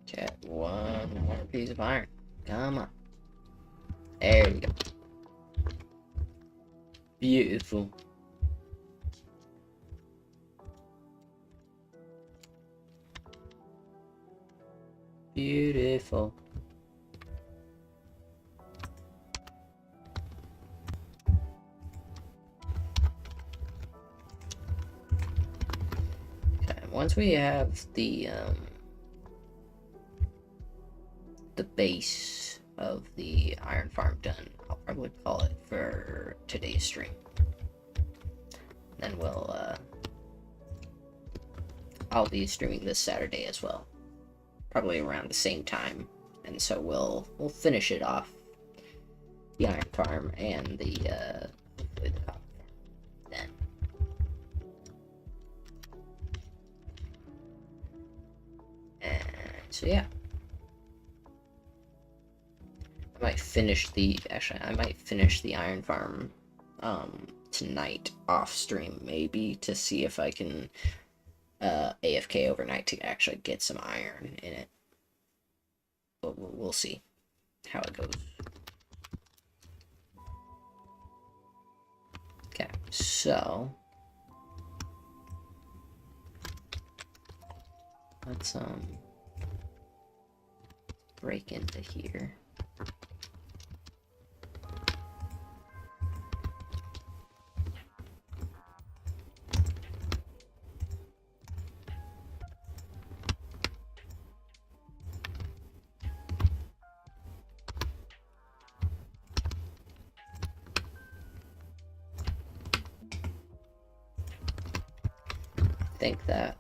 Get 1 more piece of iron. Come on. There we go. Beautiful. Beautiful. Okay, once we have the base of the iron farm done, I'll probably call it for today's stream. Then I'll be streaming this Saturday as well, probably around the same time, and so we'll finish it off, the iron farm and the copper farm then. And so yeah. I might finish the iron farm tonight off stream, maybe, to see if I can AFK overnight to actually get some iron in it. But we'll see how it goes. Okay, so let's break into here. think that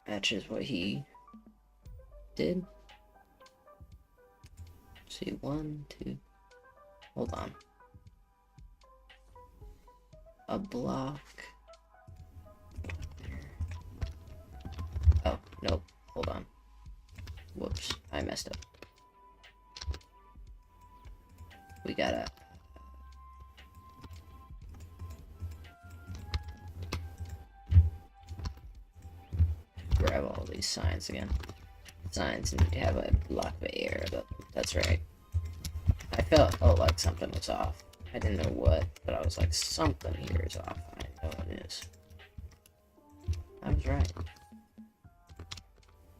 matches what he did. Let's see, 1, 2. Hold on. A block. Oh, nope. Hold on. Whoops, I messed up. We gotta... grab all these signs again. Signs need to have a block of air, but that's right. I felt like something was off. I didn't know what, but I was like, something here is off. I know it is. I was right.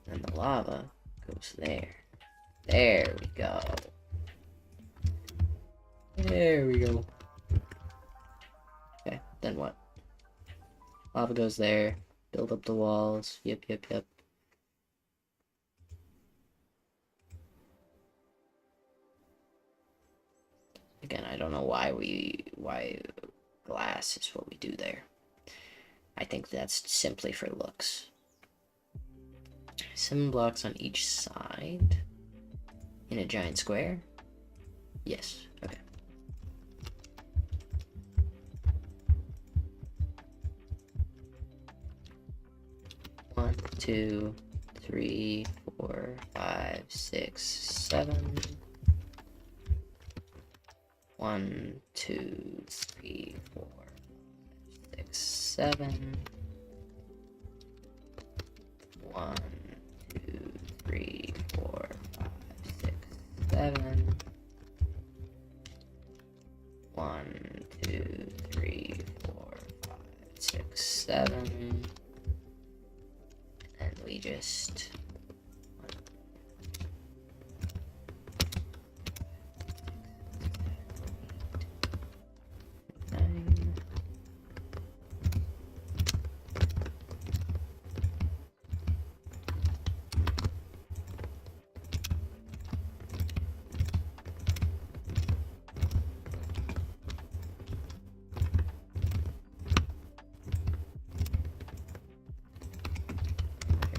And the lava goes there. There we go. There we go. Okay, then what? Lava goes there. Build up the walls. Yep. Again, I don't know why glass is what we do there. I think that's simply for looks. 7 blocks on each side in a giant square? Yes, okay. One, 2, 3, 4, 5, 6, 7. 1, 2, 3, 4, 5, 6, 7. 1, 2, 3, 4, 5, 6, 7. 1, 2, 3, 4, 5, 6, 7. And we just...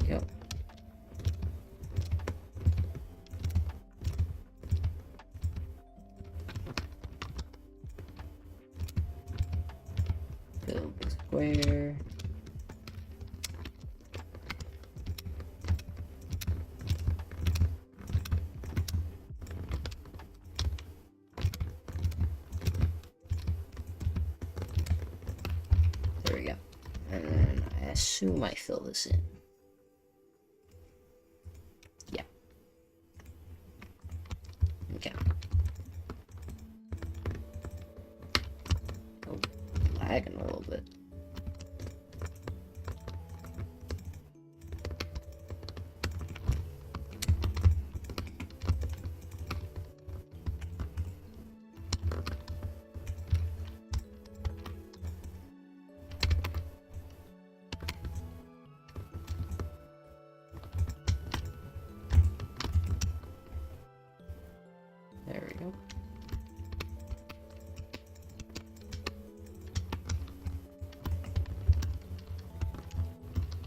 There you go. Build the square. There we go. And then I assume I fill this in. Yeah. Okay. Oh, lagging a little bit. There we go.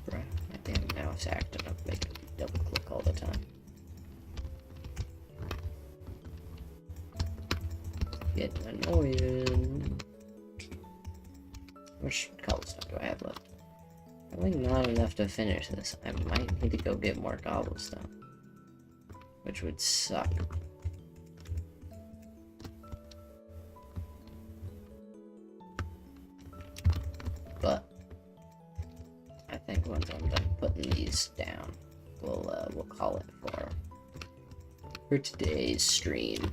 Bruh, my damn mouse acting up, making me double click all the time. Get annoying. How much cobblestone do I have left? Probably not enough to finish this. I might need to go get more cobblestone, which would suck. But I think once I'm done putting these down, we'll call it for today's stream.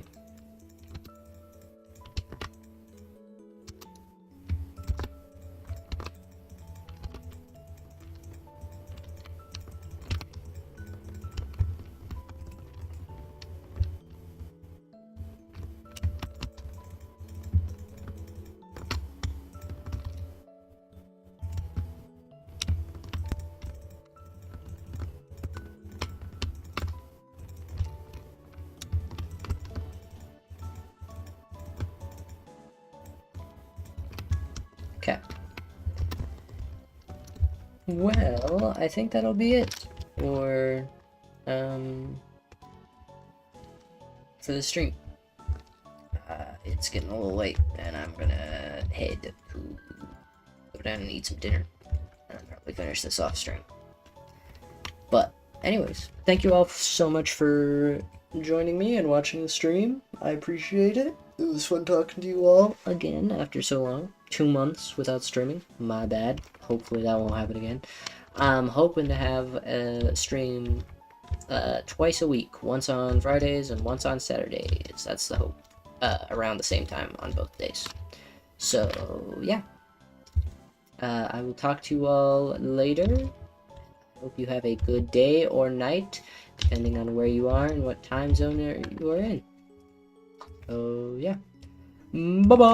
Well, I think that'll be it for the stream. It's getting a little late, and I'm gonna head to go down and eat some dinner, and probably finish this off stream. But anyways, thank you all so much for joining me and watching the stream. I appreciate it. It was fun talking to you all again after so long. 2 months without streaming. My bad. Hopefully that won't happen again. I'm hoping to have a stream twice a week. Once on Fridays and once on Saturdays. That's the hope. Around the same time on both days. So, yeah. I will talk to you all later. Hope you have a good day or night, depending on where you are and what time zone you are in. So, yeah. Bye-bye!